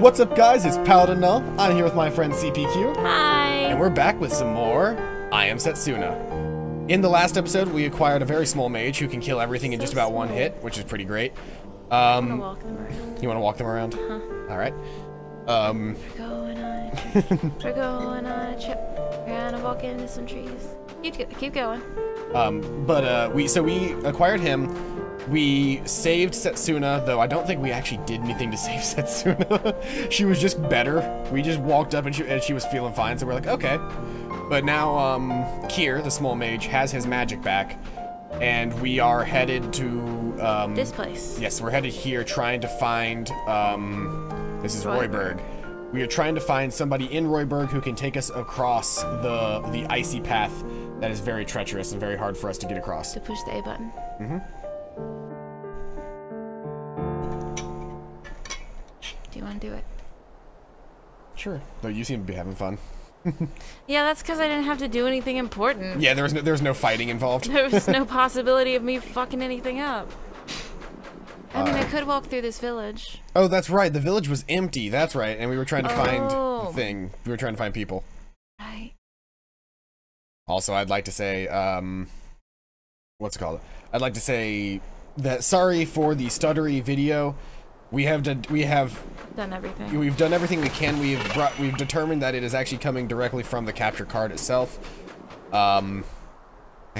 What's up, guys? It's Paladin Null. I'm here with my friend CPQ. Hi! And we're back with some more I Am Setsuna. In the last episode, we acquired a very small mage who can kill everything in just about one hit, which is pretty great. I want to walk them around. You want to walk them around? Uh-huh. Alright. We're going on a trip. We're going on a trip. We're gonna walk into some trees. Keep going. We acquired him. We saved Setsuna, though I don't think we actually did anything to save Setsuna. She was just better. We just walked up and she was feeling fine, so we're like, okay. But now, Kier, the small mage, has his magic back, and we are headed to, this place. Yes, we're headed here trying to find, this is Royburg. We are trying to find somebody in Royburg who can take us across the icy path that is very treacherous and very hard for us to get across. To push the A button. Mm-hmm. Do you want to do it? Sure. Though you seem to be having fun. Yeah, that's because I didn't have to do anything important. Yeah, there was no fighting involved. There was no possibility of me fucking anything up. I mean, I could walk through this village. Oh, that's right. The village was empty. That's right. And we were trying to find Oh. We were trying to find people. Right. Also, I'd like to say, what's it called? I'd like to say that sorry for the stuttery video. We've done everything. We've done everything we can. We've determined that it is actually coming directly from the capture card itself. Actually,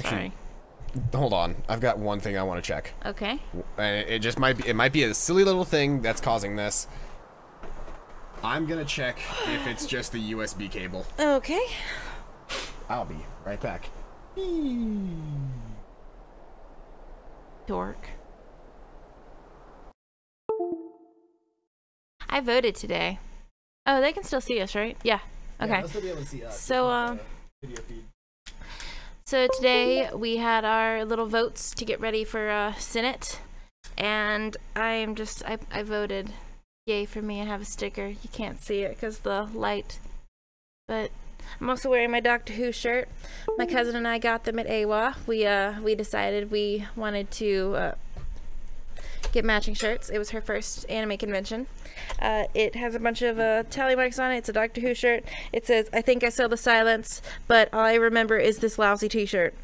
Sorry. hold on. I've got one thing I want to check. Okay. And it might be a silly little thing that's causing this. I'm gonna check if it's just the USB cable. Okay. I'll be right back. Dork. I voted today. Oh, they can still see us, right? Yeah. Okay. Yeah, they'll still be able to see us. So, Video feed. So today we had our little votes to get ready for Senate, and I voted yay for me. I have a sticker. You can't see it because the light, but I'm also wearing my Doctor Who shirt. My cousin and I got them at AWA. We decided we wanted to get matching shirts. It was her first anime convention. It has a bunch of tally marks on it. It's a Doctor Who shirt. It says, "I think I saw the silence, but all I remember is this lousy t-shirt."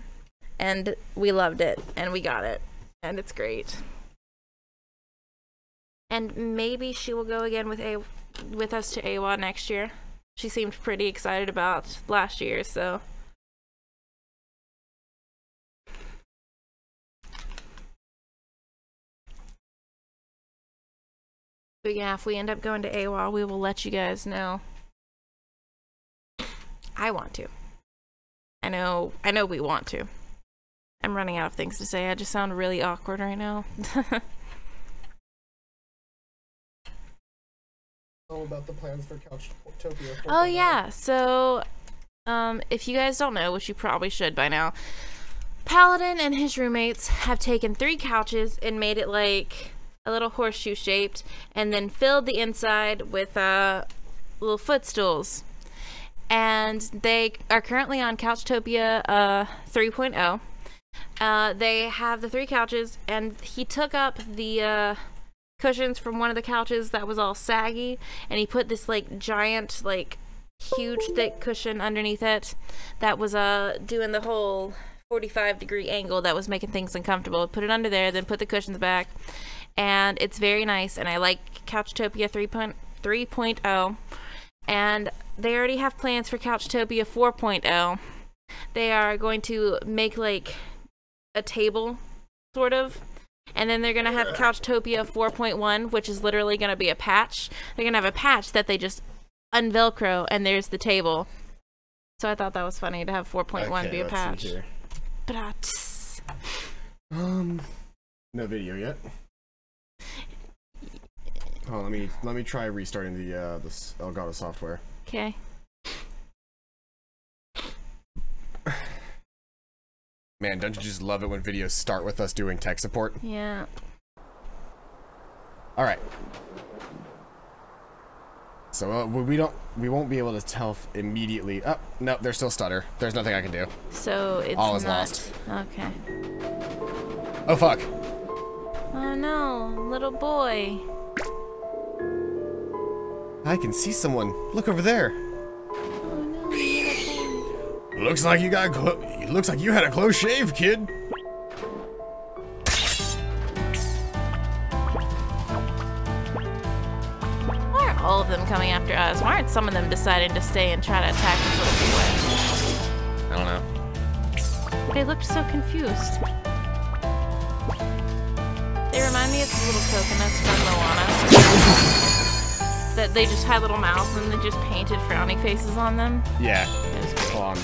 And we loved it, and we got it, and it's great. And maybe she will go again with us to AWA next year. She seemed pretty excited about last year, so. But yeah, if we end up going to AWA, we will let you guys know. I want to. I know we want to. I'm running out of things to say. I just sound really awkward right now. All about the plans for Couchtopia. Oh yeah, so if you guys don't know, which you probably should by now, Paladin and his roommates have taken 3 couches and made it like a little horseshoe shaped, and then filled the inside with little footstools. And they are currently on Couchtopia 3.0. They have the 3 couches, and he took up the cushions from one of the couches that was all saggy, and he put this like giant, like huge thick cushion underneath it that was doing the whole 45-degree angle that was making things uncomfortable. Put it under there, then put the cushions back. And it's very nice, and I like Couchtopia 3.0, and they already have plans for Couchtopia 4.0. They are going to make like a table, sort of, and then they're going to have Couchtopia 4.1, which is literally going to be a patch. They're going to have a patch that they just unvelcro, and there's the table. So I thought that was funny to have 4.1 be a patch. But no video yet. Oh, let me try restarting the this Elgato software. Okay. Man, don't you just love it when videos start with us doing tech support? Yeah. All right. So we won't be able to tell immediately. Oh no, there's still stutter. There's nothing I can do. So it's all is not lost. Okay. Oh fuck. Oh no, little boy. I can see someone. Look over there. Oh no. Looks like you got. Looks like you had a close shave, kid. Why are all of them coming after us? Why aren't some of them deciding to stay and try to attack this little boy? I don't know. They looked so confused. They remind me of the little coconuts from Moana. That they just had little mouths and they just painted frowning faces on them. Yeah. It was great. Hold on,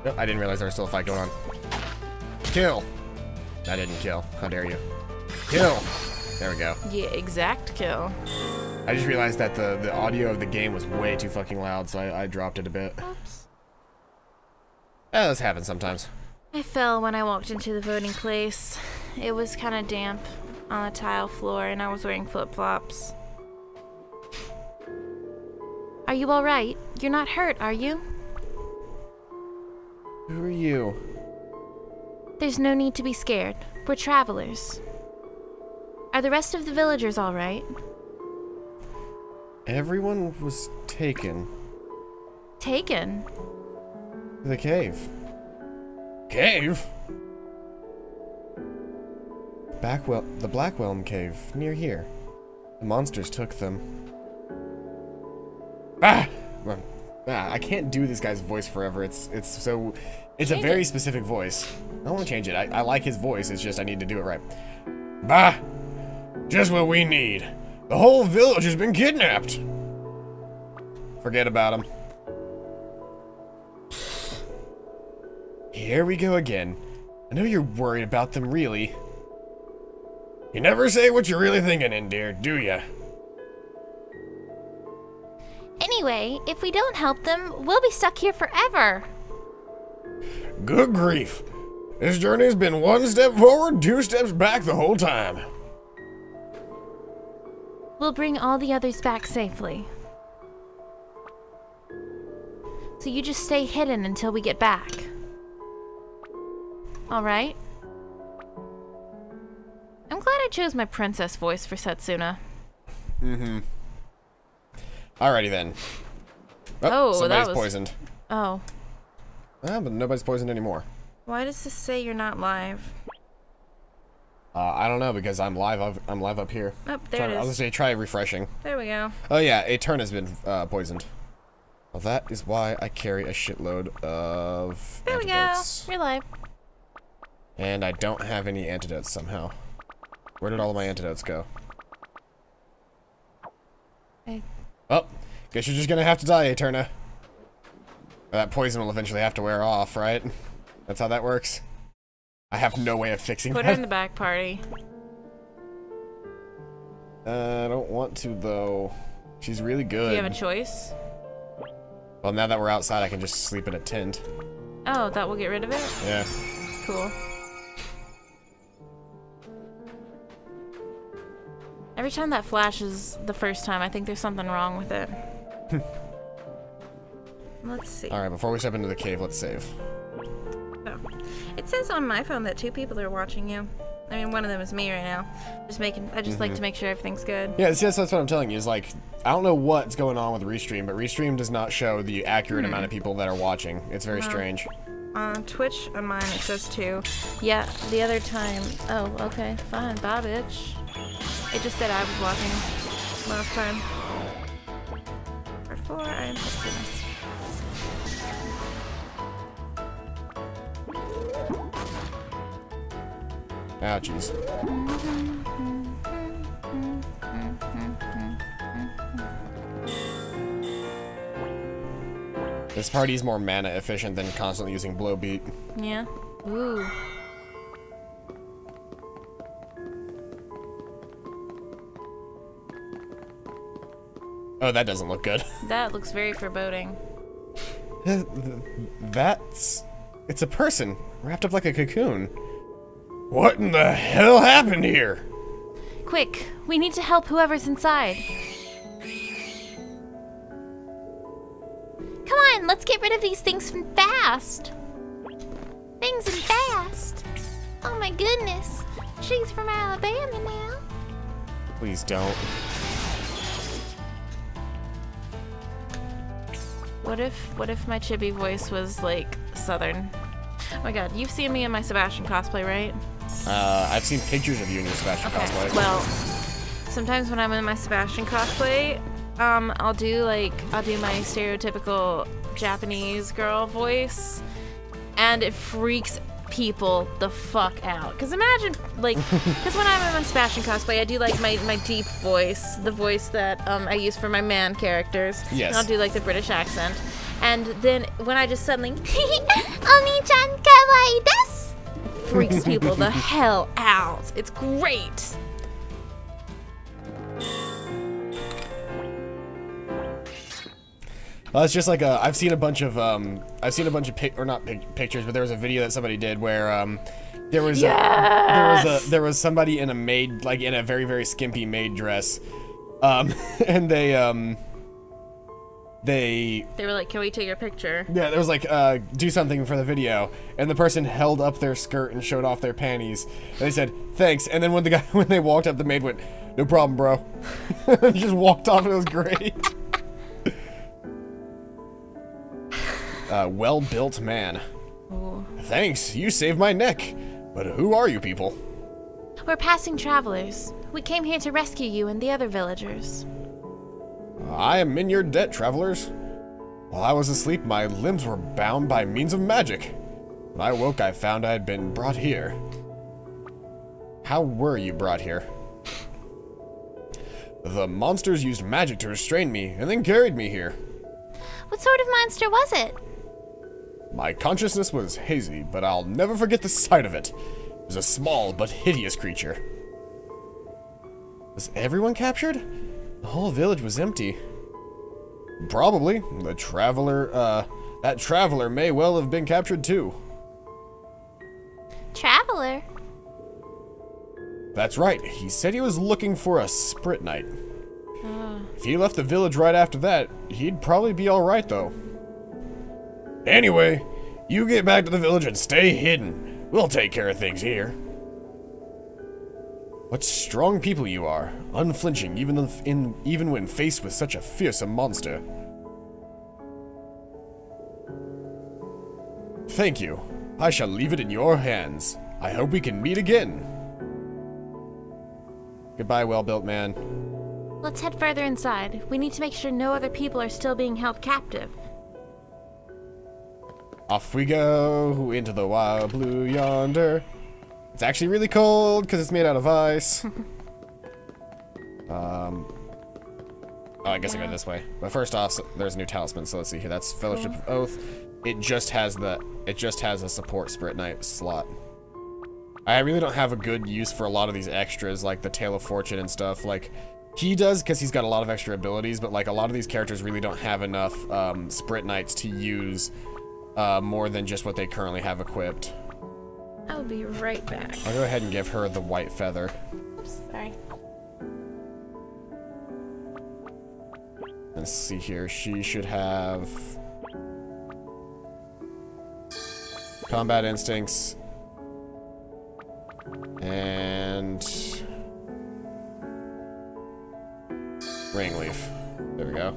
nope, I didn't realize there was still a fight going on. Kill. I didn't kill. How dare you? Kill. There we go. Yeah, exact kill. I just realized that the audio of the game was way too fucking loud, so I dropped it a bit. Oops. Yeah, this happens sometimes. I fell when I walked into the voting place. It was kind of damp on the tile floor and I was wearing flip-flops. Are you alright? You're not hurt, are you? Who are you? There's no need to be scared. We're travelers. Are the rest of the villagers alright? Everyone was taken. Taken? To the cave. Cave? The Blackwelm Cave, near here. The monsters took them. I can't do this guy's voice forever. It's a very specific voice. I don't want to change it. I like his voice. It's just I need to do it right. Bah! Just what we need. The whole village has been kidnapped. Forget about him. Here we go again. I know you're worried about them, really. You never say what you're really thinking in, dear, do ya? Anyway, if we don't help them, we'll be stuck here forever. Good grief. This journey's been one step forward, two steps back the whole time. We'll bring all the others back safely. So you just stay hidden until we get back. Alright? I'm glad I chose my princess voice for Setsuna. Mm-hmm. Alrighty then. Oh, somebody's that was poisoned. Oh. Ah, but nobody's poisoned anymore. Why does this say you're not live? I don't know, because I'm live. I'm live up here. Oh, there it is. I was gonna say try refreshing. There we go. Oh yeah, a turn has been poisoned. Well, that is why I carry a shitload of There antidotes. we go. You're live. And I don't have any antidotes somehow. Where did all of my antidotes go? Oh, guess you're just gonna have to die, Airyanya. That poison will eventually have to wear off, right? That's how that works. I have no way of fixing Put that. her in the back party. I don't want to, though. She's really good. Do you have a choice? Well, now that we're outside, I can just sleep in a tent. Oh, that will get rid of it? Yeah. Cool. Every time that flashes the first time, I think there's something wrong with it. Let's see. Alright, before we step into the cave, let's save. Oh. It says on my phone that 2 people are watching you. I mean, one of them is me right now. I just like to make sure everything's good. Yeah, that's what I'm telling you. Is like, I don't know what's going on with Restream, but Restream does not show the accurate amount of people that are watching. It's very strange. On Twitch, on mine, it says 2. Yeah, the other time... Oh, okay, fine. Bye, bitch. It just said I was watching last time. Part 4, I am Setsuna. Ouchies. This party's more mana efficient than constantly using blow beat. Yeah. Ooh. Oh, that doesn't look good. That looks very foreboding. It's a person wrapped up like a cocoon. What in the hell happened here? Quick, we need to help whoever's inside. Come on, let's get rid of these things fast. Things and fast. Oh my goodness. She's from Alabama now. Please don't. What if my chibi voice was like southern? Oh my god, you've seen me in my Sebastian cosplay, right? I've seen pictures of you in your Sebastian cosplay. Well, sometimes when I'm in my Sebastian cosplay, I'll do my stereotypical Japanese girl voice, and it freaks people the fuck out. Cause imagine, like, cause when I'm in my Sebastian cosplay, I do like my deep voice, the voice that I use for my man characters. Yes. And I'll do like the British accent, and then when I just suddenly Oni-chan kawaii desu, freaks people the hell out. It's great. It's just like I've seen a bunch of pictures, but there was a video that somebody did where there was somebody in a maid, like in a very, very skimpy maid dress, and they were like, can we take a picture? Yeah, there was like do something for the video, and the person held up their skirt and showed off their panties, and they said thanks, and then when they walked up, the maid went, no problem, bro. And just walked off, and it was great. Well-built man. Ooh. Thanks, you saved my neck. But who are you people? We're passing travelers. We came here to rescue you and the other villagers. I am in your debt, travelers. While I was asleep, my limbs were bound by means of magic. When I woke, I found I had been brought here. How were you brought here? The monsters used magic to restrain me, and then carried me here. What sort of monster was it? My consciousness was hazy, but I'll never forget the sight of it. It was a small but hideous creature. Was everyone captured? The whole village was empty. Probably. The traveler, that traveler may well have been captured too. Traveler? That's right. He said he was looking for a Sprit Knight. If he left the village right after that, he'd probably be alright though. Anyway, you get back to the village and stay hidden. We'll take care of things here. What strong people you are, unflinching even when faced with such a fearsome monster. Thank you. I shall leave it in your hands. I hope we can meet again. Goodbye, well-built man. Let's head further inside. We need to make sure no other people are still being held captive. Off we go into the wild blue yonder. It's actually really cold because it's made out of ice. Oh, I guess I go this way. But first off, there's a new talisman. So let's see here. That's Fellowship of Oath. It just has a support Sprit Knight slot. I really don't have a good use for a lot of these extras, like the Tale of Fortune and stuff. Like, he does because he's got a lot of extra abilities, but like a lot of these characters really don't have enough Sprit Knights to use more than just what they currently have equipped. I'll be right back. I'll go ahead and give her the white feather. Oops, sorry. Let's see here. She should have combat instincts and ring leaf. There we go.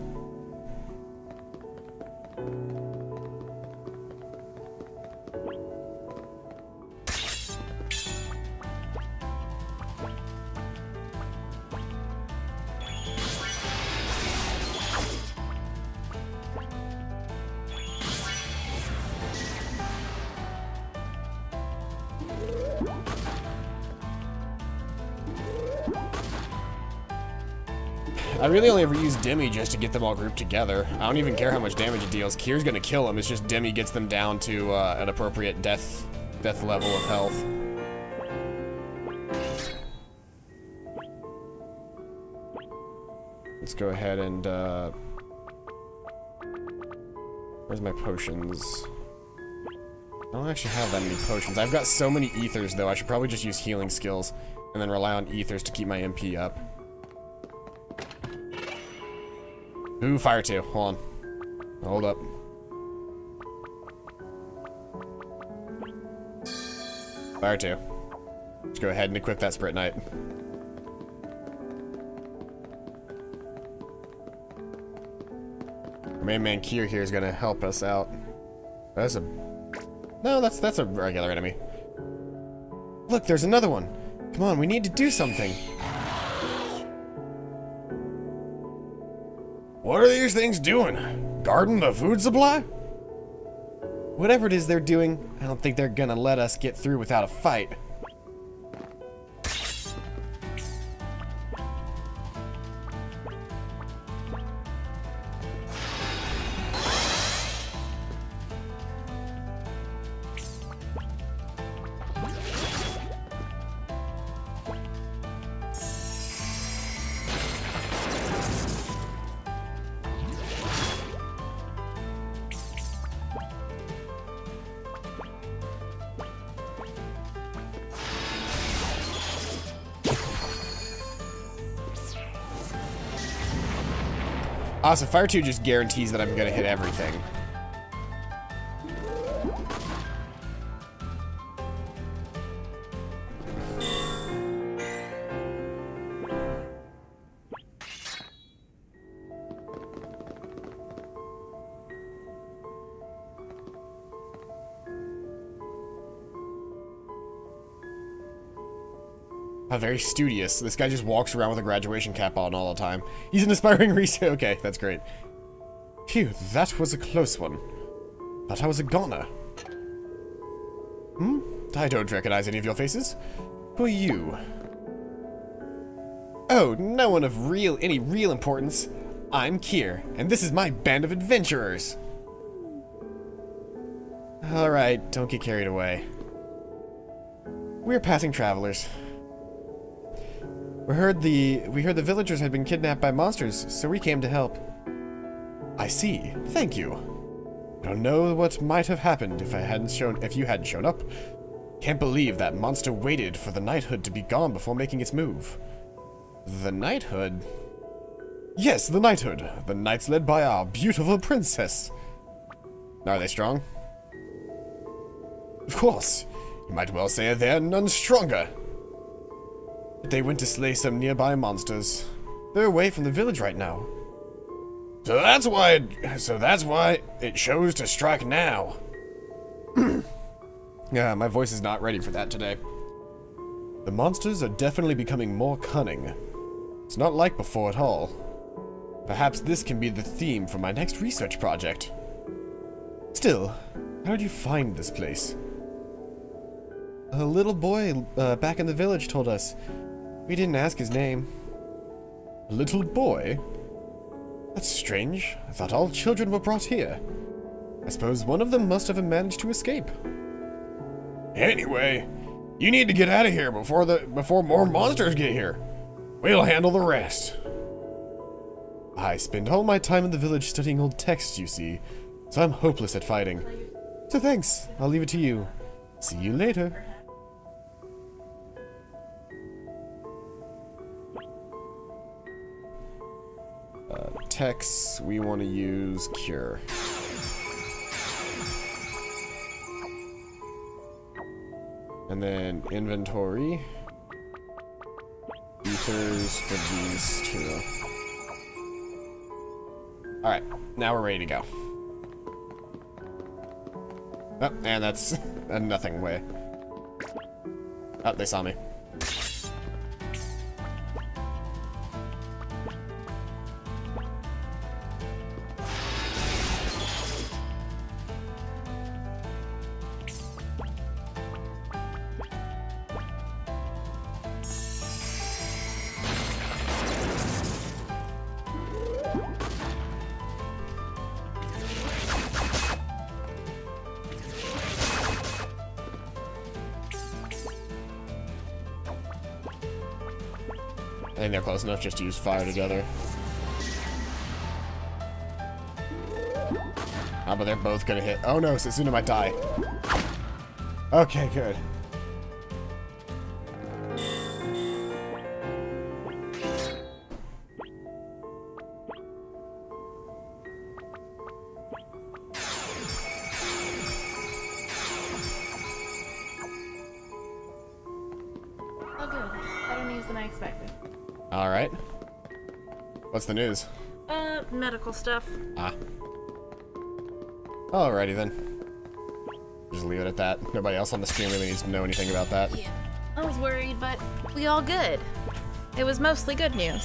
I really only ever use Demi just to get them all grouped together. I don't even care how much damage it deals. Kier's gonna kill him. It's just Demi gets them down to an appropriate death level of health. Let's go ahead and where's my potions? I don't actually have that many potions. I've got so many ethers though. I should probably just use healing skills and then rely on ethers to keep my MP up. Ooh, fire 2. Hold on. Hold up. Fire 2. Let's go ahead and equip that Sprit Knight. Main man Kier here is gonna help us out. That's a... No, that's a regular enemy. Look, there's another one. Come on, we need to do something. What are these things doing? Guarding the food supply? Whatever it is they're doing, I don't think they're gonna let us get through without a fight. Awesome, Fire 2 just guarantees that I'm gonna hit everything. Very studious. This guy just walks around with a graduation cap on all the time. He's an aspiring researcher. Okay, that's great. Phew, that was a close one. Thought I was a goner. Hmm? I don't recognize any of your faces. Who are you? Oh, no one of any real importance. I'm Kier, and this is my band of adventurers. Alright, don't get carried away. We're passing travelers. We heard the villagers had been kidnapped by monsters, so we came to help. I see. Thank you. I don't know what might have happened if you hadn't shown up. Can't believe that monster waited for the knighthood to be gone before making its move. The knighthood? Yes, the knighthood. The knights led by our beautiful princess. Are they strong? Of course. You might well say they're none stronger. They went to slay some nearby monsters. They're away from the village right now. So that's why it chose to strike now. Yeah, my voice is not ready for that today. The monsters are definitely becoming more cunning. It's not like before at all. Perhaps this can be the theme for my next research project. Still, how did you find this place? A little boy back in the village told us. We didn't ask his name. A little boy? That's strange. I thought all children were brought here. I suppose one of them must have managed to escape. Anyway, you need to get out of here before more monsters get here. We'll handle the rest. I spend all my time in the village studying old texts, you see, so I'm hopeless at fighting. So thanks. I'll leave it to you. See you later. Texts, we want to use Cure. And then inventory. Ethers for these two. Alright, now we're ready to go. Oh, and that's a nothing way. Oh, they saw me. I think they're close enough just to use fire together. Ah, but they're both gonna hit. Oh no, Setsuna might die. Okay, good. Oh good. Better news than I expected. Alright. What's the news? Medical stuff. Ah. Alrighty then. Just leave it at that. Nobody else on the stream really needs to know anything about that. Yeah. I was worried, but we all good. It was mostly good news.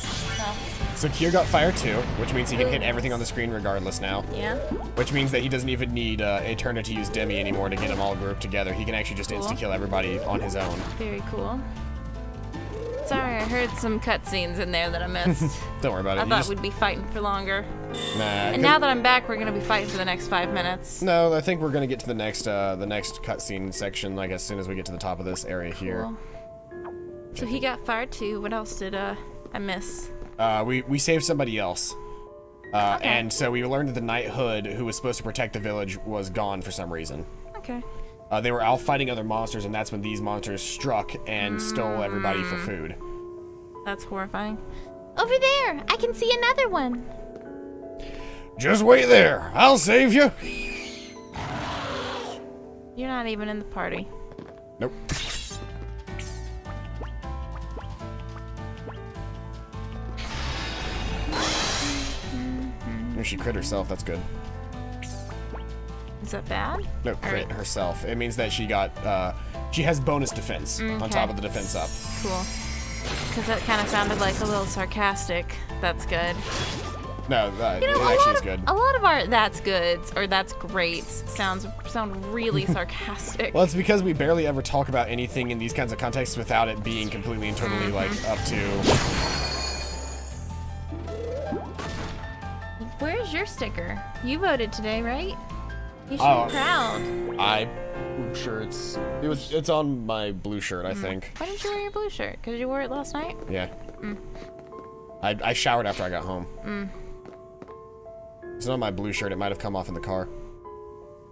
So Kier got fire too, which means he can hit everything on the screen regardless now. Yeah. Which means that he doesn't even need Eterna to use Demi anymore to get them all grouped together. He can actually just insta-kill everybody on his own. Very cool. Sorry, I heard some cutscenes in there that I missed. Don't worry about it. I thought we'd be fighting for longer. Nah. And now that I'm back, we're gonna be fighting for the next 5 minutes. No, I think we're gonna get to the next cutscene section, like as soon as we get to the top of this area here. Cool. So he got fired too. What else did I miss? We saved somebody else. Okay. And so we learned that the knighthood who was supposed to protect the village was gone for some reason. Okay. They were out fighting other monsters, and that's when these monsters struck and stole everybody for food. That's horrifying. Over there! I can see another one! Just wait there! I'll save you! You're not even in the party. Nope. She crit herself, that's good. Is that bad? No, crit herself. It means that she got, she has bonus defense on top of the defense up. Cool. Because that kind of sounded like a little sarcastic. That's good. No, it actually is good. A lot of our that's good or that's great sound really sarcastic. Well, it's because we barely ever talk about anything in these kinds of contexts without it being completely and totally like up to. Where's your sticker? You voted today, right? You should be proud. I'm sure it's on my blue shirt, I think. Why didn't you wear your blue shirt? Because you wore it last night? Yeah. I showered after I got home. It's not my blue shirt. It might have come off in the car.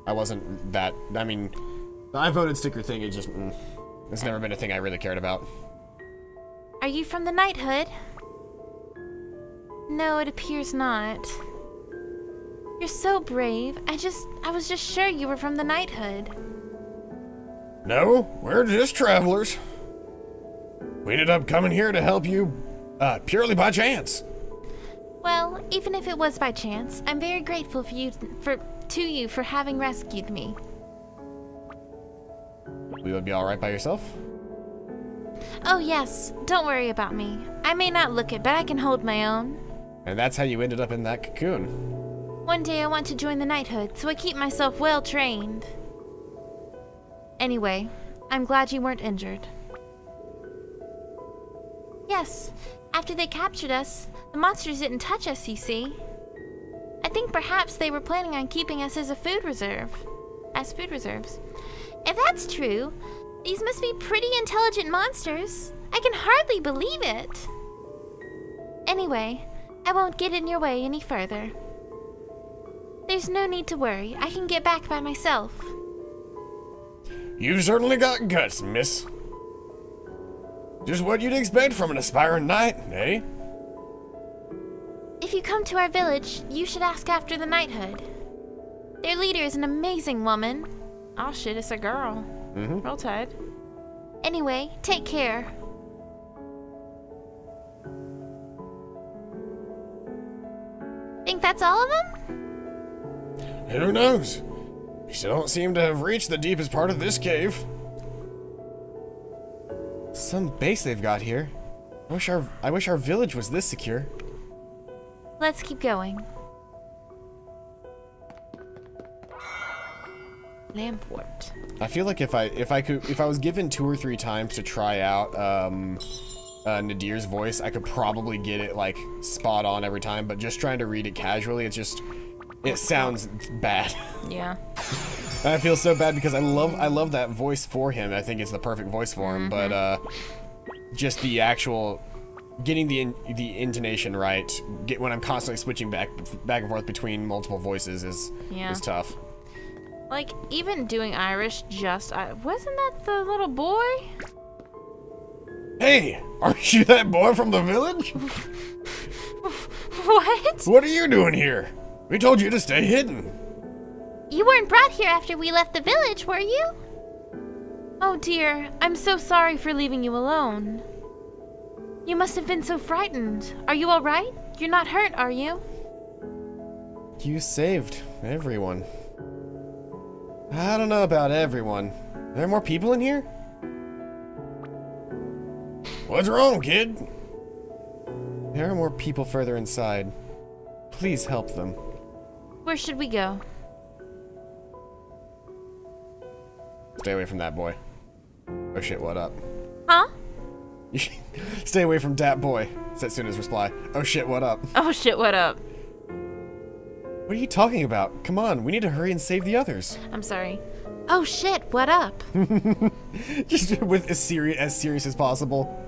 I wasn't that. I mean, the I voted sticker thing. It just. It's never been a thing I really cared about. Are you from the knighthood? No, it appears not. You're so brave. I was just sure you were from the knighthood. No, we're just travelers. We ended up coming here to help you, purely by chance. Well, even if it was by chance, I'm very grateful to you for having rescued me. You would be all right by yourself? Oh yes, don't worry about me. I may not look it, but I can hold my own. And that's how you ended up in that cocoon. One day I want to join the knighthood, so I keep myself well trained. Anyway, I'm glad you weren't injured. Yes, after they captured us, the monsters didn't touch us, you see. I think perhaps they were planning on keeping us as food reserves. If that's true, these must be pretty intelligent monsters. I can hardly believe it. Anyway, I won't get in your way any further. There's no need to worry. I can get back by myself. You certainly got guts, miss. Just what you'd expect from an aspiring knight, eh? If you come to our village, you should ask after the knighthood. Their leader is an amazing woman. Oh shit, it's a girl. Roll Tide. Anyway, take care. Think that's all of them? Who knows? We still don't seem to have reached the deepest part of this cave. Some base they've got here. I wish our village was this secure. Let's keep going. Lamport. I feel like if I was given 2 or 3 times to try out Nadir's voice, I could probably get it like spot on every time, but just trying to read it casually, it sounds bad. Yeah. And I feel so bad because I love that voice for him. I think it's the perfect voice for him, but just the actual getting the intonation right, when I'm constantly switching back and forth between multiple voices is tough. Like even doing Irish, wasn't that the little boy? Hey, aren't you that boy from the village? What? What are you doing here? We told you to stay hidden. You weren't brought here after we left the village, were you? Oh dear, I'm so sorry for leaving you alone. You must have been so frightened. Are you all right? You're not hurt, are you? You saved everyone. I don't know about everyone. Are there more people in here? What's wrong, kid? There are more people further inside. Please help them. Where should we go? Stay away from that boy. Oh shit, what up? Huh? Stay away from that boy. Setsuna's reply. Oh shit, what up? Oh shit, what up? What are you talking about? Come on, we need to hurry and save the others. I'm sorry. Oh shit, what up? Just with as serious as possible.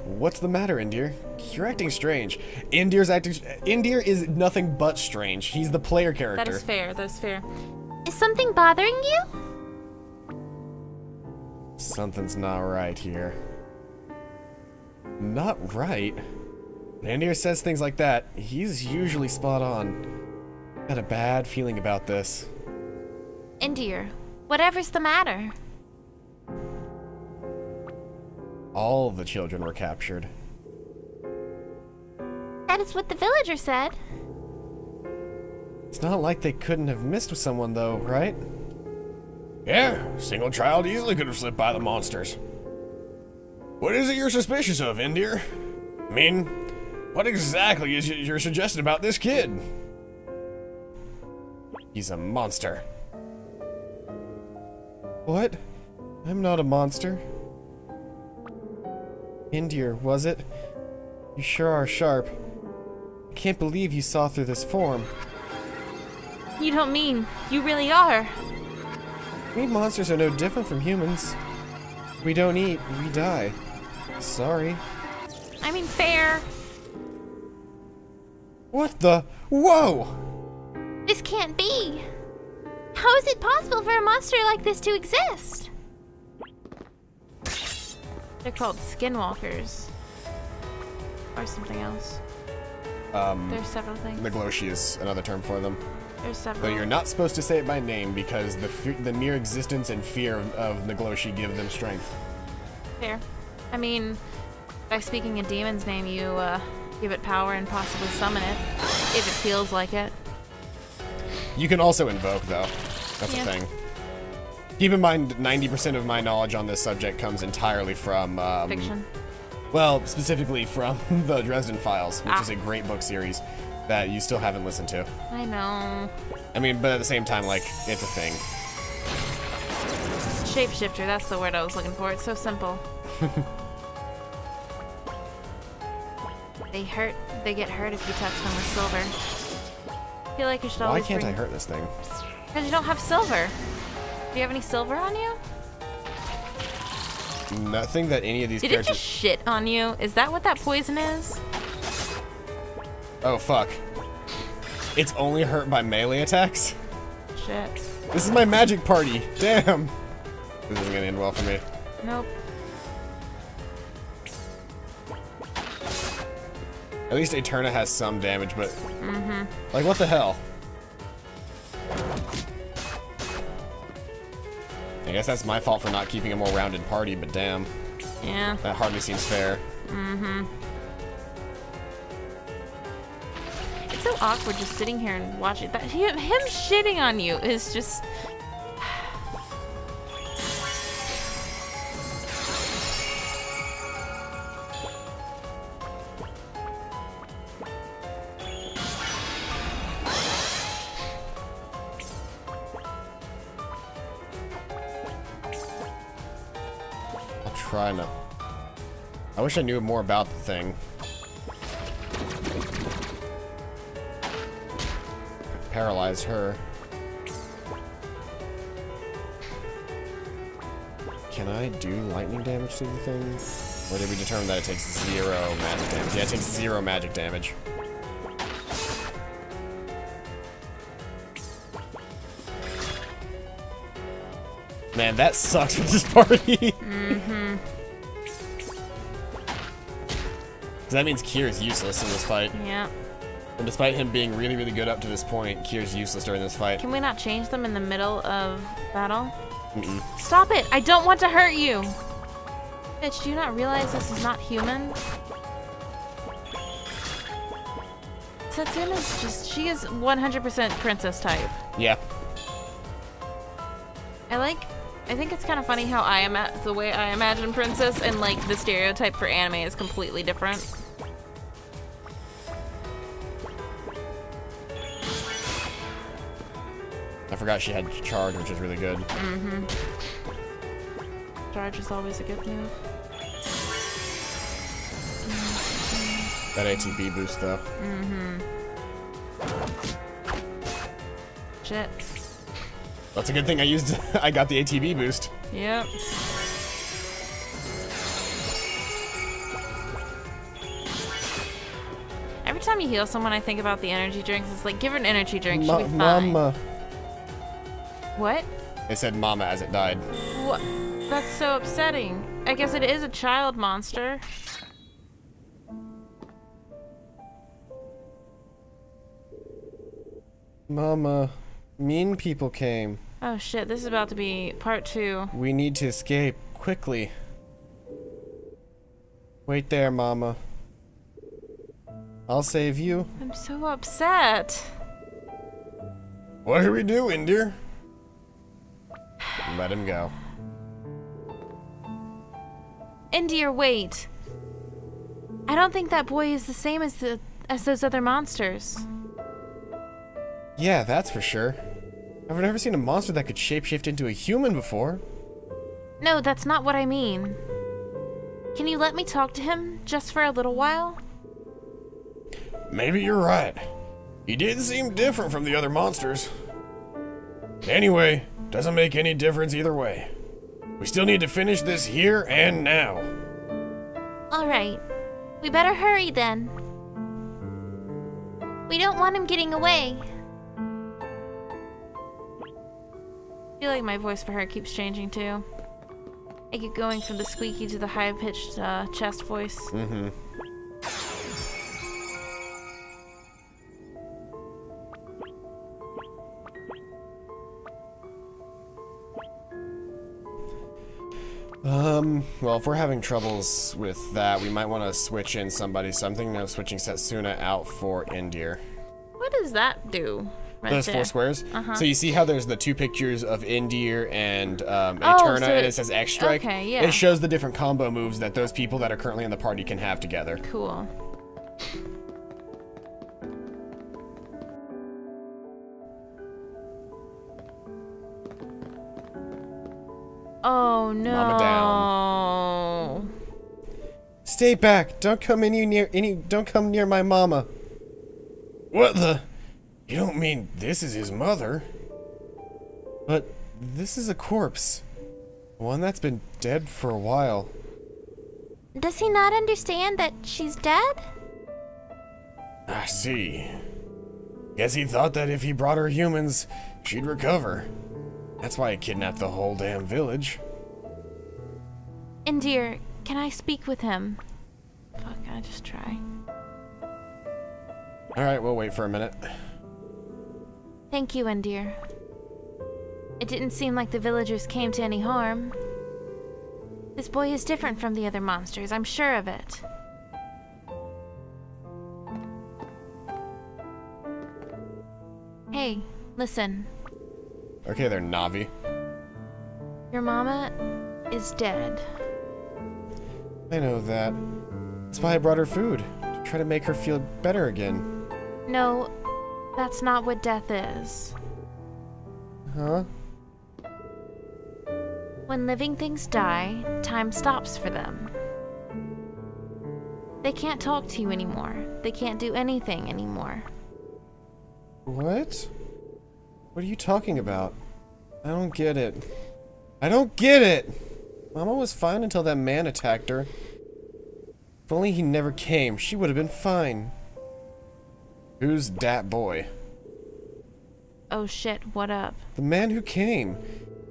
What's the matter, Indir? You're acting strange. Indir is nothing but strange. He's the player character. That is fair, that is fair. Is something bothering you? Something's not right here. Not right? When Indir says things like that, he's usually spot on. Got a bad feeling about this. Indir, whatever's the matter? All the children were captured. That is what the villager said. It's not like they couldn't have missed with someone though, right? Yeah, a single child easily could have slipped by the monsters. What is it you're suspicious of, Indir? I mean, what exactly is your suggestion about this kid? He's a monster. What? I'm not a monster. Indir, was it? You sure are sharp. I can't believe you saw through this form. You don't mean you really are? We monsters are no different from humans. We don't eat, we die. Sorry. I mean, fair. What the? Whoa! This can't be. How is it possible for a monster like this to exist? They're called skinwalkers. Or something else. There's several things. Nagloshi is another term for them. There's several. Though you're not supposed to say it by name because the mere existence and fear of Nagloshi give them strength. Fair. I mean, by speaking a demon's name, you give it power and possibly summon it, if it feels like it. You can also invoke, though. That's a thing. Keep in mind, 90% of my knowledge on this subject comes entirely from... fiction? Well, specifically from the Dresden Files, which is a great book series that you still haven't listened to. I know. I mean, but at the same time, like, it's a thing. Shapeshifter, that's the word I was looking for. It's so simple. They get hurt if you touch them with silver. I feel like you should always Why can't I hurt this thing? Because you don't have silver. Do you have any silver on you? Nothing that any of these Did characters... it just shit on you? Is that what that poison is? Oh, fuck. It's only hurt by melee attacks? Shit. This is my magic party. Damn. This isn't gonna end well for me. Nope. At least Eterna has some damage, but... Like, what the hell? I guess that's my fault for not keeping a more rounded party, but damn. Yeah. That hardly seems fair. It's so awkward just sitting here and watching that. Him shitting on you is just... Trying to... I wish I knew more about the thing. Paralyze her. Can I do lightning damage to the thing? Or did we determine that it takes 0 magic damage? Yeah, it takes 0 magic damage. Man, that sucks with this party. That means Kier is useless in this fight. Yeah. And despite him being really, really good up to this point, Kier's useless during this fight. Can we not change them in the middle of battle? Stop it! I don't want to hurt you! Bitch, do you not realize this is not human? Setsuna's just, she is 100% princess type. Yeah. I think it's kind of funny how the way I imagine Princess and like the stereotype for anime is completely different. I forgot she had charge, which is really good. Mm-hmm. Charge is always a good move. That ATB boost, though. Mm-hmm. Shit. That's a good thing I got the ATB boost. Yep. Every time you heal someone, I think about the energy drinks. It's like, give her an energy drink, she'll be fine. Mama. What? It said mama as it died. What? That's so upsetting. I guess it is a child monster. Mama, mean people came. Oh shit, this is about to be part 2. We need to escape, quickly. Wait there, Mama. I'll save you. I'm so upset. What are we doing, dear? Let him go. Indir, wait. I don't think that boy is the same as those other monsters. Yeah, that's for sure. I've never seen a monster that could shapeshift into a human before. No, that's not what I mean. Can you let me talk to him just for a little while? Maybe you're right. He did seem different from the other monsters. Anyway, doesn't make any difference either way. We still need to finish this here and now. Alright. We better hurry then. We don't want him getting away. I feel like my voice for her keeps changing too. I keep going from the squeaky to the high-pitched chest voice. Mm-hmm. Well, if we're having troubles with that, we might want to switch in somebody. So I'm thinking of switching Setsuna out for Indir. What does that do? Right Those there? 4 squares. So you see how there's the 2 pictures of Indir and Eterna, so and it says X Strike? Okay, yeah. It shows the different combo moves that those people that are currently in the party can have together. Cool. Oh no. Mama down. Stay back. Don't come don't come near my mama. What the? You don't mean this is his mother? But this is a corpse. One that's been dead for a while. Does he not understand that she's dead? I see. Guess he thought that if he brought her humans, she'd recover. That's why he kidnapped the whole damn village. Indir, can I speak with him? Fuck, I just try. Alright, we'll wait for a minute. Thank you, Indir. It didn't seem like the villagers came to any harm. This boy is different from the other monsters, I'm sure of it. Hey, listen. Okay there, Navi. Your mama is dead. I know that. That's why I brought her food. To try to make her feel better again. No, that's not what death is. Huh? When living things die, time stops for them. They can't talk to you anymore. They can't do anything anymore. What? What are you talking about? I don't get it. I don't get it! Mama was fine until that man attacked her. If only he never came, she would have been fine. Who's that boy? Oh shit, what up? The man who came.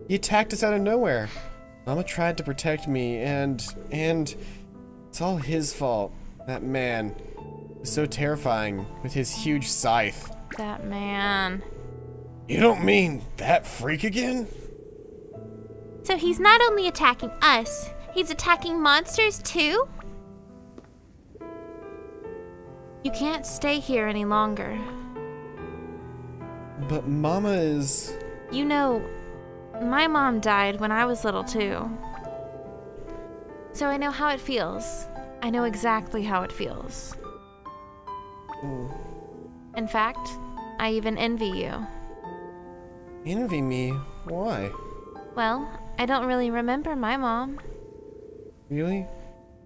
He attacked us out of nowhere. Mama tried to protect me, and it's all his fault. That man was so terrifying with his huge scythe. That man. You don't mean that freak again? So he's not only attacking us, he's attacking monsters too? You can't stay here any longer. But Mama is... You know, My mom died when I was little too. So I know how it feels. I know exactly how it feels. In fact, I even envy you. Envy me? Why? Well, I don't really remember my mom. Really?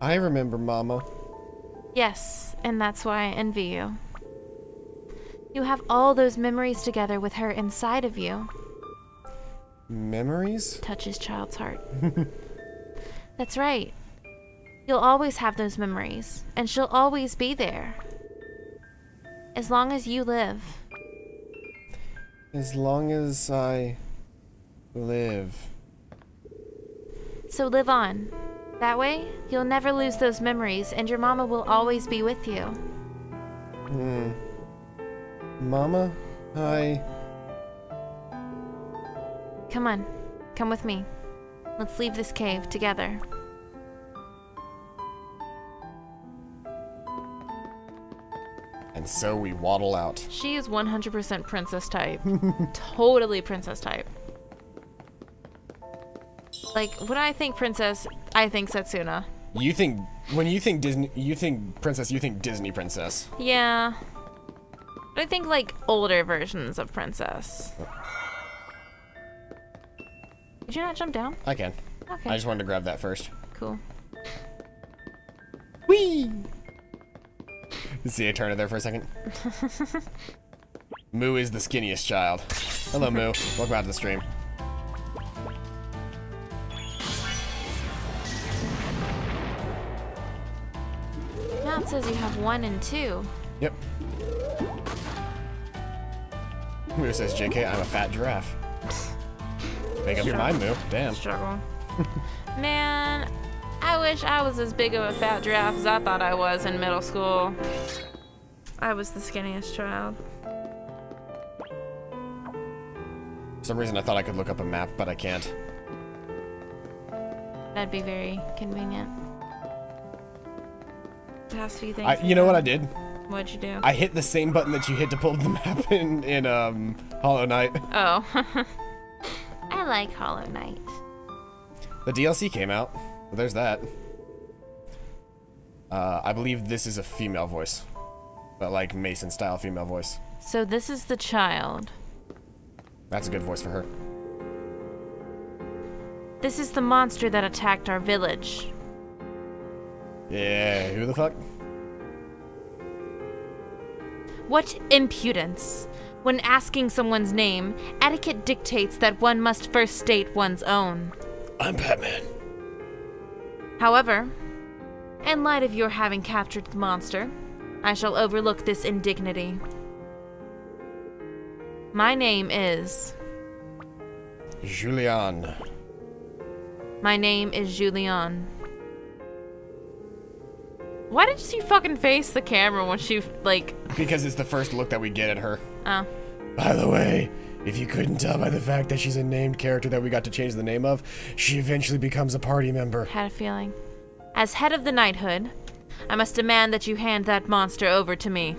I remember Mama. Yes, and that's why I envy you. You have all those memories together with her inside of you. Memories? Touches child's heart. That's right. You'll always have those memories, and she'll always be there. As long as you live. As long as I live. So live on. That way, you'll never lose those memories, and your mama will always be with you. Mama, Come on. Come with me. Let's leave this cave together. And so we waddle out. She is 100% princess type. Totally princess type. Like, when I think princess, I think Setsuna. You think, when you think Disney, you think princess, you think Disney princess. Yeah. But I think, like, older versions of princess. Did you not jump down? I can. Okay. I just wanted to grab that first. Cool. Whee! See, I turned it there for a second. Moo is the skinniest child. Hello, Moo. Welcome out to the stream. Now it says you have 1 and 2. Yep. Moo says, JK, I'm a fat giraffe. Make up your mind, Moo. Damn. Struggle. Man, I wish I was as big of a fat giraffe as I thought I was in middle school. I was the skinniest child. For some reason, I thought I could look up a map, but I can't. That'd be very convenient. Past few things. You know what I did? What'd you do? I hit the same button that you hit to pull the map in Hollow Knight. Oh. I like Hollow Knight. The DLC came out. Well, there's that. I believe this is a female voice. But like Mason-style female voice. So this is the child. That's a good voice for her. This is the monster that attacked our village. Yeah, who the fuck? What impudence! When asking someone's name, etiquette dictates that one must first state one's own. I'm Batman. However, in light of your having captured the monster, I shall overlook this indignity. My name is... Julian. My name is Julian. Why did she fucking face the camera when she, like... Because it's the first look that we get at her. Oh. By the way, if you couldn't tell by the fact that she's a named character that we got to change the name of, she eventually becomes a party member. Had a feeling. As head of the knighthood, I must demand that you hand that monster over to me.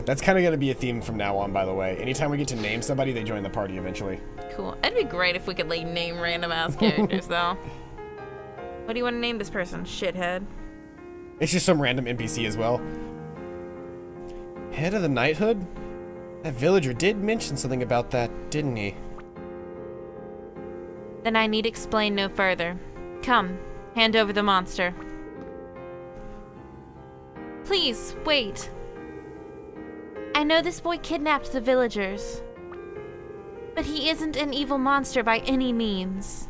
That's kind of going to be a theme from now on, by the way. Anytime we get to name somebody, they join the party eventually. Cool. It'd be great if we could, like, name random-ass characters, though. What do you want to name this person? Shithead. It's just some random NPC as well. Head of the knighthood? That villager did mention something about that, didn't he? Then I need explain no further. Come, hand over the monster. Please, wait. I know this boy kidnapped the villagers, but he isn't an evil monster by any means.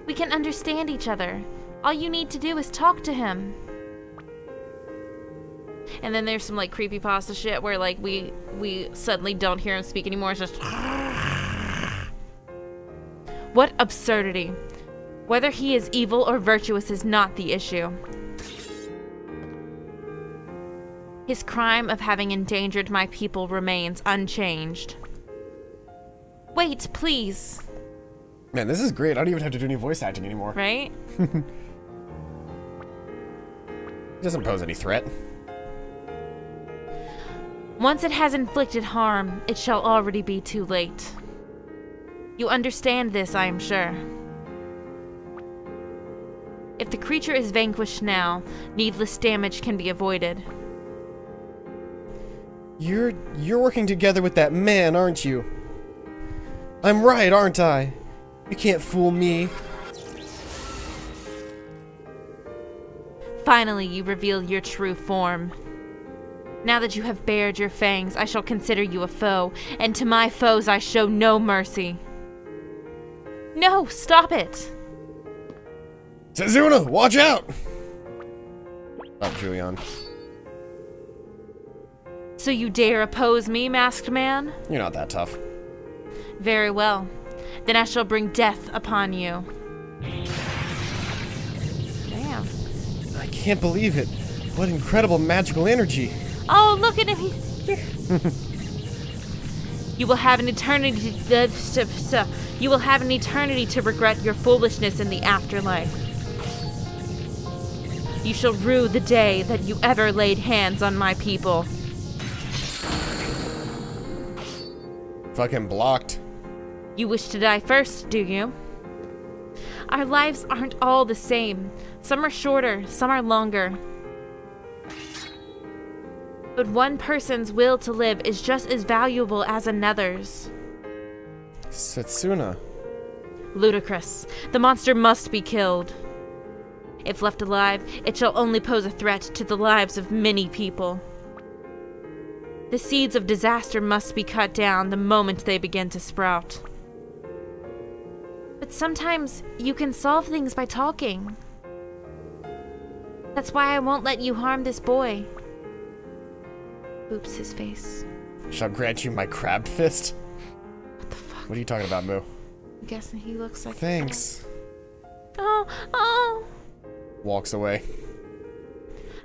We can understand each other. All you need to do is talk to him. And then there's some like creepypasta shit where like we suddenly don't hear him speak anymore. It's just what absurdity. Whether he is evil or virtuous is not the issue. His crime of having endangered my people remains unchanged. Wait, please. Man, this is great. I don't even have to do any voice acting anymore. Right? It doesn't pose any threat. Once it has inflicted harm, it shall already be too late. You understand this, I am sure. If the creature is vanquished now, needless damage can be avoided. You're working together with that man, aren't you? I'm right, aren't I? You can't fool me. Finally, you reveal your true form. Now that you have bared your fangs, I shall consider you a foe, and to my foes I show no mercy. No, stop it! Setsuna, watch out! Oh, Julian. So you dare oppose me, masked man? You're not that tough. Very well. Then I shall bring death upon you. Damn. I can't believe it. What incredible magical energy. Oh, look at him. You will have an eternity to regret your foolishness in the afterlife. You shall rue the day that you ever laid hands on my people. Fucking blocked. You wish to die first, do you? Our lives aren't all the same. Some are shorter, some are longer. But one person's will to live is just as valuable as another's. Setsuna. Ludicrous. The monster must be killed. If left alive, it shall only pose a threat to the lives of many people. The seeds of disaster must be cut down the moment they begin to sprout. But sometimes you can solve things by talking. That's why I won't let you harm this boy. Oops, his face. Shall grant you my crab fist? What the fuck? What are you talking about, Moo? I'm guessing he looks like... Thanks. Oh. Walks away.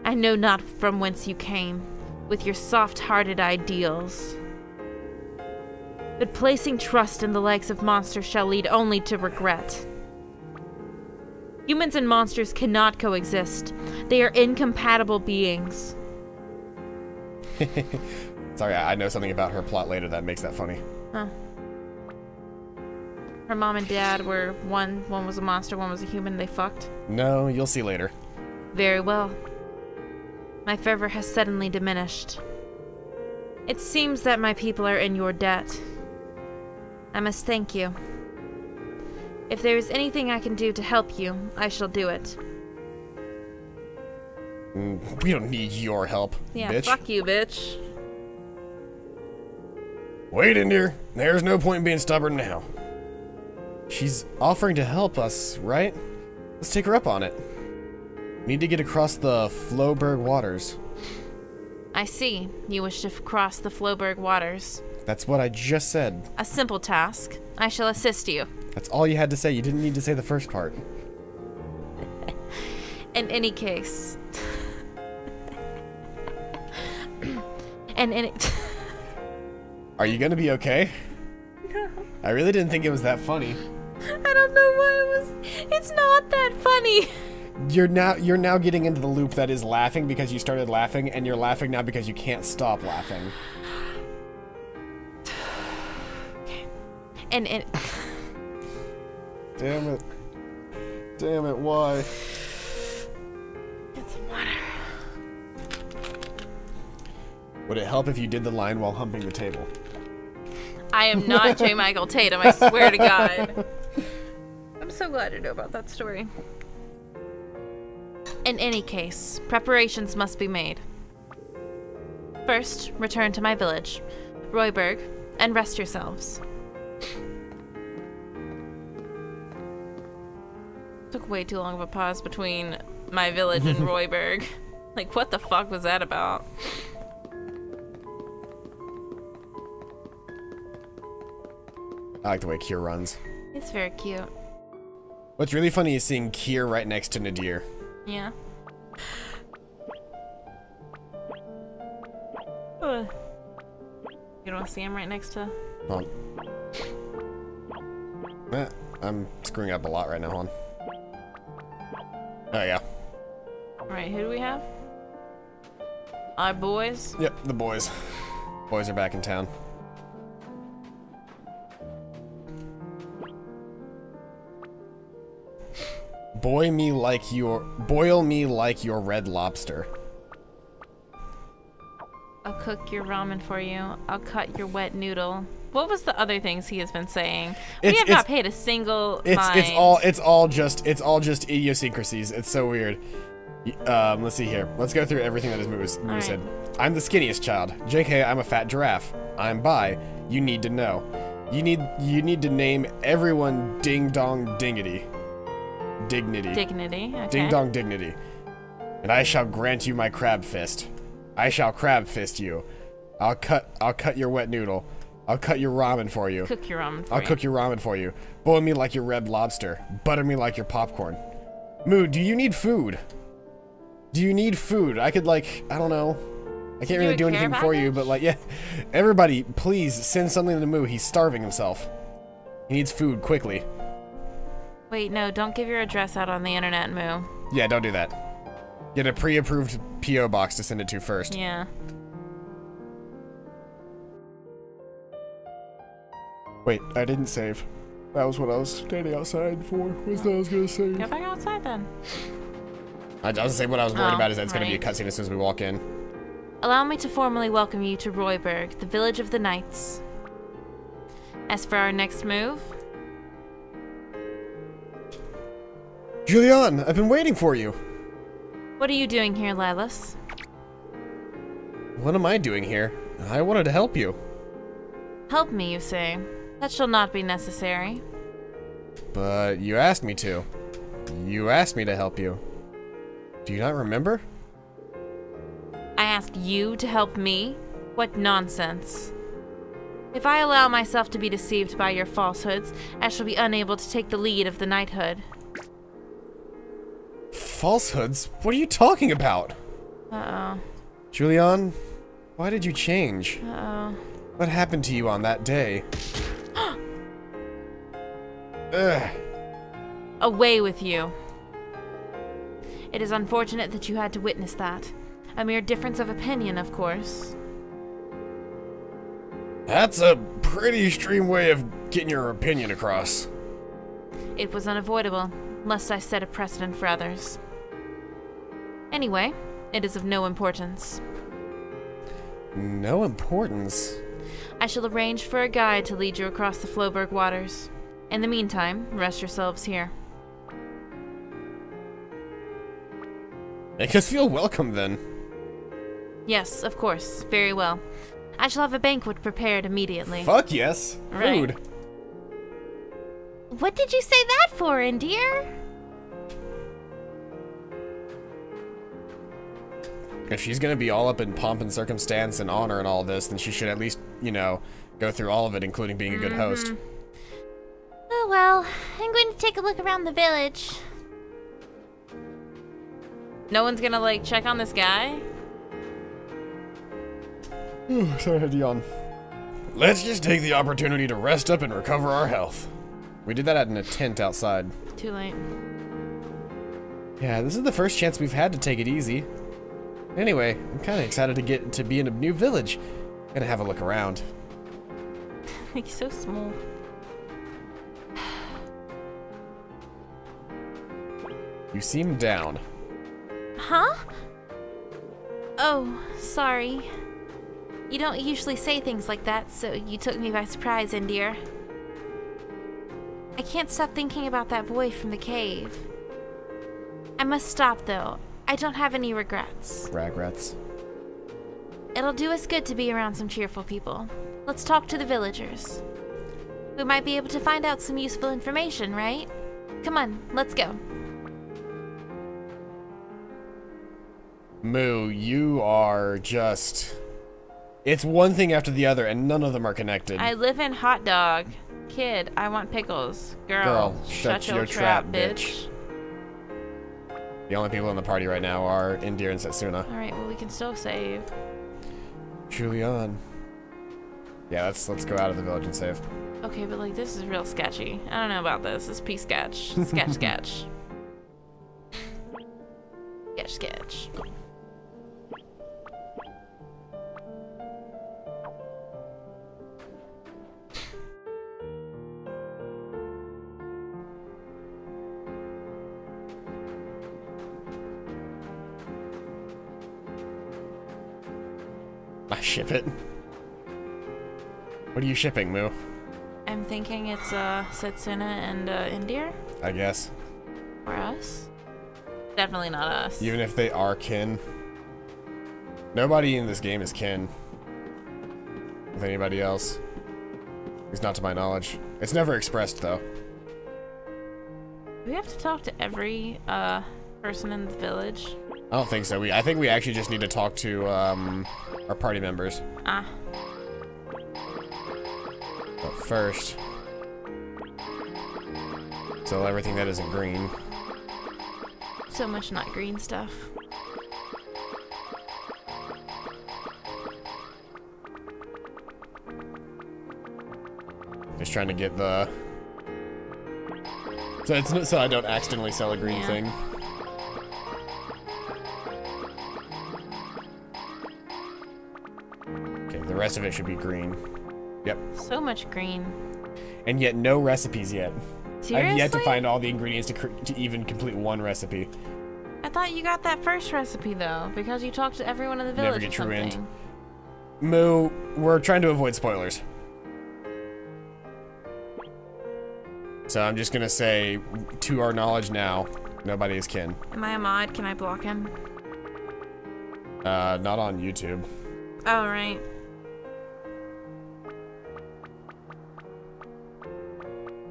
I know not from whence you came, with your soft-hearted ideals. But placing trust in the likes of monsters shall lead only to regret. Humans and monsters cannot coexist. They are incompatible beings. Sorry, I know something about her plot later that makes that funny. Huh. Her mom and dad were one was a monster, one was a human, they fucked? No, you'll see later. Very well. My fervor has suddenly diminished. It seems that my people are in your debt. I must thank you. If there is anything I can do to help you, I shall do it. We don't need your help, yeah, bitch. Fuck you, bitch. Wait, Indir. There's no point in being stubborn now. She's offering to help us, right? Let's take her up on it. Need to get across the Floberg waters. I see. You wish to cross the Floberg waters. That's what I just said. A simple task. I shall assist you. That's all you had to say. You didn't need to say the first part. In any case... Are you gonna be okay? No. I really didn't think it was that funny. I don't know why it was... It's not that funny. You're now getting into the loop that is laughing because you started laughing, and you're laughing now because you can't stop laughing. Okay. Damn it. Damn it, why? Get some water. Would it help if you did the line while humping the table? I am not J. Michael Tatum, I swear to God. I'm so glad to know about that story. In any case, preparations must be made. First, return to my village, Royberg, and rest yourselves. Took way too long of a pause between my village and Royberg. Like, what the fuck was that about? I like the way Kier runs. It's very cute. What's really funny is seeing Kier right next to Nadir. Yeah. You don't see him right next to... Hold on. I'm screwing up a lot right now, hold on. There you go. Alright, who do we have? Our boys? Yep, the boys. Boys are back in town. boil me like your red lobster. I'll cook your ramen for you. I'll cut your wet noodle. What was the other things he has been saying? We have not paid a single mind. It's all just idiosyncrasies. It's so weird. Let's see here. Let's go through everything that his moo said. I'm the skinniest child. JK, I'm a fat giraffe. I'm bi. You need to know. You need to name everyone Ding Dong Dignity. Dignity, okay. Ding Dong Dignity. And I shall grant you my crab fist. I shall crab fist you. I'll cut your wet noodle. I'll cut your ramen for you. Cook your ramen for you. I'll cook your ramen for you. Boil me like your red lobster. Butter me like your popcorn. Moo, do you need food? Do you need food? I could, like, I don't know. I can't really do anything for you, but, like, yeah. Everybody, please send something to Moo. He's starving himself. He needs food quickly. Wait, no, don't give your address out on the internet, Moo. Yeah, don't do that. Get a pre-approved P.O. box to send it to first. Yeah. Wait, I didn't save. That was what I was standing outside for. Was that I was gonna save. Go back outside then. I was gonna say what I was worried about is that it's gonna be a cutscene as soon as we walk in. Allow me to formally welcome you to Royburg, the village of the knights. As for our next move... Julian, I've been waiting for you. What are you doing here, Lilas? What am I doing here? I wanted to help you. Help me, you say? That shall not be necessary. But you asked me to. You asked me to help you. Do you not remember? I asked you to help me? What nonsense. If I allow myself to be deceived by your falsehoods, I shall be unable to take the lead of the knighthood. Falsehoods? What are you talking about? Uh-oh. Julian, why did you change? Uh-oh. What happened to you on that day? Ugh. Away with you. It is unfortunate that you had to witness that. A mere difference of opinion, of course. That's a pretty extreme way of getting your opinion across. It was unavoidable, lest I set a precedent for others. Anyway, it is of no importance. No importance? I shall arrange for a guide to lead you across the Floberg waters. In the meantime, rest yourselves here. Make us feel welcome, then. Yes, of course. Very well. I shall have a banquet prepared immediately. Fuck yes. Right. Food. What did you say that for, Indir? If she's gonna be all up in pomp and circumstance and honor and all this, then she should at least, you know, go through all of it, including being a good host. Oh well, I'm going to take a look around the village. No one's gonna, like, check on this guy? Sorry, I had to yawn. Let's just take the opportunity to rest up and recover our health. We did that in a tent outside. Too late. Yeah, this is the first chance we've had to take it easy. Anyway, I'm kind of excited to get to be in a new village. Gonna have a look around. Like, so small. You seem down. Huh? Oh, sorry. You don't usually say things like that, so you took me by surprise, Indir. I can't stop thinking about that boy from the cave. I must stop, though. I don't have any regrets. Regrets. It'll do us good to be around some cheerful people. Let's talk to the villagers. We might be able to find out some useful information, right? Come on, let's go. Moo, you are just... It's one thing after the other, and none of them are connected. I live in hot dog. Kid, I want pickles. Girl, shut your trap, bitch. The only people in the party right now are Indir and Setsuna. Alright, well, we can still save. Julian. Yeah, let's go out of the village and save. Okay, but, like, this is real sketchy. I don't know about this. This is sketch. Sketch, sketch. Sketch, sketch. I ship it. What are you shipping, Moo? I'm thinking it's Setsuna and Indir. I guess. Or us? Definitely not us. Even if they are kin. Nobody in this game is kin with anybody else. At least not to my knowledge. It's never expressed, though. Do we have to talk to every person in the village? I don't think so. I think we actually just need to talk to our party members. Ah. But first, sell everything that isn't green. So much not green stuff. Just trying to get the... So I don't accidentally sell a green thing. Okay, the rest of it should be green. Yep. So much green. And yet no recipes yet. Seriously? I've yet to find all the ingredients to even complete one recipe. I thought you got that first recipe though, because you talked to everyone in the village. Never get true end. Moo, we're trying to avoid spoilers. So I'm just gonna say, to our knowledge now, nobody is kin. Am I a mod? Can I block him? Not on YouTube. Oh, right.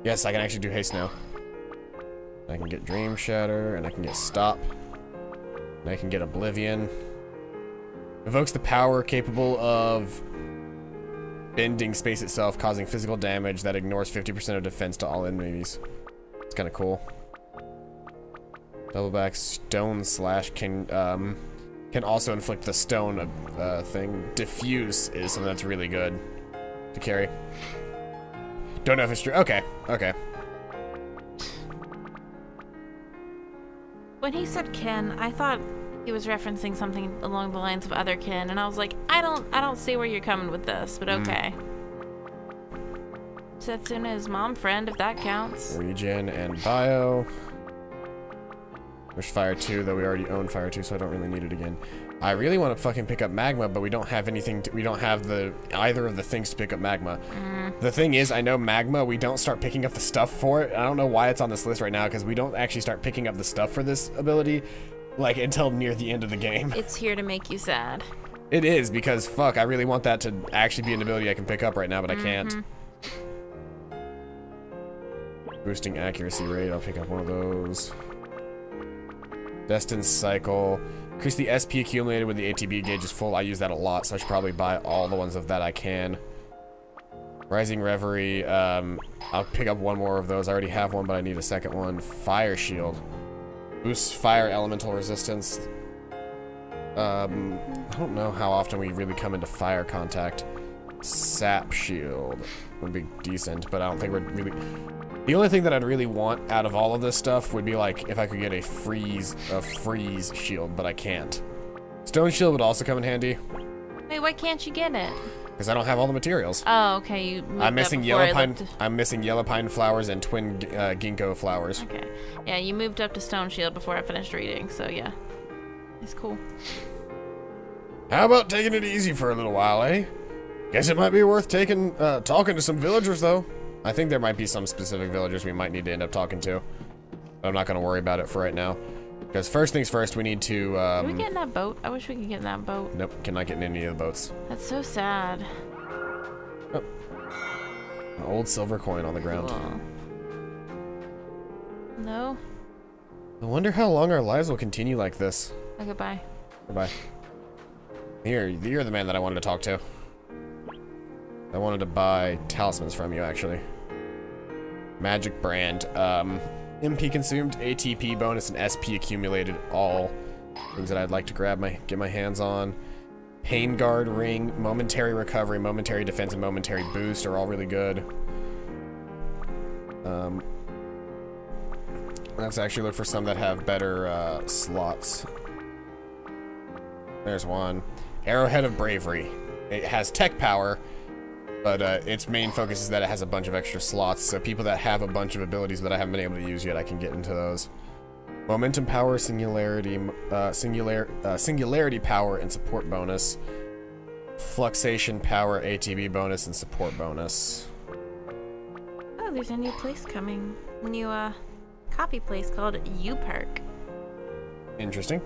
Yes, I can actually do haste now. I can get Dream Shatter, and I can get Stop. And I can get Oblivion. Evokes the power capable of bending space itself, causing physical damage that ignores 50% of defense to all enemies. It's kind of cool. Doubleback Stone Slash can also inflict the stone thing. Diffuse is something that's really good to carry. Don't know if it's true. Okay, okay. When he said kin, I thought he was referencing something along the lines of other kin, and I was like, I don't see where you're coming with this, but okay. Setsuna is mom friend, if that counts. Regen and Bio. There's Fire 2, though we already own Fire 2, so I don't really need it again. I really want to fucking pick up Magma, but we don't have anything, we don't have either of the things to pick up Magma. The thing is, I know Magma, we don't start picking up the stuff for it. I don't know why it's on this list right now, because we don't actually start picking up the stuff for this ability, like, until near the end of the game. It's here to make you sad. It is, because, fuck, I really want that to actually be an ability I can pick up right now, but I can't. Boosting accuracy rate, I'll pick up one of those. Destined Cycle. Increase the SP accumulated when the ATB gauge is full. I use that a lot, so I should probably buy all the ones of that I can. Rising Reverie. I'll pick up one more of those. I already have one, but I need a second one. Fire Shield. Boosts fire elemental resistance. I don't know how often we really come into fire contact. Sap Shield would be decent, but I don't think we're really... The only thing that I'd really want out of all of this stuff would be like if I could get a freeze shield, but I can't. Stone Shield would also come in handy. Wait, why can't you get it? Because I don't have all the materials. Oh, okay. You moved I'm missing up yellow pine. I'm missing yellow pine flowers and twin ginkgo flowers. Okay. Yeah, you moved up to Stone Shield before I finished reading, so yeah, it's cool. How about taking it easy for a little while, eh? Guess it might be worth talking to some villagers, though. I think there might be some specific villagers we might need to end up talking to. But I'm not going to worry about it for right now. Because first things first, we need to... Can we get in that boat? I wish we could get in that boat. Nope, cannot get in any of the boats. That's so sad. Oh. An old silver coin on the ground. Cool. No? I wonder how long our lives will continue like this. Oh, goodbye. Goodbye. You're the man that I wanted to talk to. I wanted to buy talismans from you, actually. Magic brand. MP consumed, ATP bonus, and SP accumulated. All things that I'd like to get my hands on. Pain guard ring, momentary recovery, momentary defense, and momentary boost are all really good. Let's actually look for some that have better slots. There's one. Arrowhead of Bravery. It has tech power, but its main focus is that it has a bunch of extra slots, so people that have a bunch of abilities that I haven't been able to use yet, I can get into those. Momentum power, singularity power, and support bonus. Fluxation, power, ATB bonus, and support bonus. Oh, there's a new place coming. New coffee place called U Park. Interesting.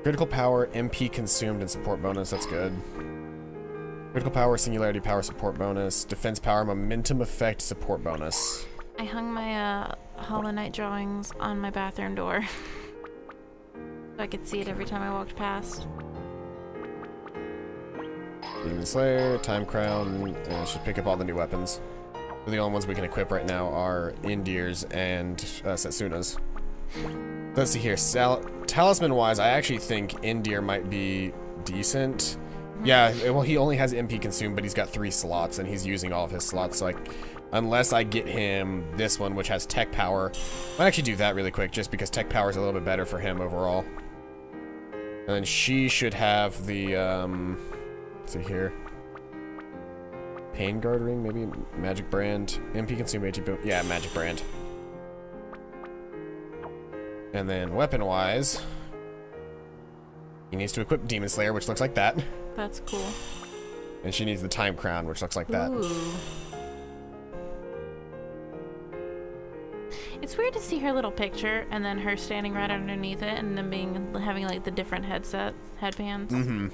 Critical power, MP consumed, and support bonus. That's good. Critical power, singularity power, support bonus. Defense power, momentum effect, support bonus. I hung my Hollow Knight drawings on my bathroom door. So I could see it every time I walked past. Demon Slayer, Time Crown, should pick up all the new weapons. The only ones we can equip right now are Indir's and Setsuna's. Let's see here. Talisman-wise, I actually think Indir might be decent. Yeah, well, he only has MP consumed, but he's got 3 slots, and he's using all of his slots. So, like, unless I get him this one, which has tech power, I might actually do that really quick, just because tech power is a little bit better for him overall. And then she should have the, let's see here. Pain Guard Ring, maybe Magic Brand. MP consume ATB. Yeah, Magic Brand. And then weapon-wise, he needs to equip Demon Slayer, which looks like that. That's cool. And she needs the Time Crown, which looks like that. Ooh. It's weird to see her little picture and then her standing right underneath it and then having like the different headbands. Mm-hmm.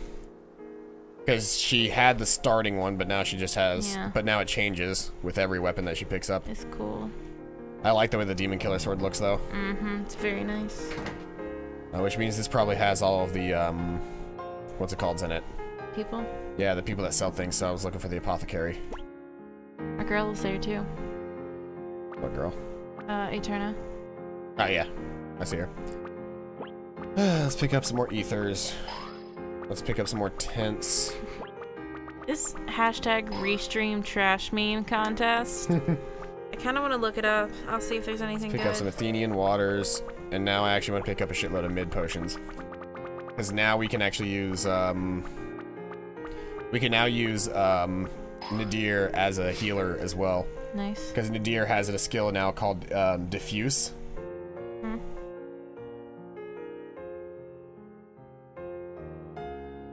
Because she had the starting one, but now she just has... Yeah. But now it changes with every weapon that she picks up. It's cool. I like the way the Demon Killer Sword looks, though. Mm-hmm. It's very nice. Which means this probably has all of the, what's it called in it? People? Yeah, the people that sell things, so I was looking for the apothecary. Our girl is there, too. What girl? Eterna. Oh, yeah. I see her. Let's pick up some more ethers. Let's pick up some more tents. This hashtag restream trash meme contest. I kind of want to look it up. I'll see if there's anything Let's pick good. up some Athenian waters, and now I actually want to pick up a shitload of mid potions. Because now we can actually use, we can now use, Nadir as a healer as well. Nice. Because Nadir has a skill now called, Diffuse. Hmm.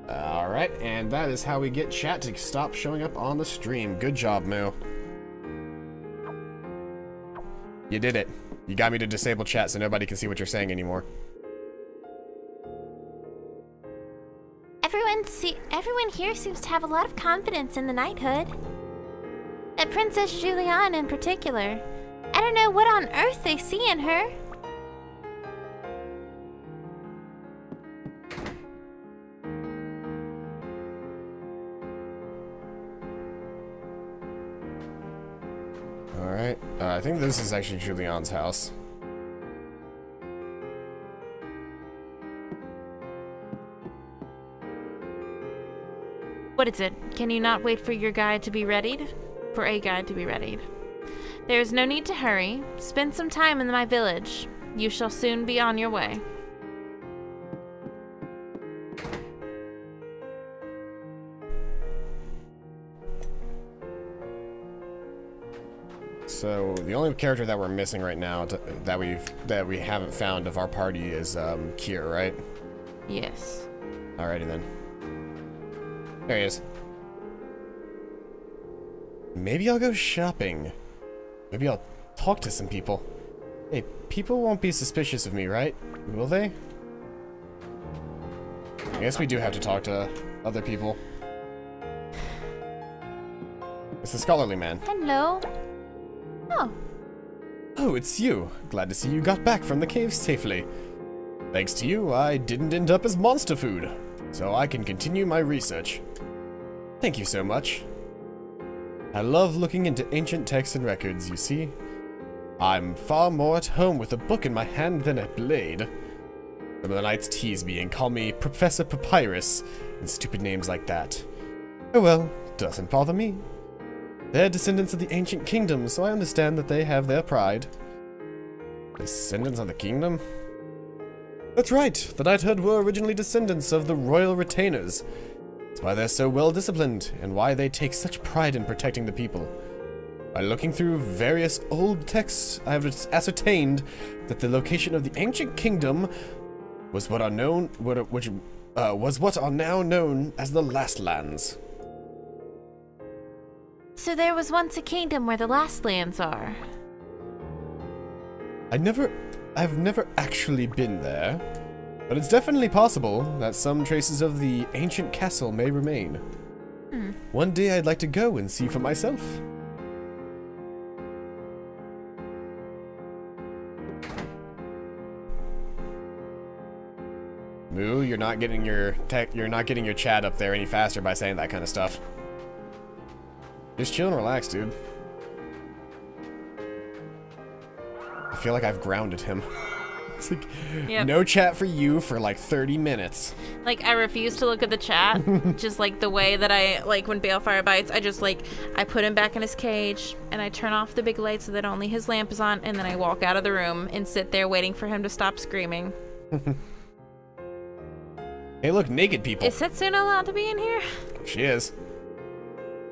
Alright, and that is how we get chat to stop showing up on the stream. Good job, Moo. You did it. You got me to disable chat so nobody can see what you're saying anymore. Everyone here seems to have a lot of confidence in the knighthood. That Princess Juliane in particular. I don't know what on earth they see in her. Alright, I think this is actually Julian's house. What is it? Can you not wait for your guide to be readied? For a guide to be readied. There is no need to hurry. Spend some time in my village. You shall soon be on your way. So the only character that we're missing right now that we haven't found of our party is Kier, right? Yes. Alrighty then. There he is. Maybe I'll go shopping. Maybe I'll talk to some people. Hey, people won't be suspicious of me, right? Will they? I guess we do have to talk to other people. It's the scholarly man. Hello. Oh. Oh, it's you. Glad to see you got back from the cave safely. Thanks to you, I didn't end up as monster food, so I can continue my research. Thank you so much. I love looking into ancient texts and records, you see. I'm far more at home with a book in my hand than a blade. Some of the knights tease me and call me Professor Papyrus and stupid names like that. Oh well, doesn't bother me. They're descendants of the ancient kingdom, so I understand that they have their pride. Descendants of the kingdom? That's right, the knighthood were originally descendants of the royal retainers. That's why they're so well disciplined, and why they take such pride in protecting the people. By looking through various old texts, I have ascertained that the location of the ancient kingdom was what was what are now known as the Last Lands. So there was once a kingdom where the last lands are. I've never actually been there, but it's definitely possible that some traces of the ancient castle may remain. One day I'd like to go and see for myself. Moo, you're not getting your chat up there any faster by saying that kind of stuff. Just chill and relax, dude. I feel like I've grounded him. It's like, no chat for you for like 30 minutes. Like, I refuse to look at the chat. Just like the way that I, like when Balefire bites, I just like, I put him back in his cage and I turn off the big light so that only his lamp is on, and then I walk out of the room and sit there waiting for him to stop screaming. Hey, look, naked people. Is Setsuna allowed to be in here? She is.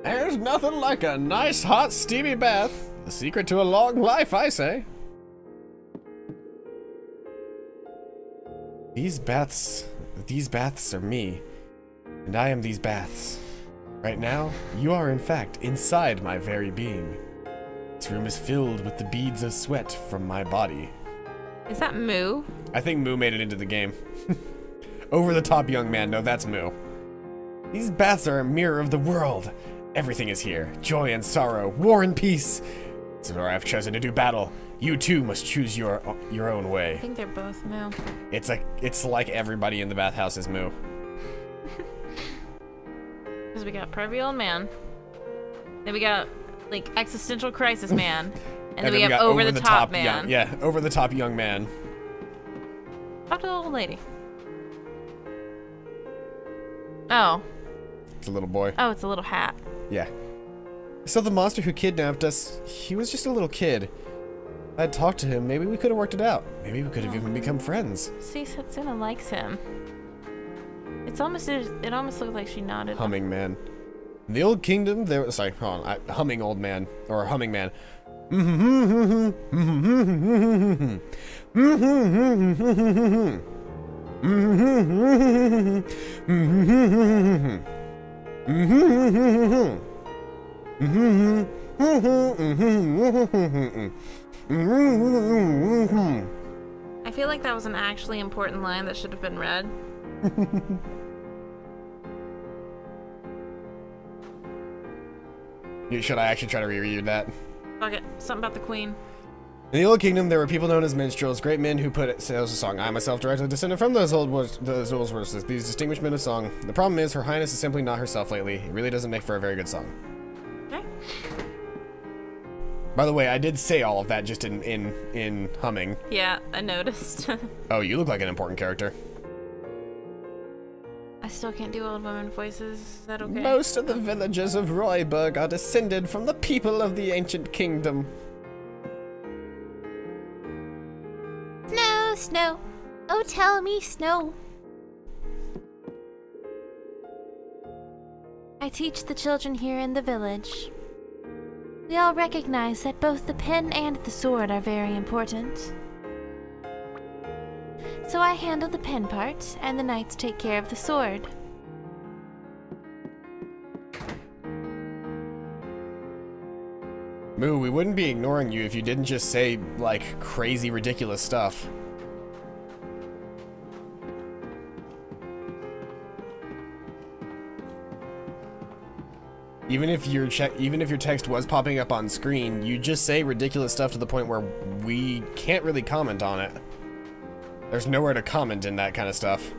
There's nothing like a nice, hot, steamy bath. The secret to a long life, I say. These baths are me, and I am these baths. Right now, you are in fact inside my very being. This room is filled with the beads of sweat from my body. Is that Moo? I think Moo made it into the game. Over the top, young man. No, that's Moo. These baths are a mirror of the world. Everything is here. Joy and sorrow, war and peace. This is where I have chosen to do battle. You too must choose your own way. I think they're both Moo. It's like everybody in the bathhouse is Moo. Because we got Pervy Old Man. Then we got, like, Existential Crisis Man. And then we have Over the Top Man. Over the top young man. Talk to the old lady. Oh. It's a little boy. Oh, it's a little hat. Yeah. So the monster who kidnapped us, he was just a little kid. If I'd talked to him, maybe we could have worked it out. Maybe we could have even become friends. See, Setsuna likes him. It almost looked like she nodded. Humming man. In the old kingdom, there was, sorry, hold on, humming old man, or humming man. I feel like that was an actually important line that should have been read. Should I actually try to reread that? Fuck it. Something about the queen. In the Old Kingdom, there were people known as minstrels, great men who put sales a song. I myself directly descended from those old verses, these distinguished men of song. The problem is, Her Highness is simply not herself lately. It really doesn't make for a very good song. Okay. By the way, I did say all of that just in humming. Yeah, I noticed. Oh, you look like an important character. I still can't do old women voices. Is that okay? Most of the villagers of Royburg are descended from the people of the ancient kingdom. Snow, snow. Oh, tell me, snow. I teach the children here in the village. We all recognize that both the pen and the sword are very important. So I handle the pen part, and the knights take care of the sword. Moo, we wouldn't be ignoring you if you didn't just say, like, crazy, ridiculous stuff. Even if your text was popping up on screen, you just say ridiculous stuff to the point where we can't really comment on it. There's nowhere to comment in that kind of stuff.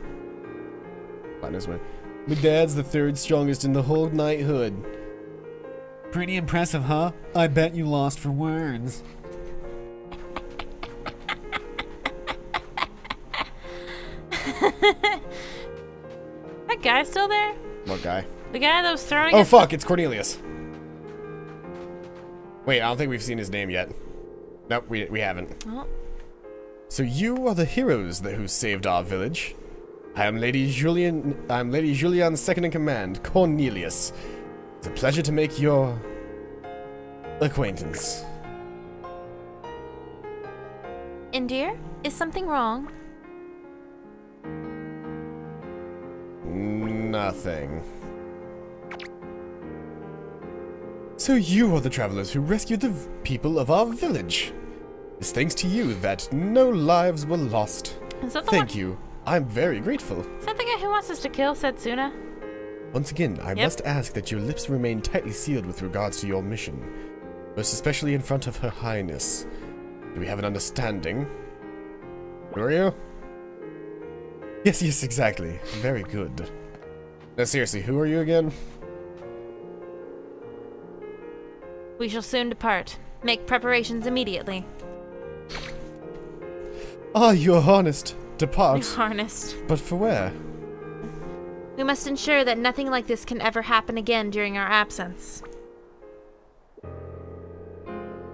My dad's the third strongest in the whole knighthood. Pretty impressive, huh? I bet you lost for words. That guy still there? What guy? The guy that was throwing. Oh fuck! It's Cornelius. Wait, I don't think we've seen his name yet. Nope, we haven't. Oh. So you are the heroes who saved our village. I am Lady Julian's second in command, Cornelius. It's a pleasure to make your acquaintance. Indir, is something wrong? nothing. So you are the travelers who rescued the people of our village. It's thanks to you that no lives were lost. Is that the Thank you. I'm very grateful. Is that the guy who wants us to kill Setsuna? Once again, I must ask that your lips remain tightly sealed with regards to your mission. Most especially in front of Her Highness. Do we have an understanding? Who are you? Yes, exactly. Very good. Now seriously, who are you again? We shall soon depart. Make preparations immediately. Ah, you are harnessed. Depart. Harnessed. But for where? We must ensure that nothing like this can ever happen again during our absence.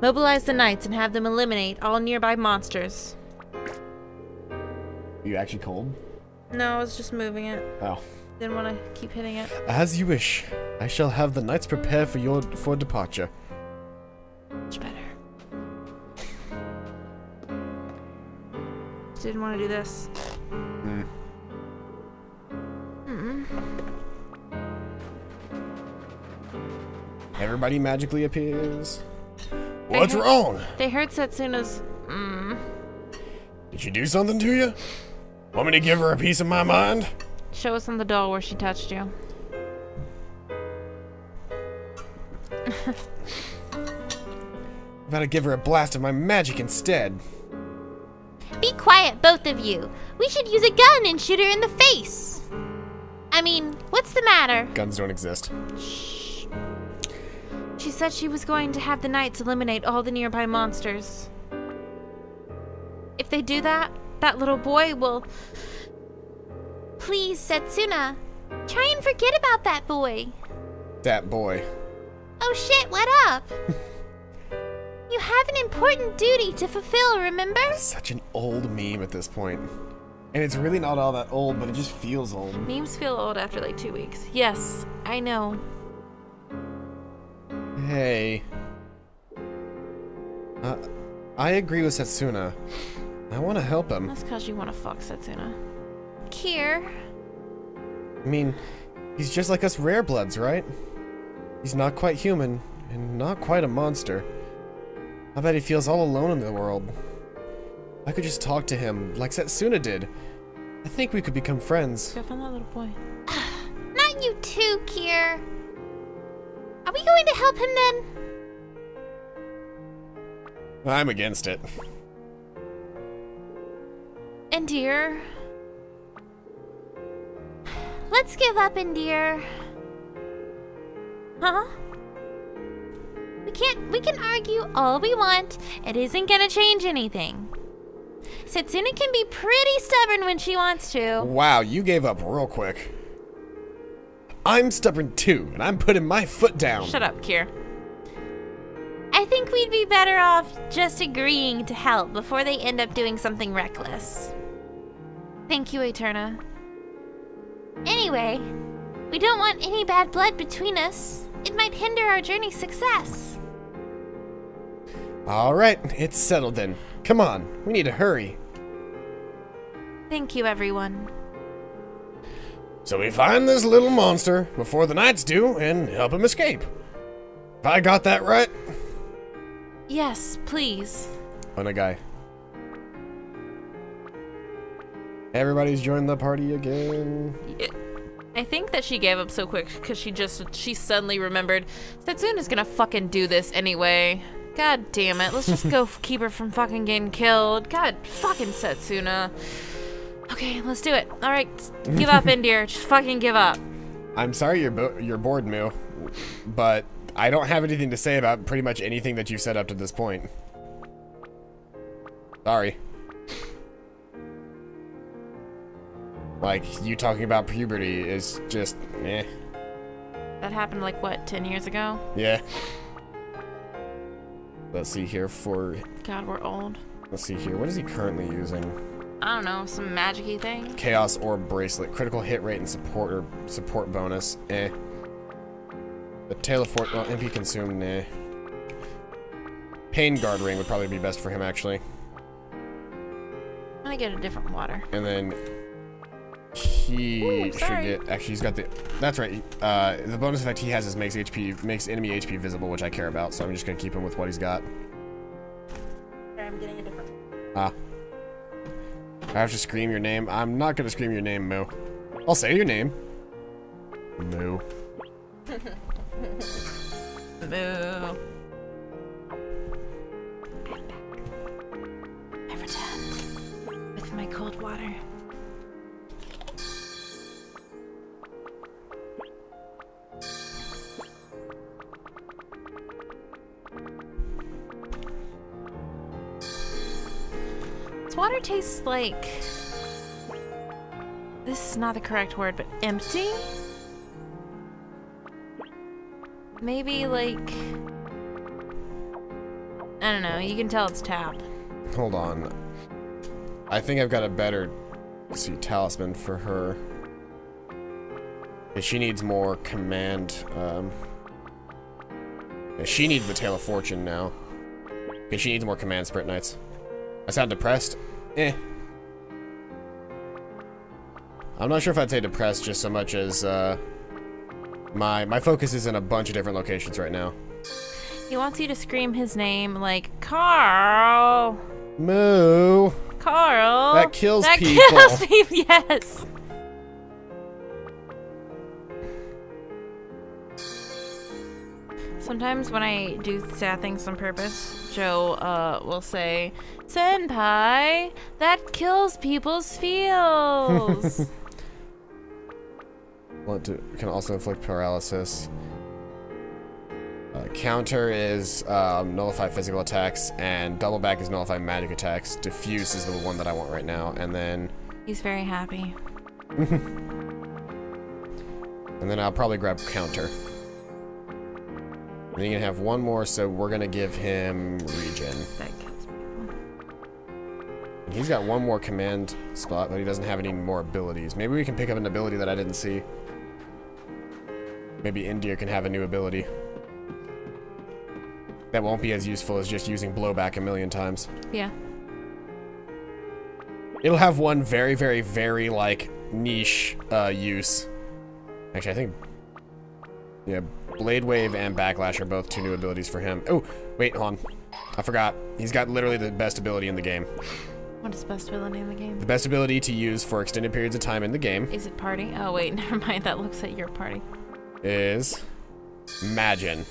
Mobilize the knights and have them eliminate all nearby monsters. Are you actually cold? No, I was just moving it. Oh. Didn't want to keep hitting it. As you wish. I shall have the knights prepare for departure. Much better. Didn't want to do this. Everybody magically appears. What's wrong? They heard Setsuna's. Did she do something to you? Want me to give her a piece of my mind? Show us on the doll where she touched you. About to give her a blast of my magic instead. Be quiet, both of you. We should use a gun and shoot her in the face. I mean, what's the matter? Guns don't exist. Shh. She said she was going to have the knights eliminate all the nearby monsters. If they do that, that little boy will... Please, Setsuna. Try and forget about that boy. That boy. Oh shit, what up? You have an important duty to fulfill, remember? Such an old meme at this point. And it's really not all that old, but it just feels old. Memes feel old after like 2 weeks. Yes, I know. Hey. I agree with Setsuna. I want to help him. That's because you want to fuck Setsuna. Kier. I mean, he's just like us rare bloods, right? He's not quite human, and not quite a monster. I bet he feels all alone in the world. I could just talk to him, like Setsuna did. I think we could become friends. Go find that little boy. Not you too, Kier. Are we going to help him then? I'm against it. Endear. Let's give up, Endear. Huh? We can argue all we want. It isn't gonna change anything. Setsuna can be pretty stubborn when she wants to. Wow, you gave up real quick. I'm stubborn too, and I'm putting my foot down. Shut up, Kier. I think we'd be better off just agreeing to help before they end up doing something reckless. Thank you, Eterna. Anyway, we don't want any bad blood between us. It might hinder our journey's success. Alright, it's settled then. Come on, we need to hurry. Thank you, everyone. So we find this little monster before the knights do and help him escape. If I got that right? Yes, please. On a guy. Everybody's joined the party again. I think that she gave up so quick because she suddenly remembered Setsuna's gonna fucking do this anyway. God damn it. Let's just go keep her from fucking getting killed. God fucking Setsuna. Okay, let's do it. Alright, give up, Endear. Just fucking give up. I'm sorry you're bored, Moo, but I don't have anything to say about pretty much anything that you've said up to this point. Sorry. Like, you talking about puberty is just, eh. That happened like, what, 10 years ago? Yeah. Let's see here for... God, we're old. Let's see here. What is he currently using? I don't know, some magic-y thing? Chaos Orb Bracelet. Critical hit rate and support bonus. Eh. The Tail of Fort... Well, MP consumed. Nah. Pain Guard Ring would probably be best for him, actually. I'm gonna get a different water. And then... he should get. Actually, he's got the. That's right. The bonus effect he has is makes enemy HP visible, which I care about. So I'm just gonna keep him with what he's got. I'm getting a different. I have to scream your name. I'm not gonna scream your name, Moo. I'll say your name. Moo. Moo. I returned with my cold water. This water tastes like... This is not the correct word, but empty? Maybe like... I don't know, you can tell it's tapped. Hold on. I think I've got a better, let's see, talisman for her. She needs more command. She needs the Tail of Fortune now. Because she needs more command Spirit Knights. I sound depressed? Eh. I'm not sure if I'd say depressed just so much as, my focus is in a bunch of different locations right now. He wants you to scream his name like, Carl! Moo! Carl! That kills people! That kills people, yes! Sometimes when I do sad things on purpose, Joe will say, Senpai, that kills people's feels. Can also inflict paralysis. Counter is nullify physical attacks, and double back is nullify magic attacks. Diffuse is the one that I want right now, and then... He's very happy. And then I'll probably grab counter. And you can have one more, so we're gonna give him regen. That kills people. And he's got one more command spot, but he doesn't have any more abilities. Maybe we can pick up an ability that I didn't see. Maybe India can have a new ability. That won't be as useful as just using blowback a million times. Yeah. It'll have one very, very, very, like, niche use. Actually, I think... Yeah, Blade Wave and Backlash are both 2 new abilities for him. Oh, wait, hold on. I forgot. He's got literally the best ability in the game. What is best ability in the game? The best ability to use for extended periods of time in the game. Is it party? Oh, wait, never mind. That looks at your party. Is... Magin.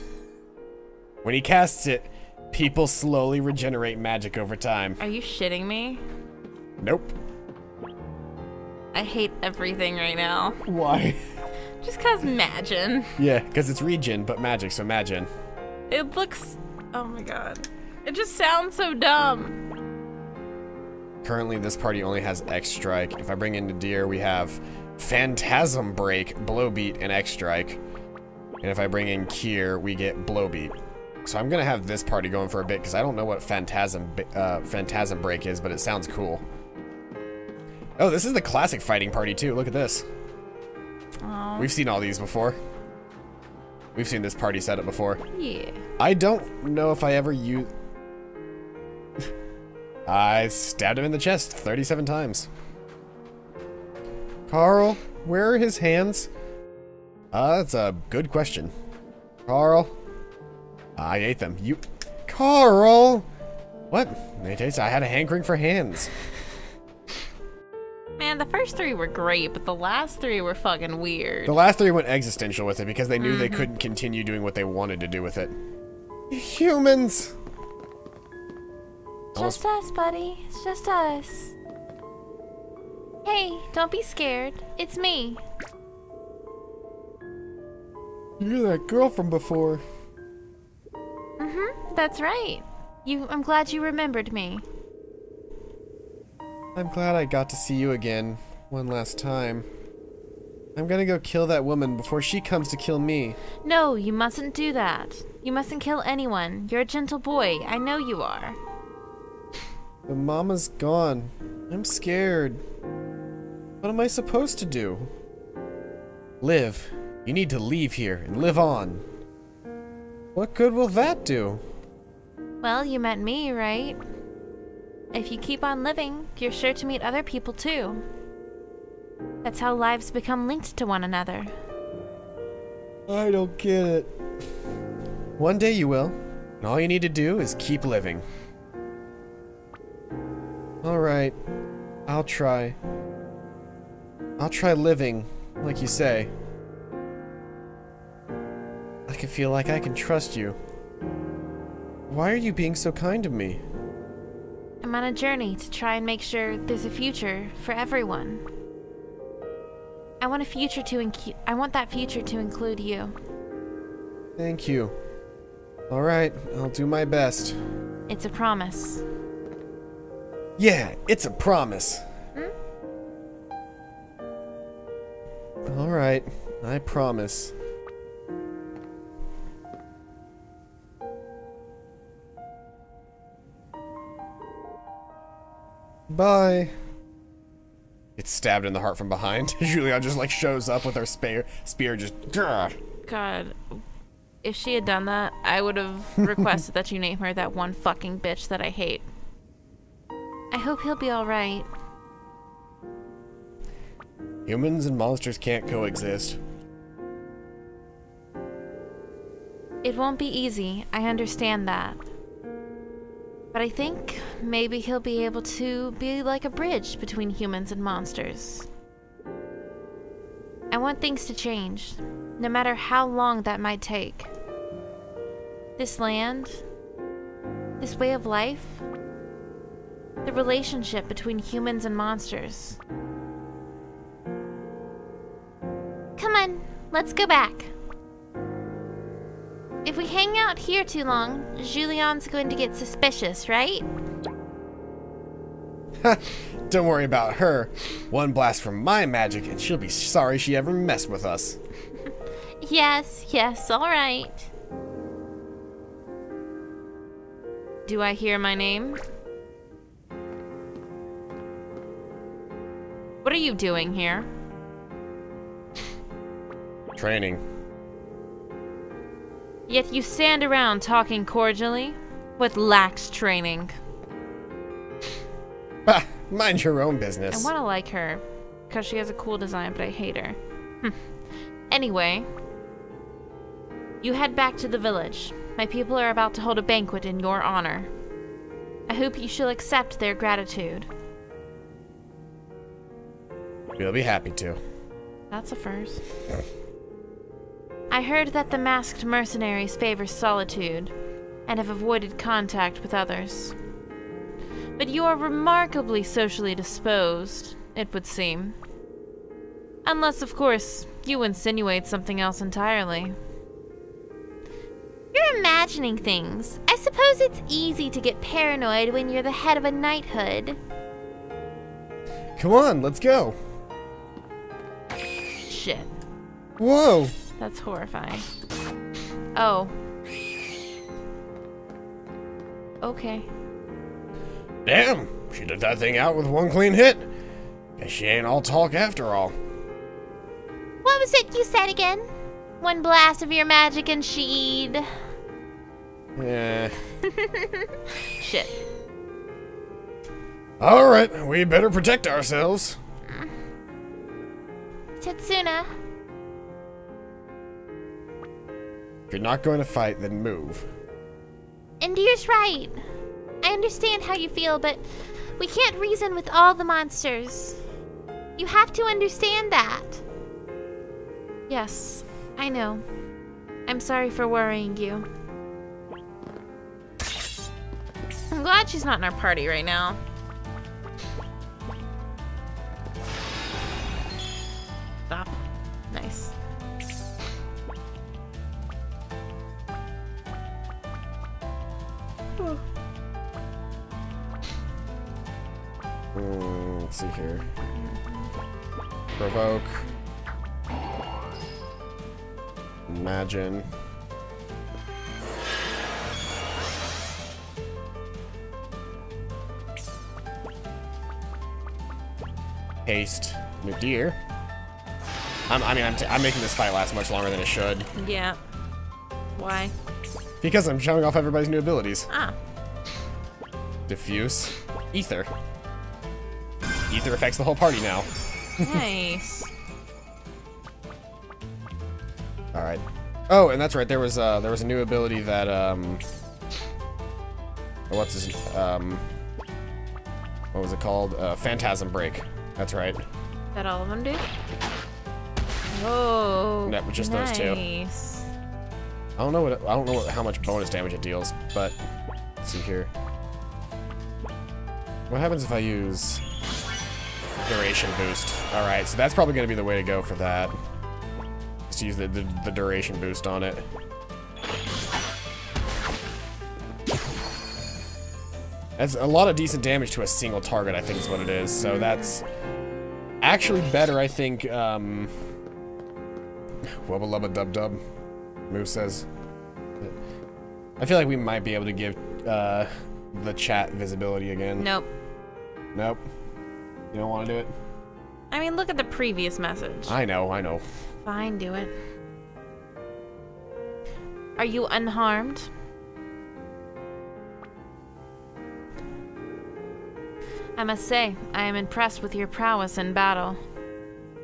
When he casts it, people slowly regenerate magic over time. Are you shitting me? Nope. I hate everything right now. Why? Just cause Magin. Yeah, because it's regen, but magic, so Magin. It looks... Oh my god. It just sounds so dumb. Currently, this party only has X-Strike. If I bring in Nadir, we have Phantasm Break, Blowbeat, and X-Strike. And if I bring in Kier, we get Blowbeat. So I'm gonna have this party going for a bit, because I don't know what Phantasm Break is, but it sounds cool. Oh, this is the classic fighting party, too. Look at this. Aww. We've seen all these before. We've seen this party setup before. Yeah. I don't know if I ever used... I stabbed him in the chest 37 times. Carl, where are his hands? That's a good question. Carl. I ate them. You... Carl! What? I had a hankering for hands. Man, the first 3 were great, but the last 3 were fucking weird. The last 3 went existential with it because they knew they couldn't continue doing what they wanted to do with it. Humans! Just us, buddy. It's just us. Hey, don't be scared. It's me. You're that girl from before. Mm-hmm, that's right. I'm glad you remembered me. I'm glad I got to see you again, one last time. I'm gonna go kill that woman before she comes to kill me. No, you mustn't do that. You mustn't kill anyone. You're a gentle boy. I know you are. But Mama's gone. I'm scared. What am I supposed to do? Live. You need to leave here and live on. What good will that do? Well, you met me, right? If you keep on living, you're sure to meet other people too. That's how lives become linked to one another. I don't get it. One day you will, and all you need to do is keep living. Alright, I'll try. I'll try living, like you say. I can feel like I can trust you. Why are you being so kind to me? I'm on a journey to try and make sure there's a future for everyone. I want that future to include you. Thank you. Alright, I'll do my best. It's a promise. Yeah, it's a promise. Alright, I promise. Bye. It's stabbed in the heart from behind. Julia just like shows up with her spear just. Grr. God, if she had done that, I would have requested that you name her that one fucking bitch that I hate. I hope he'll be alright. Humans and monsters can't coexist. It won't be easy, I understand that. But I think maybe he'll be able to be like a bridge between humans and monsters. I want things to change, no matter how long that might take. This land, this way of life, the relationship between humans and monsters. Come on, let's go back. If we hang out here too long, Julian's going to get suspicious, right? Don't worry about her. One blast from my magic and she'll be sorry she ever messed with us. Yes, alright. Do I hear my name? What are you doing here? Training. Yet you stand around talking cordially? What lacks training? Bah, mind your own business. I want to like her, because she has a cool design, but I hate her. Anyway, you head back to the village. My people are about to hold a banquet in your honor. I hope you shall accept their gratitude. We'll be happy to. That's a first. I heard that the masked mercenaries favor solitude and have avoided contact with others. But you are remarkably socially disposed, it would seem. Unless, of course, you insinuate something else entirely. You're imagining things. I suppose it's easy to get paranoid when you're the head of a knighthood. Come on, let's go. Shit. Whoa. That's horrifying. Oh. Okay. Damn, she did that thing out with one clean hit. Guess she ain't all talk after all. What was it you said again? One blast of your magic and she'd... Yeah. Shit. Alright, we better protect ourselves. Setsuna. If you're not going to fight, then move. Indir's right. I understand how you feel, but we can't reason with all the monsters. You have to understand that. Yes, I know. I'm sorry for worrying you. I'm glad she's not in our party right now. Stop. Nice. Let's see here. Provoke. Imagine. Haste. Nadir. I'm making this fight last much longer than it should. Yeah. Why? Because I'm showing off everybody's new abilities. Ah. Diffuse. Ether. Ether affects the whole party now. Nice. All right. Oh, and that's right. There was a new ability that what's his what was it called? Phantasm Break. That's right. That all of them do? Whoa. No, just those two. Nice. I don't know how much bonus damage it deals, but let's see here. What happens if I use duration boost? All right, so that's probably going to be the way to go for that. Just use the duration boost on it. That's a lot of decent damage to a single target, I think is what it is. So that's actually better, I think. Wubba lubba dub dub, Moose says. I feel like we might be able to give the chat visibility again. Nope. Nope. You don't want to do it? I mean, look at the previous message. I know. Fine, do it. Are you unharmed? I must say, I am impressed with your prowess in battle.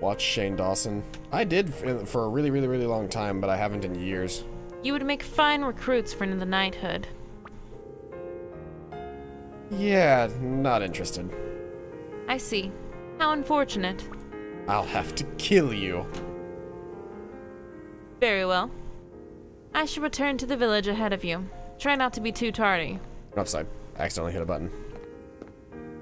Watch Shane Dawson. I did for a really, really, really long time, but I haven't in years. You would make fine recruits for the knighthood. Yeah, not interested. I see. How unfortunate. I'll have to kill you. Very well. I shall return to the village ahead of you. Try not to be too tardy. Upside. I accidentally hit a button.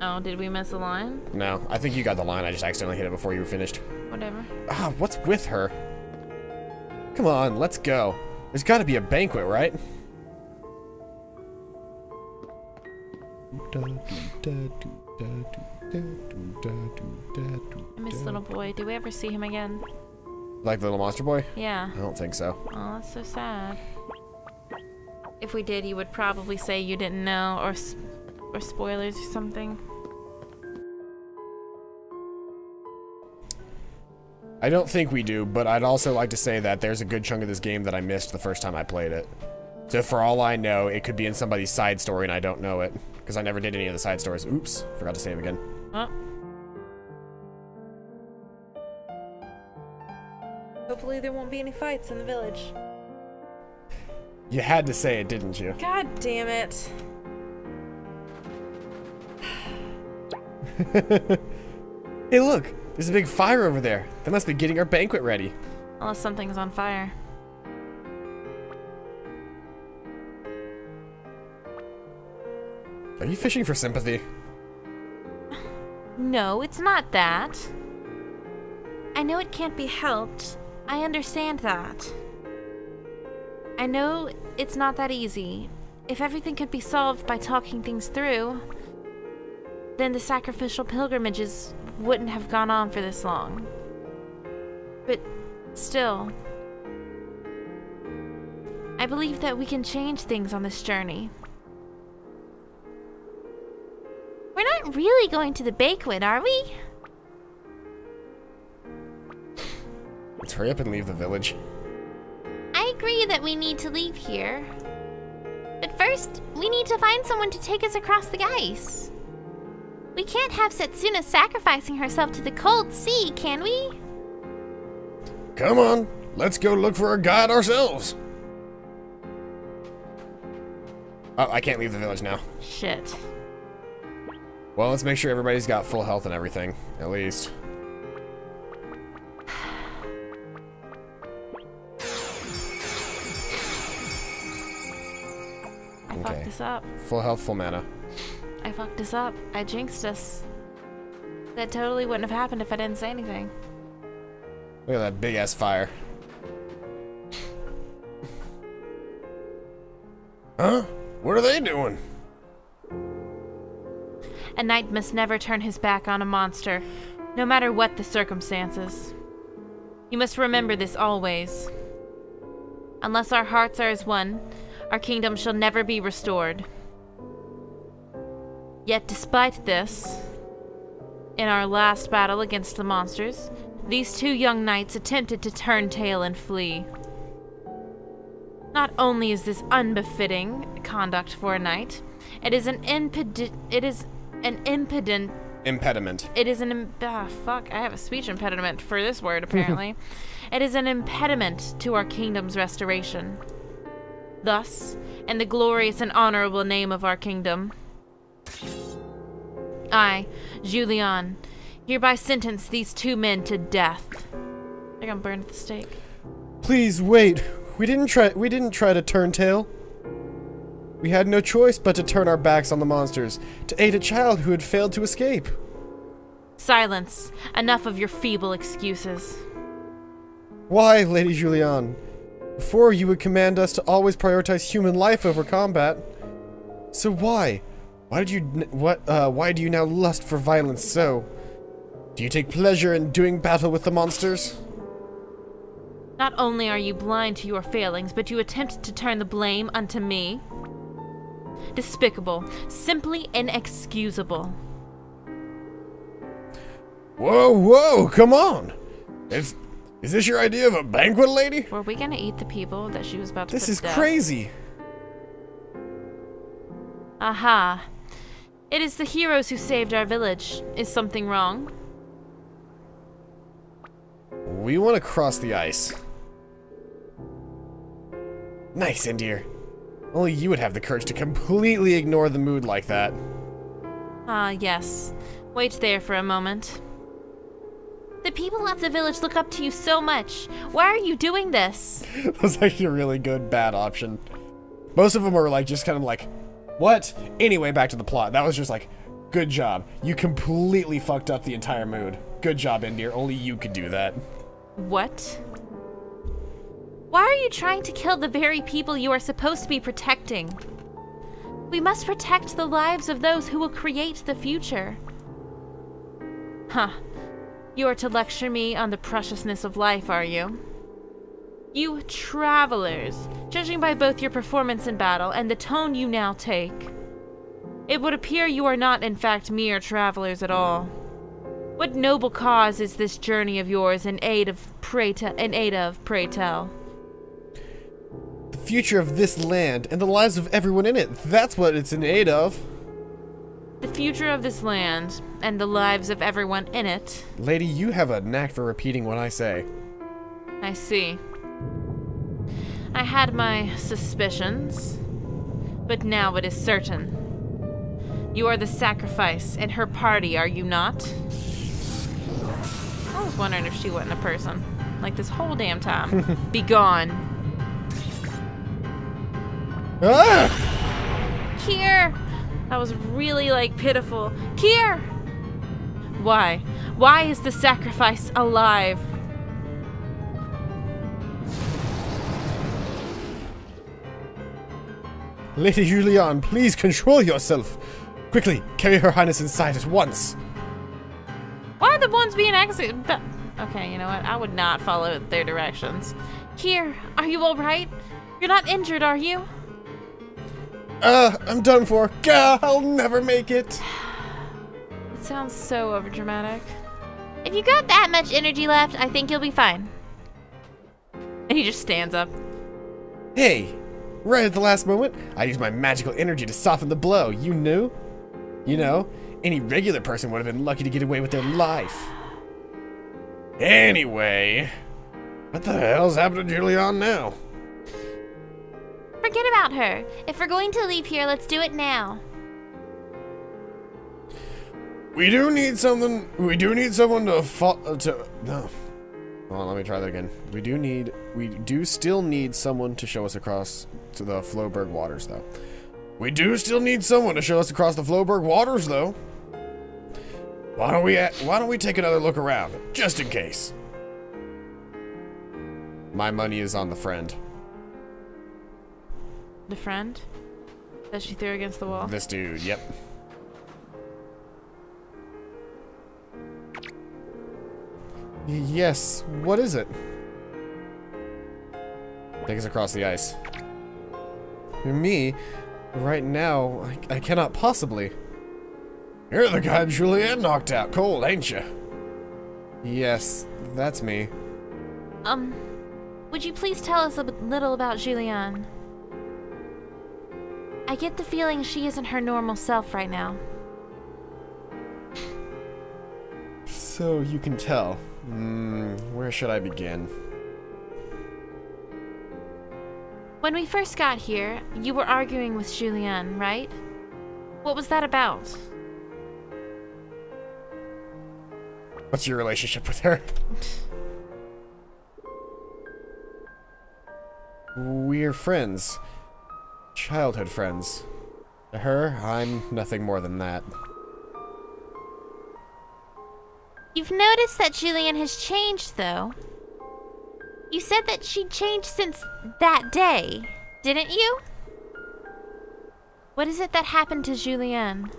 Oh, did we miss a line? No, I think you got the line. I just accidentally hit it before you were finished. Whatever. Ah, what's with her? Come on, let's go. There's got to be a banquet, right? I miss Little Boy. Do we ever see him again? Like the Little Monster Boy? Yeah. I don't think so. Oh, that's so sad. If we did, you would probably say you didn't know, or spoilers or something. I don't think we do, but I'd also like to say that there's a good chunk of this game that I missed the first time I played it. So for all I know, it could be in somebody's side story and I don't know it. Because I never did any of the side stories. Oops, forgot to save again. Oh. Hopefully there won't be any fights in the village. You had to say it, didn't you? God damn it. Hey look, there's a big fire over there. They must be getting our banquet ready. Unless something's on fire. Are you fishing for sympathy? No, it's not that. I know it can't be helped. I understand that. I know it's not that easy. If everything could be solved by talking things through, then the sacrificial pilgrimages wouldn't have gone on for this long. But still, I believe that we can change things on this journey. We're not really going to the banquet, are we? Let's hurry up and leave the village. I agree that we need to leave here. But first, we need to find someone to take us across the ice. We can't have Setsuna sacrificing herself to the cold sea, can we? Come on, let's go look for a guide ourselves. Oh, I can't leave the village now. Shit. Well, let's make sure everybody's got full health and everything, at least. I fucked this up. Full health, full mana. I fucked this up. I jinxed us. That totally wouldn't have happened if I didn't say anything. Look at that big ass fire. Huh? What are they doing? A knight must never turn his back on a monster, no matter what the circumstances. You must remember this always. Unless our hearts are as one, our kingdom shall never be restored. Yet despite this, in our last battle against the monsters, these two young knights attempted to turn tail and flee. Not only is this unbefitting conduct for a knight, it is an impudent Impediment. It is an fuck, I have a speech impediment for this word, apparently. It is an impediment to our kingdom's restoration. Thus, in the glorious and honorable name of our kingdom, I, Julian, hereby sentence these 2 men to death. They're gonna burn at the stake. Please wait. We didn't try to turn tail. We had no choice but to turn our backs on the monsters to aid a child who had failed to escape. Silence. Enough of your feeble excuses. Why, Lady Julian? Before you would command us to always prioritize human life over combat. So why? Why do you now lust for violence so? Do you take pleasure in doing battle with the monsters? Not only are you blind to your failings, but you attempt to turn the blame unto me. Despicable. Simply inexcusable. Whoa, whoa, come on! Is this your idea of a banquet, lady? Were we gonna eat the people that she was about to This put is to death? crazy! Aha. It is the heroes who saved our village. Is something wrong? We want to cross the ice. Nice, Indir. Only you would have the courage to completely ignore the mood like that. Ah, yes. Wait there for a moment. The people of the village look up to you so much. Why are you doing this? That's actually a really good bad option. Most of them are like just kind of like, what? Anyway, back to the plot. That was just like, good job. You completely fucked up the entire mood. Good job, Indir. Only you could do that. What? Why are you trying to kill the very people you are supposed to be protecting? We must protect the lives of those who will create the future. Huh. You are to lecture me on the preciousness of life, are you? You travelers, judging by both your performance in battle and the tone you now take, it would appear you are not in fact mere travelers at all. What noble cause is this journey of yours in aid of, pray tell? The future of this land and the lives of everyone in it. That's what it's in aid of. The future of this land and the lives of everyone in it. Lady, you have a knack for repeating what I say. I see. I had my suspicions, but now it is certain. You are the sacrifice in her party, are you not? I was wondering if she wasn't a person. Like this whole damn time. Be gone. Ah! Kier! That was really, like, pitiful. Kier! Why? Why is the sacrifice alive? Lady Julian, please control yourself. Quickly, carry Her Highness inside at once. Why are the ones being executed? Okay, you know what? I would not follow their directions. Kier, are you alright? You're not injured, are you? I'm done for. Gah, I'll never make it. It sounds so overdramatic. If you got that much energy left, I think you'll be fine. And he just stands up. Hey, right at the last moment, I used my magical energy to soften the blow. You knew? You know, any regular person would have been lucky to get away with their life. Anyway, what the hell's happening to Julian now? Forget about her. If we're going to leave here, let's do it now. We do need someone to no. Hold on, let me try that again. We do still need someone to show us across to the Floberg waters, though. We do still need someone to show us across the Floberg waters, though. Why don't we take another look around, just in case? My money is on the friend. The friend that she threw against the wall? This dude, yep. Yes, what is it? Take us across the ice. Me? Right now, I cannot possibly. You're the guy Juliet knocked out cold, ain't you? Yes, that's me. Would you please tell us a little about Julian? I get the feeling she isn't her normal self right now. So you can tell. Where should I begin? When we first got here, you were arguing with Julianne, right? What was that about? What's your relationship with her? We're friends. Childhood friends. To her, I'm nothing more than that. You've noticed that Julianne has changed, though. You said that she'd changed since that day, didn't you? What is it that happened to Julianne?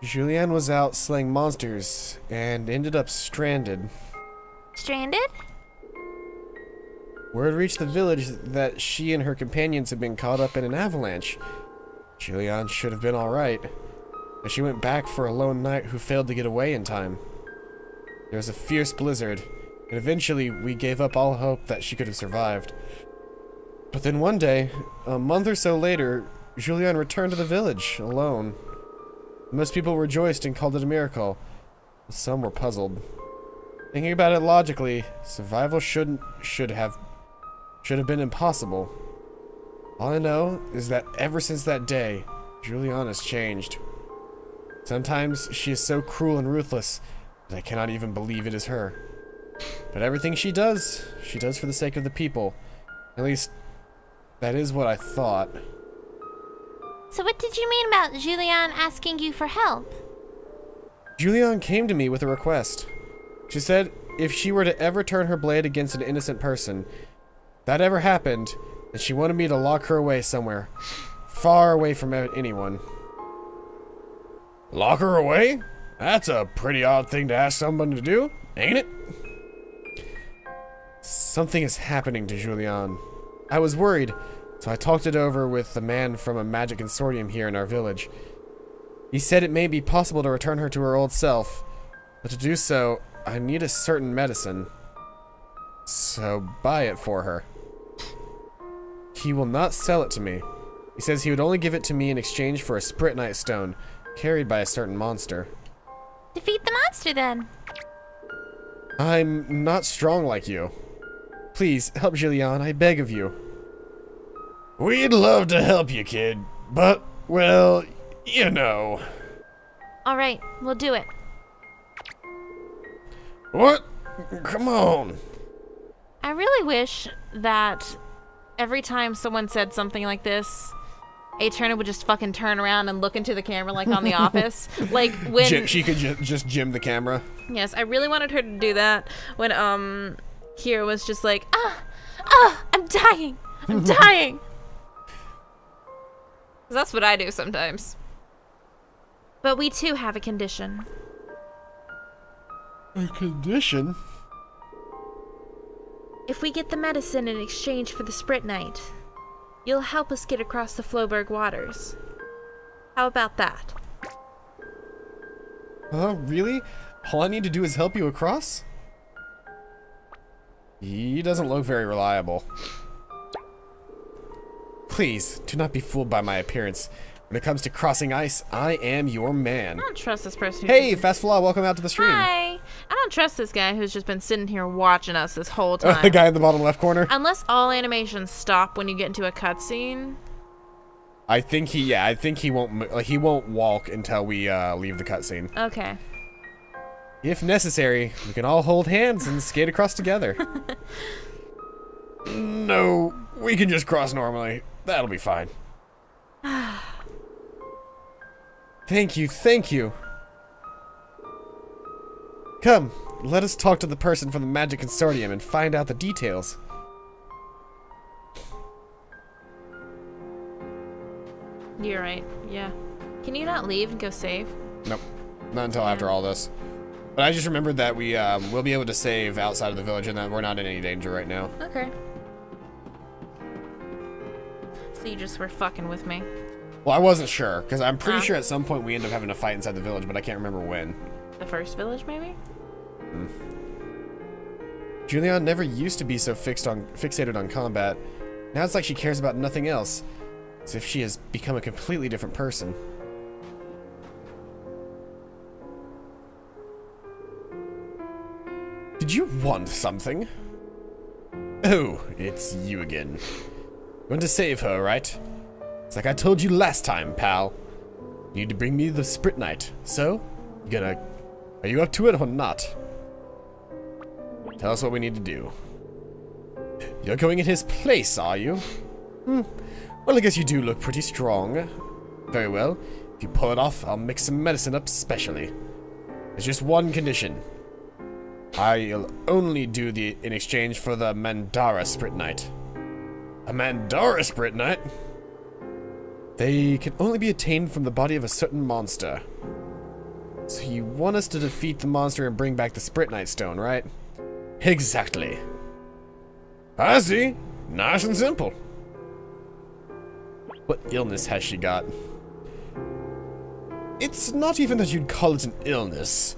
Julianne was out slaying monsters and ended up stranded. Stranded? Word reached the village that she and her companions had been caught up in an avalanche. Julianne should have been alright, but she went back for a lone knight who failed to get away in time. There was a fierce blizzard, and eventually we gave up all hope that she could have survived. But then one day, a month or so later, Julianne returned to the village, alone. Most people rejoiced and called it a miracle, but some were puzzled. Thinking about it logically, survival should have been impossible. All I know is that ever since that day, Julianne has changed. Sometimes she is so cruel and ruthless that I cannot even believe it is her. But everything she does for the sake of the people. At least, that is what I thought. So what did you mean about Julianne asking you for help? Julianne came to me with a request. She said if she were to ever turn her blade against an innocent person, if that ever happened, then she wanted me to lock her away somewhere, far away from anyone. Lock her away? That's a pretty odd thing to ask someone to do, ain't it? Something is happening to Julianne. I was worried, so I talked it over with the man from a magic consortium here in our village. He said it may be possible to return her to her old self, but to do so, I need a certain medicine. So buy it for her. He will not sell it to me. He says he would only give it to me in exchange for a Spritnite stone, carried by a certain monster. Defeat the monster, then. I'm not strong like you. Please, help Julianne, I beg of you. We'd love to help you, kid, but, well, you know. Alright, we'll do it. What? Come on. I really wish that every time someone said something like this, Airyanya would just fucking turn around and look into the camera like on The Office. Like when she could just jim the camera. Yes, I really wanted her to do that when Kira was just like, I'm dying. I'm dying. 'Cause that's what I do sometimes. But we too have a condition. A condition? If we get the medicine in exchange for the Spritnite, you'll help us get across the Floberg waters. How about that? Really? All I need to do is help you across? He doesn't look very reliable. Please, do not be fooled by my appearance. When it comes to crossing ice, I am your man. I don't trust this person. Hey, Fast Flaw, welcome out to the stream. Hi. I don't trust this guy who's just been sitting here watching us this whole time. The guy in the bottom left corner? Unless all animations stop when you get into a cutscene. I think he won't walk until we leave the cutscene. Okay. If necessary, we can all hold hands and skate across together. No, we can just cross normally. That'll be fine. Thank you, thank you. Come, let us talk to the person from the Magic Consortium and find out the details. You're right, yeah. Can you not leave and go save? Nope, not until after all this. But I just remembered that we will be able to save outside of the village and that we're not in any danger right now. Okay. So you just were fucking with me. Well, I wasn't sure, because I'm pretty sure at some point we end up having to fight inside the village, but I can't remember when. The first village, maybe? Julianne never used to be so fixated on combat. Now it's like she cares about nothing else. As if she has become a completely different person. Did you want something? Oh, it's you again. You want to save her, right? It's like I told you last time, pal. You need to bring me the Spritnite. So, are you up to it or not? Tell us what we need to do. You're going in his place, are you? Well, I guess you do look pretty strong. Very well. If you pull it off, I'll mix some medicine up specially. There's just one condition. I'll only do in exchange for the Mandara Spritnite. A Mandara Spritnite? They can only be attained from the body of a certain monster. So you want us to defeat the monster and bring back the Spritnite stone, right? Exactly. I see. Nice and simple. What illness has she got? It's not even that you'd call it an illness,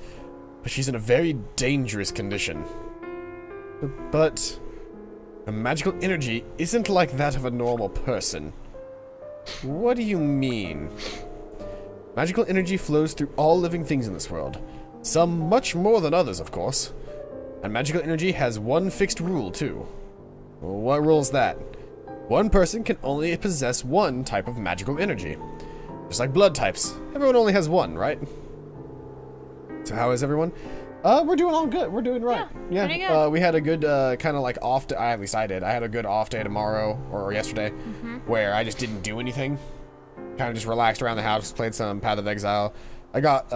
but she's in a very dangerous condition. But her magical energy isn't like that of a normal person. What do you mean? Magical energy flows through all living things in this world. Some much more than others, of course. And magical energy has one fixed rule, too. What rule's that? One person can only possess one type of magical energy. Just like blood types. Everyone only has one, right? So how is everyone? We're doing all good. We're doing right. Yeah, pretty good. We had a good kind of like off day. At least I did. I had a good off day tomorrow or yesterday, where I just didn't do anything. Kind of just relaxed around the house, played some Path of Exile. I got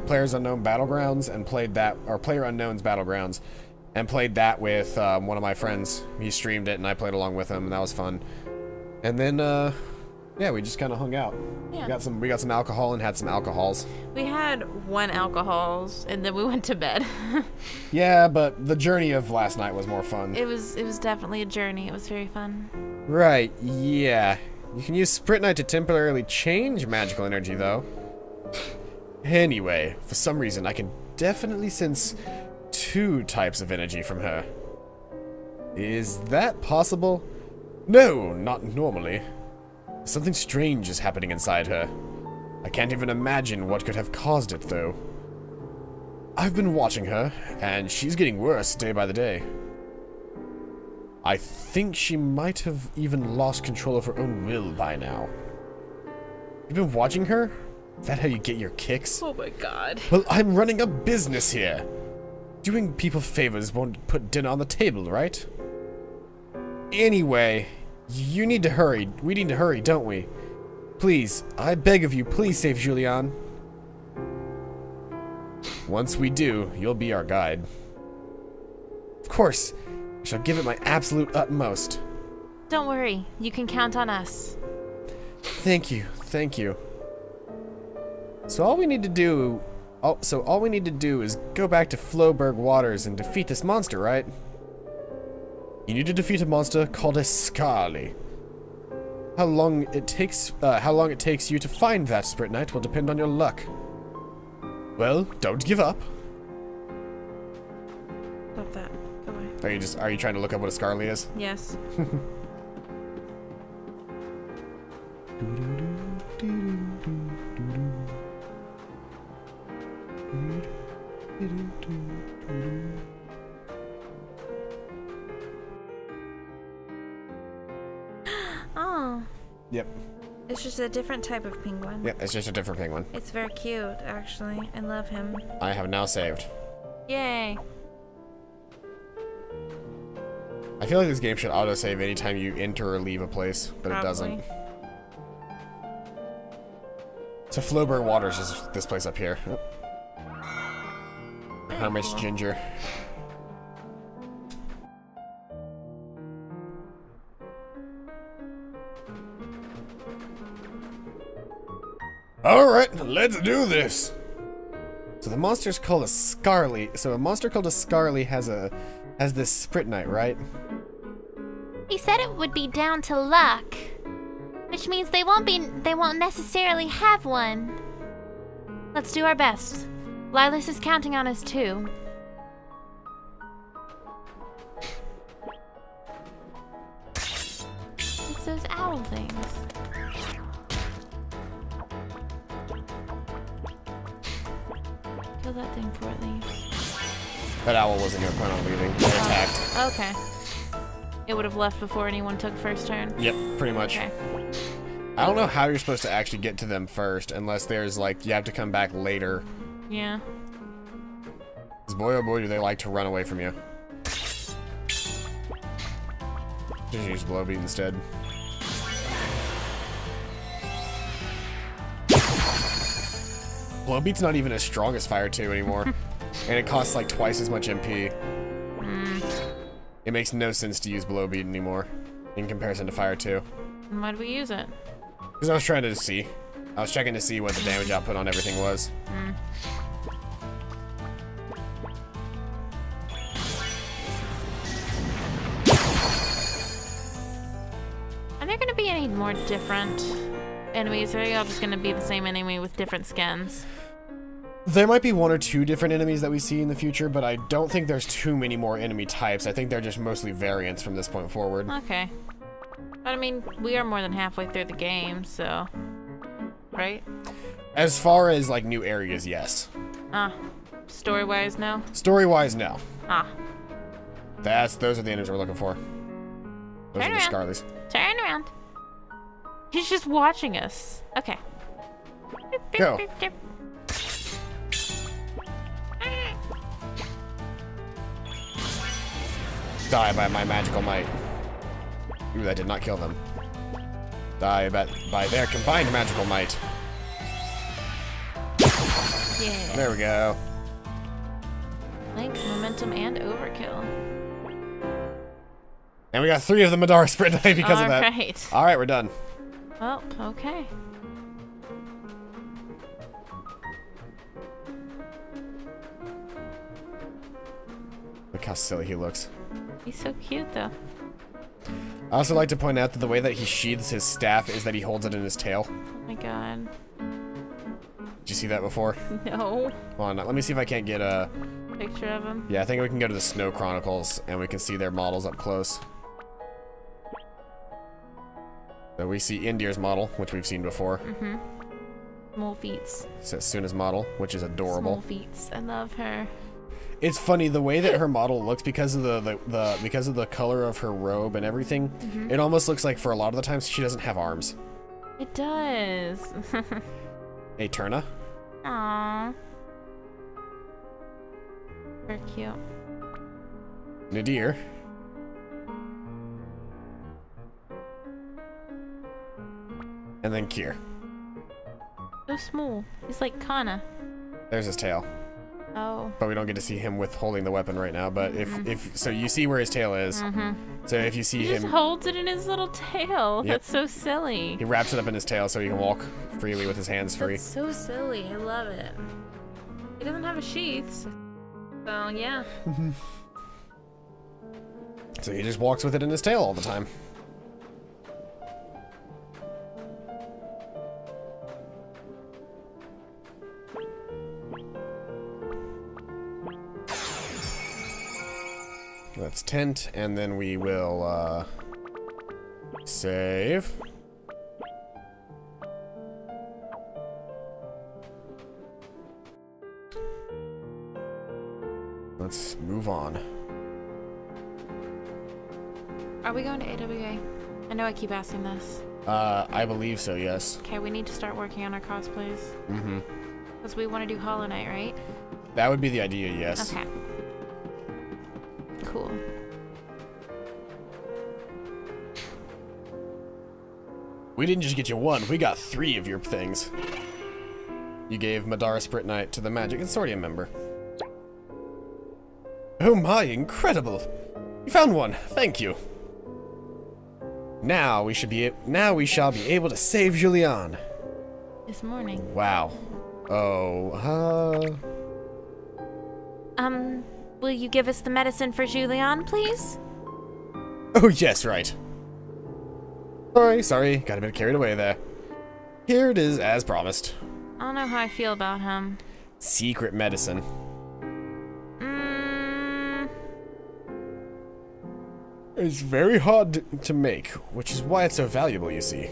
Players Unknown Battlegrounds and played that, or Player Unknown's Battlegrounds, and played that with one of my friends. He streamed it and I played along with him, and that was fun. And then yeah, we just kind of hung out. Yeah. We got some alcohol and had some alcohols. We had one alcohols and then we went to bed. Yeah, but the journey of last night was more fun. It was definitely a journey. It was very fun. Right, yeah. You can use Spritnite to temporarily change magical energy, though. Anyway, for some reason, I can definitely sense 2 types of energy from her. Is that possible? No, not normally. Something strange is happening inside her. I can't even imagine what could have caused it, though. I've been watching her, and she's getting worse day by the day. I think she might have even lost control of her own will by now. You've been watching her? Is that how you get your kicks? Oh my god. Well, I'm running a business here. Doing people favors won't put dinner on the table, right? Anyway, you need to hurry. We need to hurry, don't we? Please, I beg of you, please save Julian. Once we do, you'll be our guide. Of course. I shall give it my absolute utmost. Don't worry, you can count on us. Thank you, thank you. So all we need to do is go back to Floberg Waters and defeat this monster, right? You need to defeat a monster called a Scarly. How long it takes you to find that Spritnite will depend on your luck. Well, don't give up. Stop that. Go away. Are you trying to look up what a Scarly is? Yes. Oh. Yep. It's just a different type of penguin. Yeah, it's just a different penguin. It's very cute, actually. I love him. I have now saved. Yay. I feel like this game should autosave anytime you enter or leave a place, but It doesn't. So Floberg Waters is this place up here. Oh. Hermit's cool. Ginger. Alright, let's do this! So the monster's called a Scarly. So a monster called a Scarly has this Spritnite, right? He said it would be down to luck, which means they won't necessarily have one. Let's do our best. Lilas is counting on us too. It's those owl things. Kill that thing before it leaves. That owl wasn't going to plan on leaving. They attacked. Okay. It would have left before anyone took first turn? Yep, pretty much. Okay. I don't know how you're supposed to actually get to them first, unless there's, like, you have to come back later. Yeah. Because boy, oh boy, do they like to run away from you. Just use blow beat instead. Blow beat's not even as strong as Fire 2 anymore. And it costs like twice as much MP. It makes no sense to use blow beat anymore in comparison to Fire 2. And why do we use it? Because I was trying to see. I was checking to see what the damage output on everything was. Are there going to be any more different enemies, or are they all just going to be the same enemy with different skins? There might be one or two different enemies that we see in the future, but I don't think there's too many more enemy types. I think they're just mostly variants from this point forward. Okay. But I mean, we are more than halfway through the game, so... Right? As far as, like, new areas, yes. Story-wise, no? Story-wise, no. Those are the enemies we're looking for. Those are the Scarlies. Turn around. He's just watching us. Okay. Go. Die by my magical might. Ooh, that did not kill them. Die by their combined magical might. Yeah. There we go. Length, momentum, and overkill. And we got 3 of the Madara Sprint Die because of that. Alright. Alright, we're done. Well, okay. Look how silly he looks. He's so cute, though. I also like to point out that the way that he sheathes his staff is that he holds it in his tail. Oh my god. Did you see that before? No. Hold on, let me see if I can't get a... Picture of him? Yeah, I think we can go to the Snow Chronicles and we can see their models up close. So we see Indier's model, which we've seen before. Small feets. Setsuna's model, which is adorable. Small feets. I love her. It's funny the way that her model looks because of the color of her robe and everything. It almost looks like for a lot of the times she doesn't have arms. It does. Eterna. Aww. Very cute. Nadir. And then Kier. So small. He's like Kana. There's his tail. Oh. But we don't get to see him with holding the weapon right now. But if so, you see where his tail is. So if you see he him, just holds it in his little tail. Yep. That's so silly. He wraps it up in his tail so he can walk freely with his hands free. That's so silly. I love it. He doesn't have a sheath. So yeah. So he just walks with it in his tail all the time. Let's tent, and then we will, save. Let's move on. Are we going to AWA? I know I keep asking this. I believe so, yes. Okay, we need to start working on our cosplays. Because we want to do Hollow Knight, right? That would be the idea, yes. Okay. Cool. We didn't just get you 1, we got 3 of your things. You gave Madara Sprint Knight to the Magic Consortium member. Oh my, incredible! You found one, thank you. Now we shall be able to save Julian. This morning. Wow. Oh, will you give us the medicine for Julian, please? Oh yes, right. Sorry, got a bit carried away there. Here it is, as promised. I don't know how I feel about him. Secret medicine. It's very hard to make, which is why it's so valuable, you see.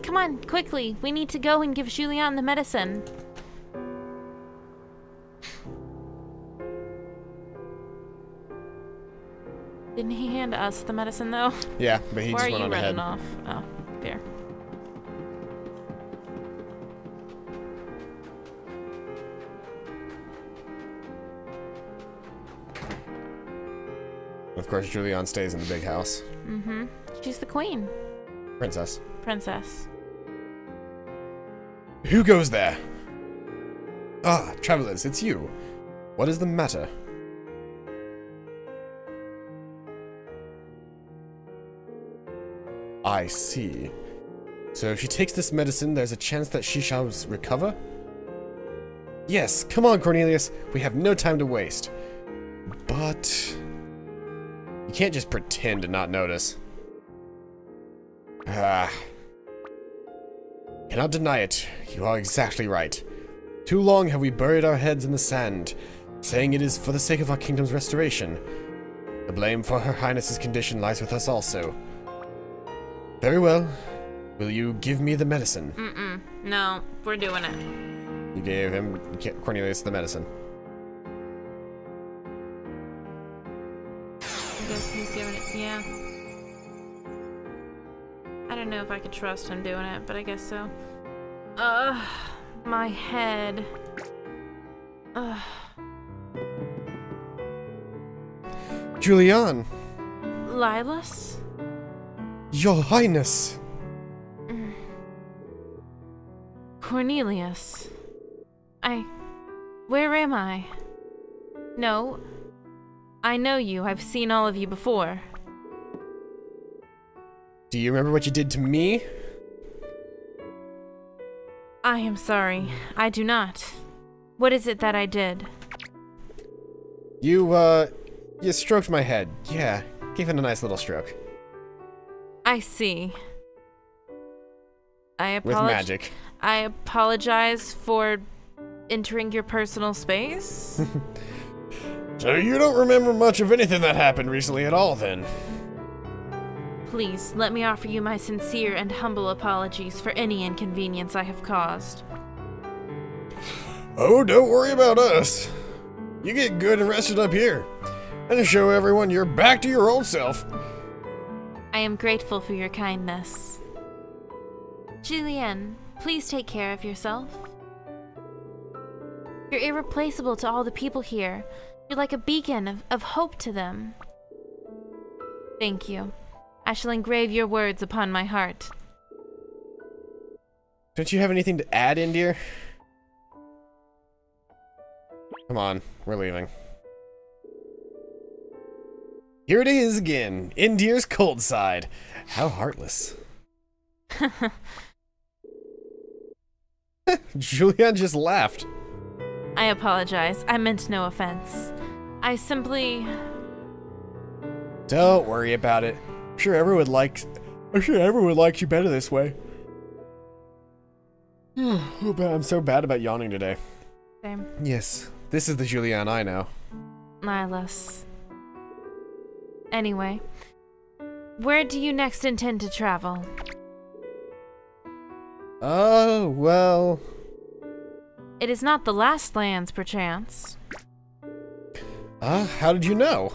Come on, quickly. We need to go and give Julian the medicine. Didn't he hand us the medicine, though? Yeah, but he or just went on ahead. Or are you running off? Oh, fair. Of course, Julian stays in the big house. Mm-hmm. She's the queen. Princess. Princess. Who goes there? Ah, travelers, it's you. What is the matter? I see. So if she takes this medicine, there's a chance that she shall recover? Yes, come on, Cornelius. We have no time to waste. But... you can't just pretend to not notice. Ah. Cannot deny it. You are exactly right. Too long have we buried our heads in the sand, saying it is for the sake of our kingdom's restoration. The blame for Her Highness's condition lies with us also. Very well. Will you give me the medicine? Mm-mm. No, we're doing it. You gave him, Cornelius, the medicine. I guess he's giving it, yeah. I don't know if I could trust him doing it, but I guess so. My head. Julian! Lilas? Your Highness! Cornelius. Where am I? No. I know you. I've seen all of you before. Do you remember what you did to me? I am sorry. I do not. What is it that I did? You stroked my head. Yeah, gave it a nice little stroke. I see. With magic. I apologize for entering your personal space. So you don't remember much of anything that happened recently at all, then? Please, let me offer you my sincere and humble apologies for any inconvenience I have caused. Oh, don't worry about us. You get good and rested up here, and show everyone you're back to your old self. I am grateful for your kindness. Julienne, please take care of yourself. You're irreplaceable to all the people here. You're like a beacon of hope to them. Thank you. I shall engrave your words upon my heart. Don't you have anything to add, Indir? Come on, we're leaving. Here it is again, Indir's cold side. How heartless. Julian just laughed. I apologize. I meant no offense. I simply... Don't worry about it. I'm sure everyone likes you better this way. I'm so bad about yawning today. Same. Yes, this is the Julian I know. Lilas. Anyway, where do you next intend to travel? Oh, well... It is not the last lands, perchance. How did you know?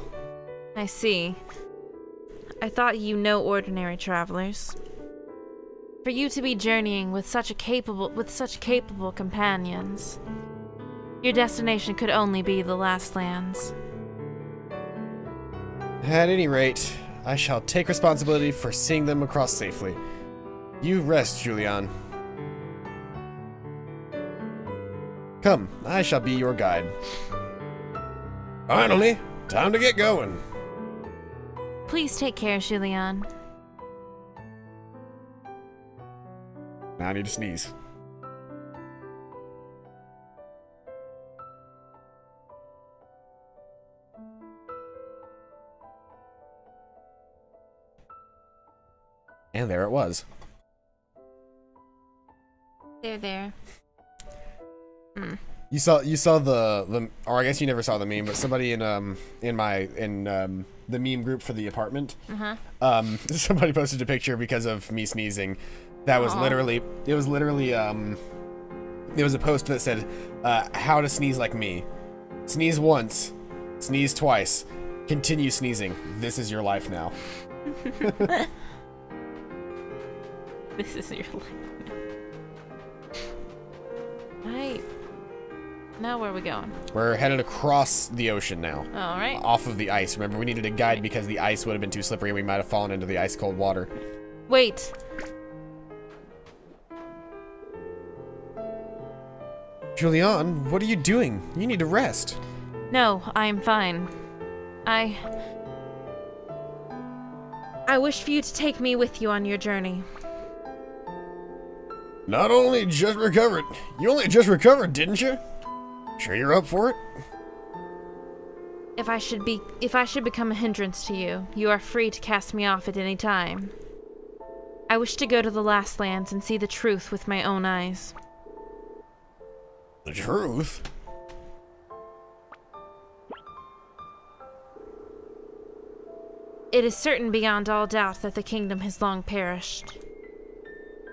I see. I thought you no ordinary travelers. For you to be journeying with such capable companions, your destination could only be the last lands. At any rate, I shall take responsibility for seeing them across safely. You rest, Julian. Come, I shall be your guide. Finally, time to get going. Please take care, Julian. Now I need to sneeze. And there it was. There. You saw the or I guess you never saw the meme, but somebody in the meme group for the apartment. Somebody posted a picture because of me sneezing. That was literally it was a post that said how to sneeze like me. Sneeze once, sneeze twice, Continue sneezing. This is your life now. This is your life. Right. Now where are we going? We're headed across the ocean now. All right. Off of the ice. Remember, we needed a guide because the ice would have been too slippery and we might have fallen into the ice-cold water. Wait. Julian, what are you doing? You need to rest. No, I'm fine. I wish for you to take me with you on your journey. Not only just recovered. You only just recovered, didn't you? Sure you're up for it? If I should become a hindrance to you, you are free to cast me off at any time. I wish to go to the Last Lands and see the truth with my own eyes. The truth? It is certain beyond all doubt that the kingdom has long perished.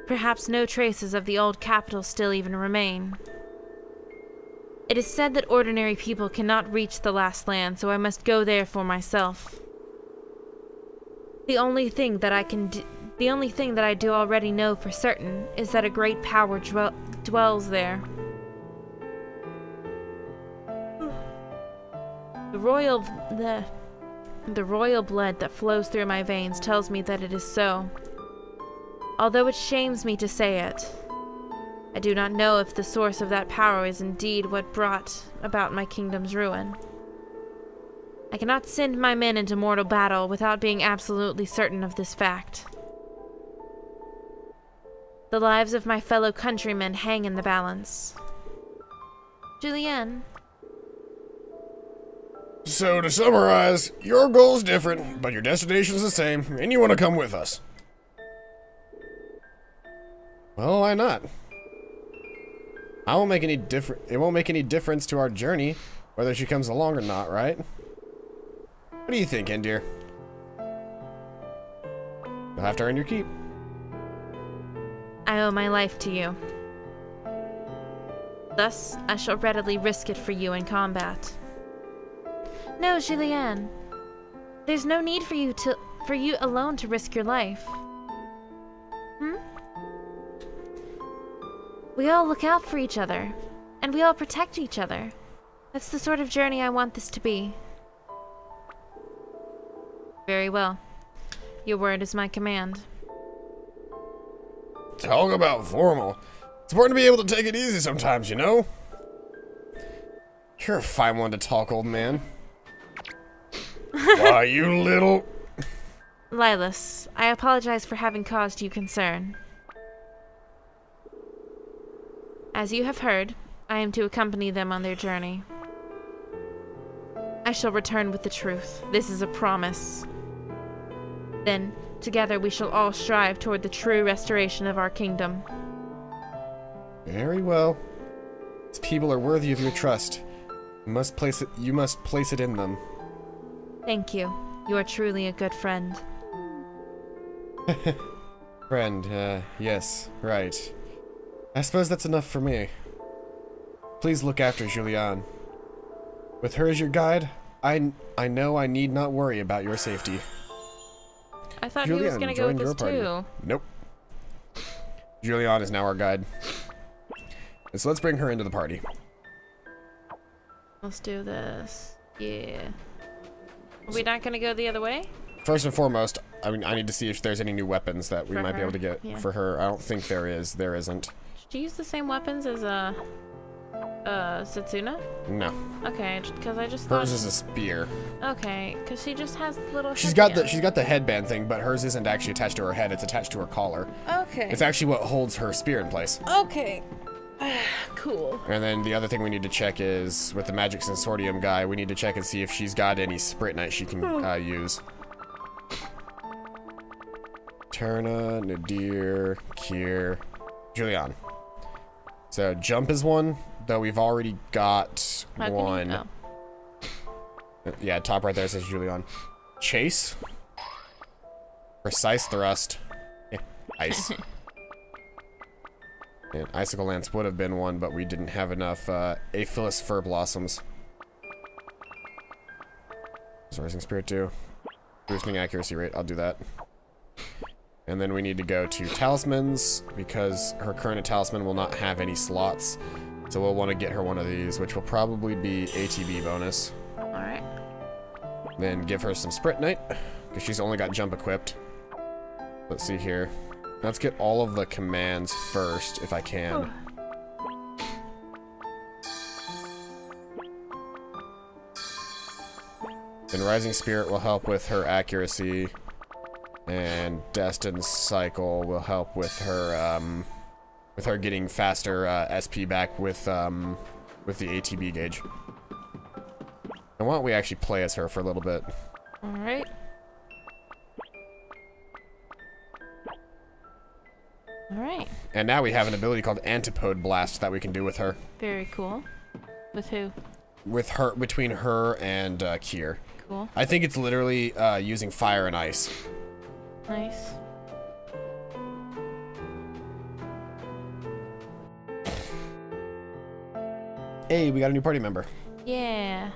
Perhaps no traces of the old capital still even remain. It is said that ordinary people cannot reach the Last Land, so I must go there for myself. The only thing that I do already know for certain is that a great power dwells there. The royal blood that flows through my veins tells me that it is so. Although it shames me to say it, I do not know if the source of that power is indeed what brought about my kingdom's ruin. I cannot send my men into mortal battle without being absolutely certain of this fact. The lives of my fellow countrymen hang in the balance. Julienne. So, to summarize, your goal's different, but your destination's the same, and you want to come with us. Well, why not? It won't make any difference to our journey, whether she comes along or not, right? What do you think, Endir? You'll have to earn your keep. I owe my life to you. Thus, I shall readily risk it for you in combat. No, Julienne. There's no need for you alone to risk your life. We all look out for each other, and we all protect each other. That's the sort of journey I want this to be. Very well. Your word is my command. Talk about formal. It's important to be able to take it easy sometimes, you know? You're a fine one to talk, old man. Why, you little... Lilas, I apologize for having caused you concern. As you have heard, I am to accompany them on their journey. I shall return with the truth. This is a promise. Then, together we shall all strive toward the true restoration of our kingdom. Very well. These people are worthy of your trust. You must place it in them. Thank you. You are truly a good friend. Friend, yes, right. I suppose that's enough for me. Please look after Julian. With her as your guide, I know I need not worry about your safety. I thought he was gonna go with us too. Nope. Julian is now our guide. So let's bring her into the party. Let's do this. Yeah. Are we not gonna go the other way? First and foremost, I need to see if there's any new weapons that we might be able to get for her. I don't think there is. There isn't. Did you use the same weapons as Setsuna? No. Okay, because I just thought... Hers is a spear. Okay, because she just has little. She's got the headband thing, but hers isn't actually attached to her head. It's attached to her collar. Okay. It's actually what holds her spear in place. Okay. Cool. And then the other thing we need to check is with the Magic Sensorium guy. We need to check and see if she's got any Sprit Knight she can use. Turna, Nadir, Kier, Julian. So jump is one, though we've already got one. Yeah, top right there says Julian. Chase. Precise thrust. Yeah, ice. And Icicle Lance would have been one, but we didn't have enough Aphyllis Fir Blossoms. Rising Spirit do? Boosting accuracy rate, I'll do that. And then we need to go to talismans, because her current talisman will not have any slots. So we'll want to get her one of these, which will probably be ATB bonus. Alright. Then give her some Sprint Knight, because she's only got jump equipped. Let's see here. Let's get all of the commands first, if I can. Oh. Then Rising Spirit will help with her accuracy, and Destined Cycle will help with her getting faster SP back with the ATB gauge. And why don't we actually play as her for a little bit? All right. All right. And now we have an ability called Antipode Blast that we can do with her. Very cool. With who? With her, between her and Kier. Cool. I think it's literally using fire and ice. Nice. Hey, we got a new party member. Yeah.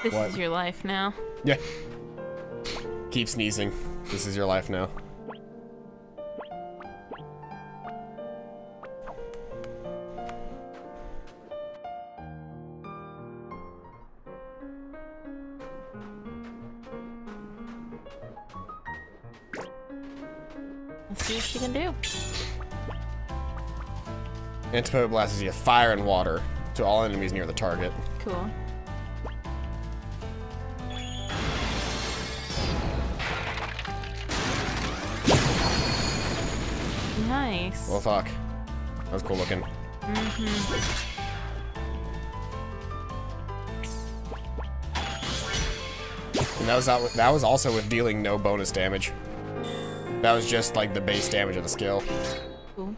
This What? is your life now. Yeah. Keep sneezing. This is your life now. Let's see what she can do. Antipode Blast is fire and water to all enemies near the target. Cool. Nice. Well, fuck. That was cool looking. And that was also with dealing no bonus damage. That was just like the base damage of the skill. Cool.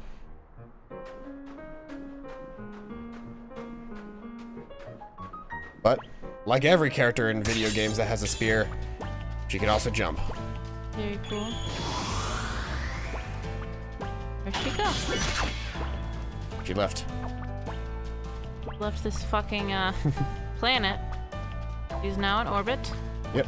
But, like every character in video games that has a spear, she can also jump. Very cool. Where'd she go? She left. Left this fucking planet. She's now in orbit. Yep.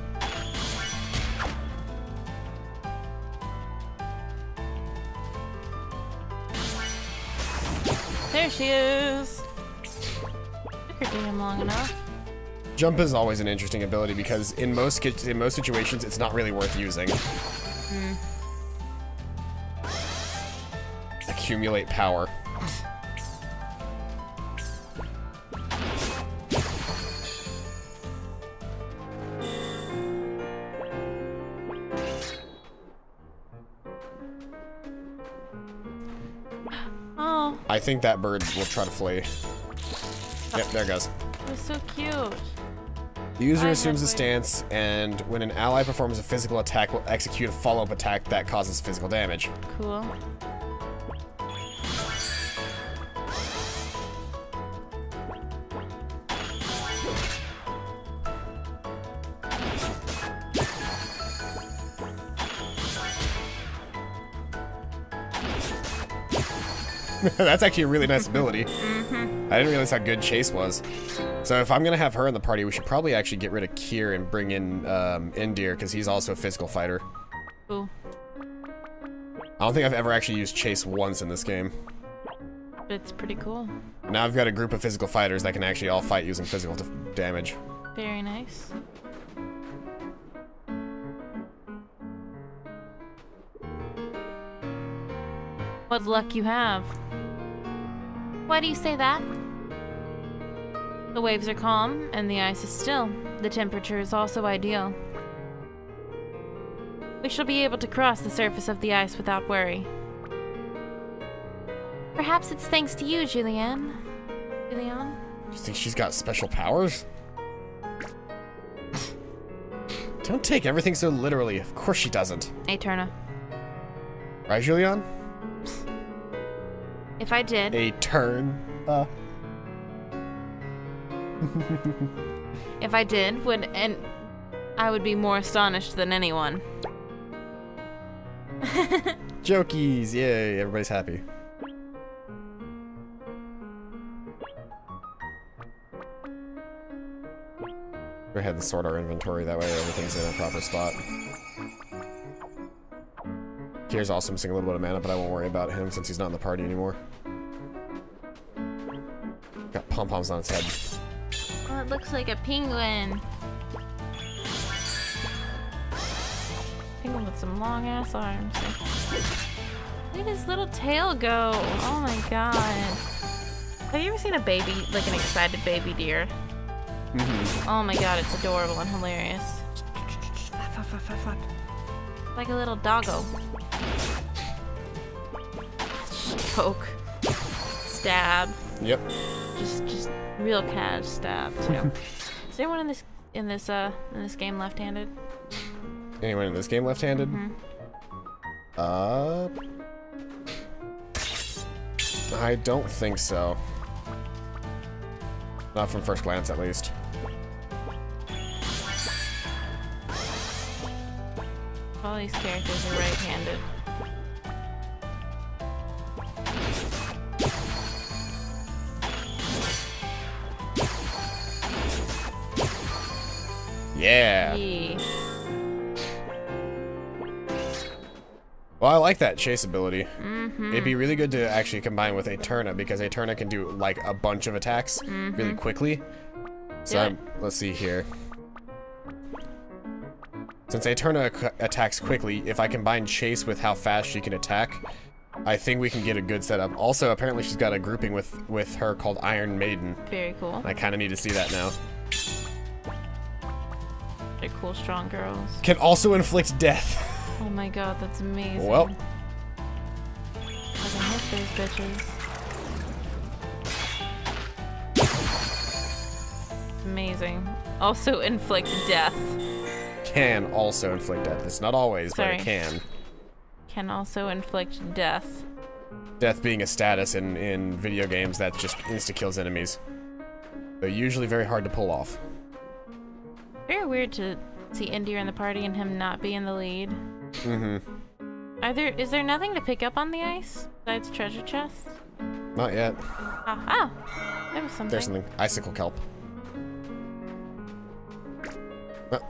There she is. Took her damn long enough. Jump is always an interesting ability because in most situations it's not really worth using. Accumulate power. Oh, I think that bird will try to flee. Yep, there it goes. it was so cute. The user I assumes a had stance, and when an ally performs a physical attack, will execute a follow-up attack that causes physical damage. Cool. That's actually a really nice ability. I didn't realize how good Chase was. So if I'm gonna have her in the party, we should probably actually get rid of Kier and bring in Indir, because he's also a physical fighter. Cool. I don't think I've ever actually used Chase once in this game. But it's pretty cool. Now I've got a group of physical fighters that can actually all fight using physical damage. Very nice. What luck you have. Why do you say that? The waves are calm, and the ice is still. The temperature is also ideal. We shall be able to cross the surface of the ice without worry. Perhaps it's thanks to you, Julianne. Julianne? You think she's got special powers? Don't take everything so literally. Of course she doesn't. Eterna. Right, Julian? If I did... A turn. If I did, I would be more astonished than anyone. Jokies, yay, everybody's happy. Go ahead and sort our inventory, that way everything's in a proper spot. Kier's also missing a little bit of mana, but I won't worry about him since he's not in the party anymore. Got pom-poms on its head. Oh, it looks like a penguin. Penguin with some long ass arms. Look at his little tail go. Oh my god. Have you ever seen a baby, like an excited baby deer? Mm-hmm. Oh my god, it's adorable and hilarious. Like a little doggo. Poke. Stab. Yep. Just real cash stab too. Is anyone in this game left-handed? Anyone in this game left-handed? Mm-hmm. I don't think so. Not from first glance, at least. All these characters are right-handed. Yeah. Yeah. Well, I like that chase ability. Mm-hmm. It'd be really good to actually combine with Airyanya because Airyanya can do like a bunch of attacks really quickly. So let's see here. Since Airyanya attacks quickly, if I combine chase with how fast she can attack, I think we can get a good setup. Also, apparently she's got a grouping with her called Iron Maiden. Very cool. I kind of need to see that now. They're cool, strong girls. Can also inflict death. Oh my god, that's amazing. Well. I can hit those bitches. Amazing. Also inflict death. Can also inflict death. It's not always, Sorry. but it can. Can also inflict death. Death being a status in video games that just insta-kills enemies. They're usually very hard to pull off. Very weird to see Indir in the party and him not be in the lead. Mm-hmm. Is there nothing to pick up on the ice besides treasure chests? Not yet. Ah, there was something. There's something. Icicle kelp.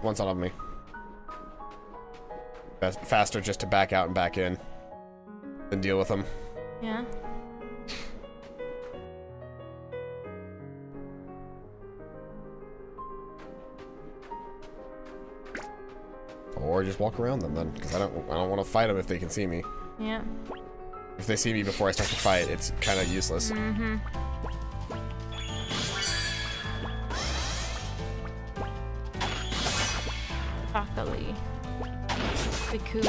One's on me. Faster just to back out and back in than deal with them. Yeah. Or just walk around them then, because I don't want to fight them if they can see me. Yeah. If they see me before I start to fight, it's kind of useless. Mm-hmm. Broccoli. Cocoon.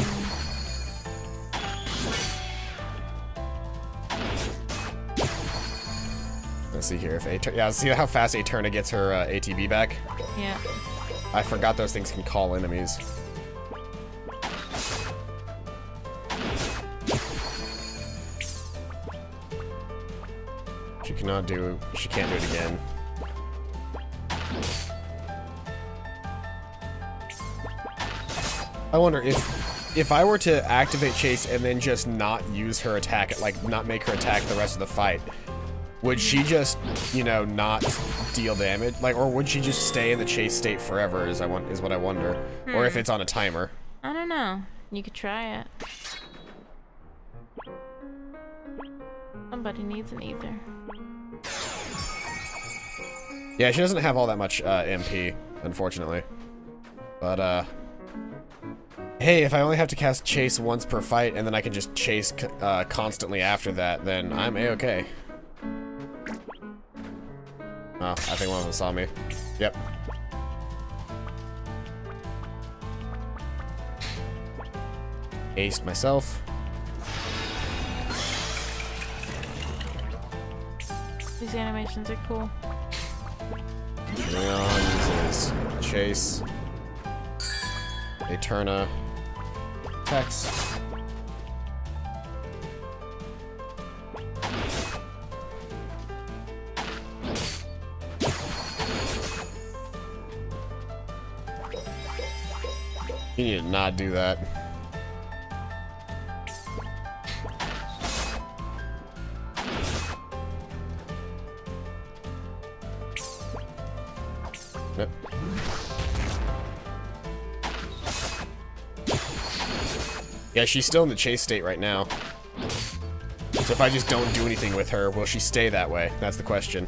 Let's see here. Yeah, see how fast Airyanya gets her ATB back? Yeah. I forgot those things can call enemies. She can't do it again. I wonder if I were to activate Chase and then just not use her attack, like not make her attack the rest of the fight, would she just, you know, not deal damage? Like, or would she just stay in the chase state forever is what I wonder. Or if it's on a timer. I don't know. You could try it. Somebody needs an ether. Yeah, she doesn't have all that much MP, unfortunately. But, hey, if I only have to cast Chase once per fight and then I can just chase constantly after that, then I'm A-okay. Oh, I think one of them saw me. Yep. Aced myself. These animations are cool. Leon uses Chase. Airyanya. Text. You need to not do that. Yep. Yeah, she's still in the chase state right now. So if I just don't do anything with her, will she stay that way? That's the question.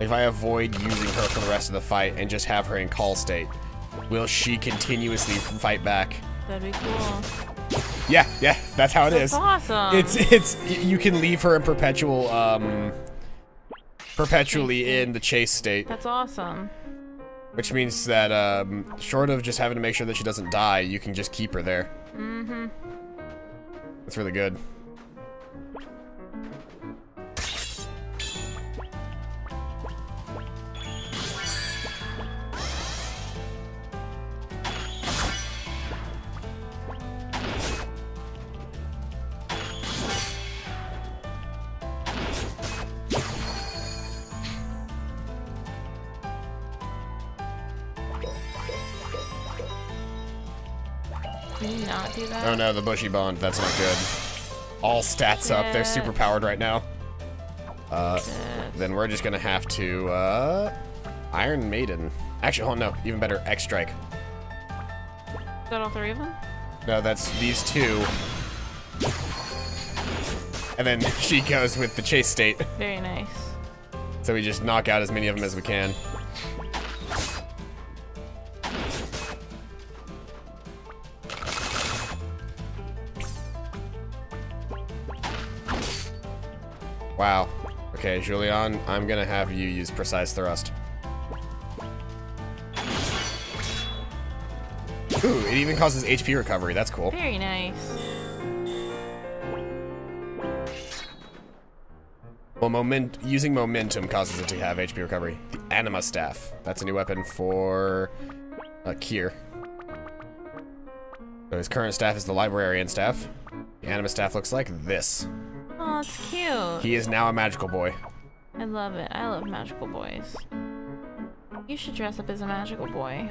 If I avoid using her for the rest of the fight and just have her in call state, will she continuously fight back? That'd be cool. Yeah, that's how it is. That's awesome. It's you can leave her in perpetually in the chase state. That's awesome. Which means that short of just having to make sure that she doesn't die, you can just keep her there. That's really good. Can you not do that? Oh no, the bushy bond, that's not good. All stats up, they're super powered right now. Then we're just gonna have to, Iron Maiden. Actually, hold on, no, even better, X-Strike. Is that all three of them? No, that's these two. And then she goes with the chase state. Very nice. So we just knock out as many of them as we can. Wow. Okay, Julian, I'm gonna have you use Precise Thrust. Ooh, it even causes HP recovery. That's cool. Very nice. Well, using momentum causes it to have HP recovery. The Anima Staff. That's a new weapon for Kier. So his current staff is the Librarian Staff. The Anima Staff looks like this. Oh, it's cute. He is now a magical boy. I love it. I love magical boys. You should dress up as a magical boy.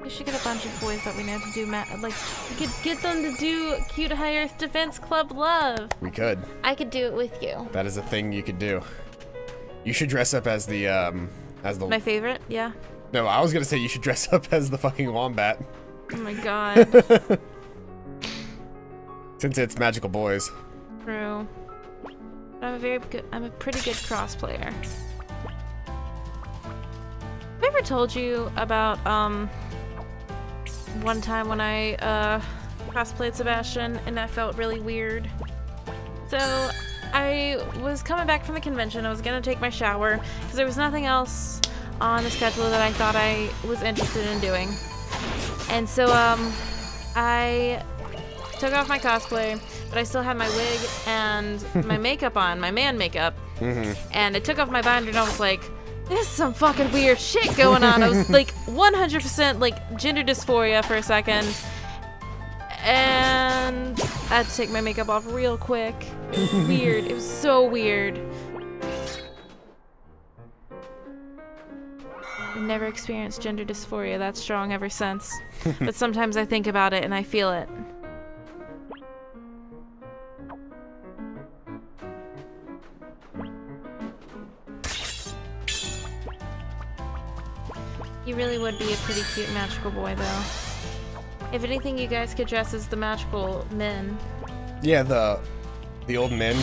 We should get a bunch of boys that we know to do like get them to do cute High Earth Defense Club love. We could. I could do it with you. That is a thing you could do. You should dress up as the My favorite, yeah. No, I was gonna say you should dress up as the fucking wombat. Oh my god. Since it's magical boys. True. I'm a pretty good cross player. Have I ever told you about one time when I cross-played Sebastian and that felt really weird? So I was coming back from the convention. I was gonna take my shower because there was nothing else on the schedule that I thought I was interested in doing. And so I took off my cosplay, but I still had my wig and my makeup on, my man makeup. And I took off my binder and I was like, there's some fucking weird shit going on. I was like 100% like gender dysphoria for a second. And I had to take my makeup off real quick. It was weird. It was so weird. I've never experienced gender dysphoria that strong ever since. But sometimes I think about it and I feel it. You really would be a pretty cute magical boy, though. If anything, you guys could dress as the magical men. Yeah, the old men.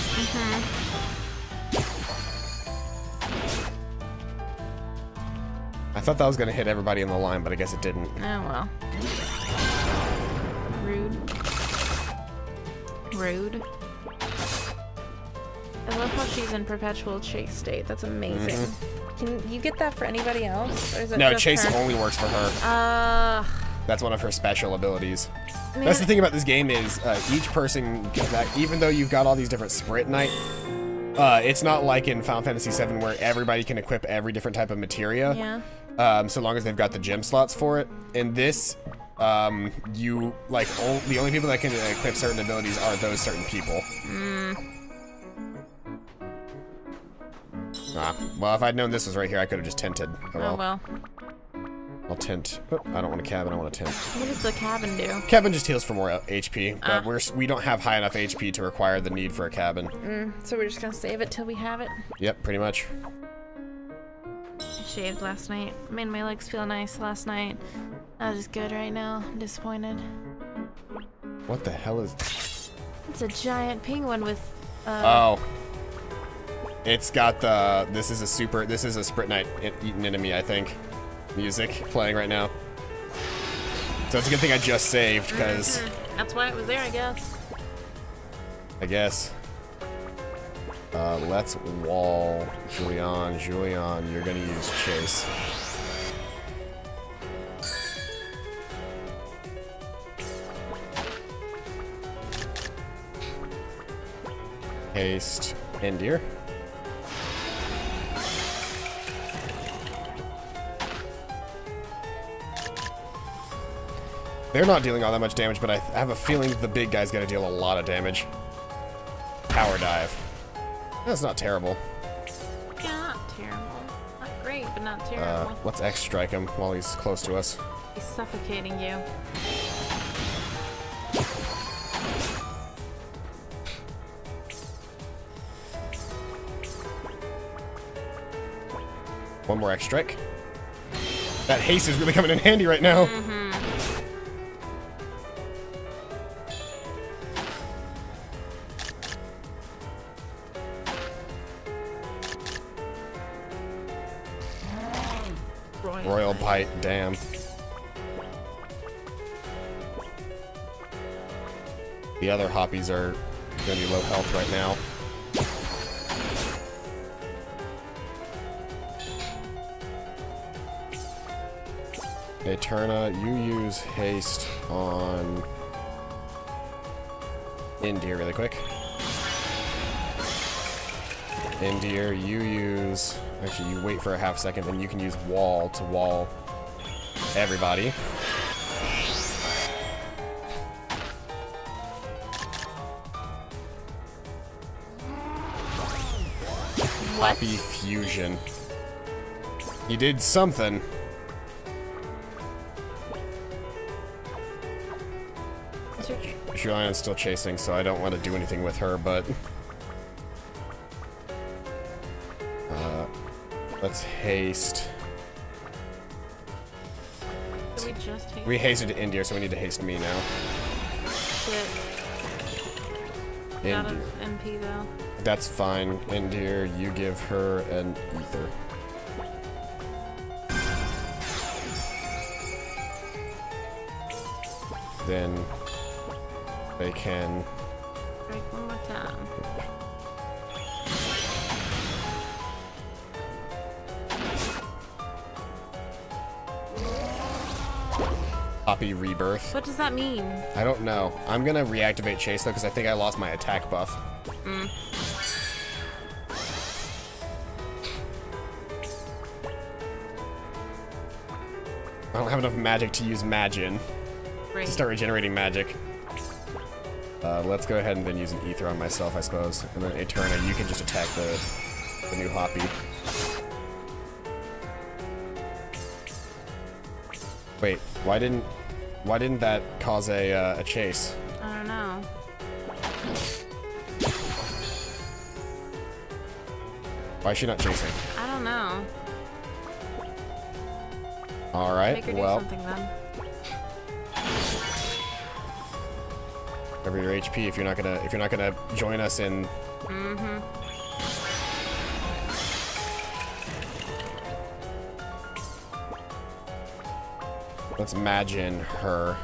I thought that was gonna hit everybody in the line, but I guess it didn't. Oh well. Rude. Rude. I love how she's in perpetual chase state. That's amazing. Can you get that for anybody else? Or is it No, just chase her? only works for her. That's one of her special abilities. Man. That's the thing about this game is each person can back, even though you've got all these different sprint night, it's not like in Final Fantasy VII where everybody can equip every different type of materia. Yeah. So long as they've got the gem slots for it. In this, you like the only people that can equip certain abilities are those certain people. Well, if I'd known this was right here, I could have just tinted. Oh well. I'll tint. Oh, I don't want a cabin, I want a tint. What does the cabin do? Cabin just heals for more HP, but we don't have high enough HP to require the need for a cabin. So we're just gonna save it till we have it? Yep, pretty much. shaved last night. Made my legs feel nice last night. Not as good right now. I'm disappointed. What the hell is... It's a giant penguin with, Oh. It's got the... This is a Sprite Night eaten enemy, I think. Music playing right now. So it's a good thing I just saved, because... That's why it was there, I guess. I guess. Let's wall Julian. Julian, you're gonna use Chase. Haste. Endear. They're not dealing all that much damage, but I have a feeling the big guy's gonna deal a lot of damage. Power dive. That's not terrible. Yeah, not terrible. Not great, but not terrible. Let's X strike him while he's close to us. He's suffocating you. One more X strike. That haste is really coming in handy right now. Royal Bite, damn. The other hoppies are gonna be low health right now. Eterna, you use haste on Indir really quick. Indir, you use... Actually, you wait for a half second, then you can use wall to wall everybody. What? Hoppy fusion. You did something. Julian's still chasing, so I don't want to do anything with her, but... let's haste. Did we just haste? We hasted to India, so we need to haste me now. Shit. Out of MP, though. That's fine. Indir, you give her an ether. Then they can... Break one more time. Hoppy rebirth. What does that mean? I don't know. I'm gonna reactivate Chase though, because I think I lost my attack buff. I don't have enough magic to use Magin. Great. To start regenerating magic. Let's go ahead and then use an ether on myself, I suppose. And then Eterna, you can just attack the new Hoppy. Wait, why didn't that cause a chase? I don't know. Why is she not chasing? I don't know. All right, Make her do well, something then. cover your HP if you're not gonna join us in. Let's imagine her.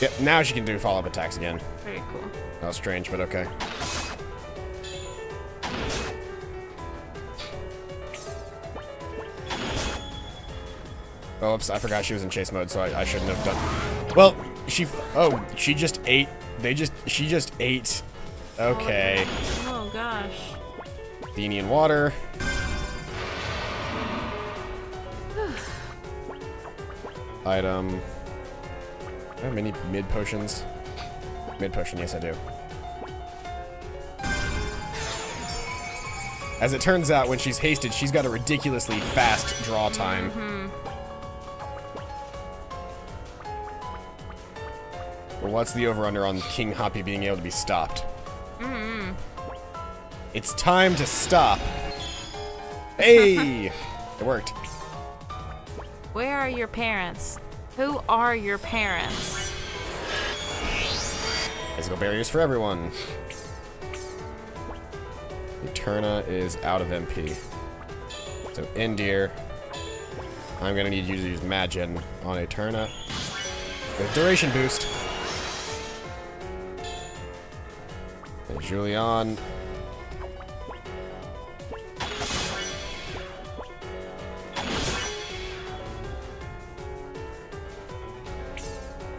Yep, now she can do follow-up attacks again. Very cool. That was strange, but okay. Oh, oops, I forgot she was in chase mode, so I shouldn't have done... Well, she just ate... She just ate... Okay. Oh, gosh. Athenian water. Item... Do I have many mid potions? Mid potion, yes I do. As it turns out, when she's hasted, she's got a ridiculously fast draw time. Well, what's the over-under on King Hoppy being able to be stopped? It's time to stop. Hey! It worked. Where are your parents? Who are your parents? Physical barriers for everyone. Eterna is out of MP. So, Indir, I'm gonna need you to use Magin on Eterna with duration boost. And Julian.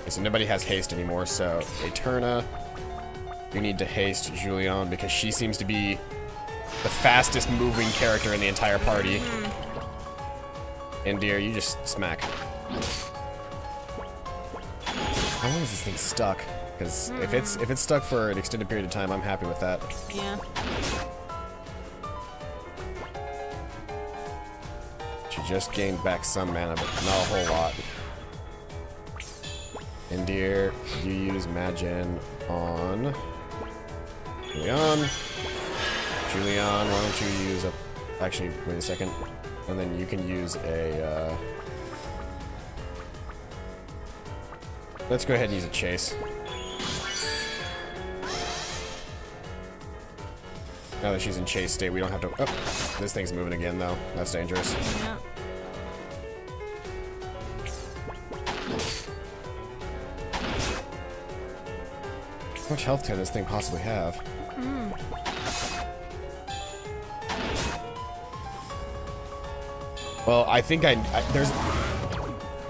Okay, so nobody has haste anymore, so Eterna, you need to haste Julian because she seems to be the fastest moving character in the entire party. Indir, you just smack. How long is this thing stuck? Because if it's stuck for an extended period of time, I'm happy with that. Yeah. She just gained back some mana, but not a whole lot. Indir, you use Magin on Julian. Julian, why don't you use a... Actually, wait a second. And then you can use a... Let's go ahead and use a chase. Now that she's in chase state, we don't have to... Oh, this thing's moving again, though. That's dangerous. Yeah. How much health can this thing possibly have? Well, I think there's...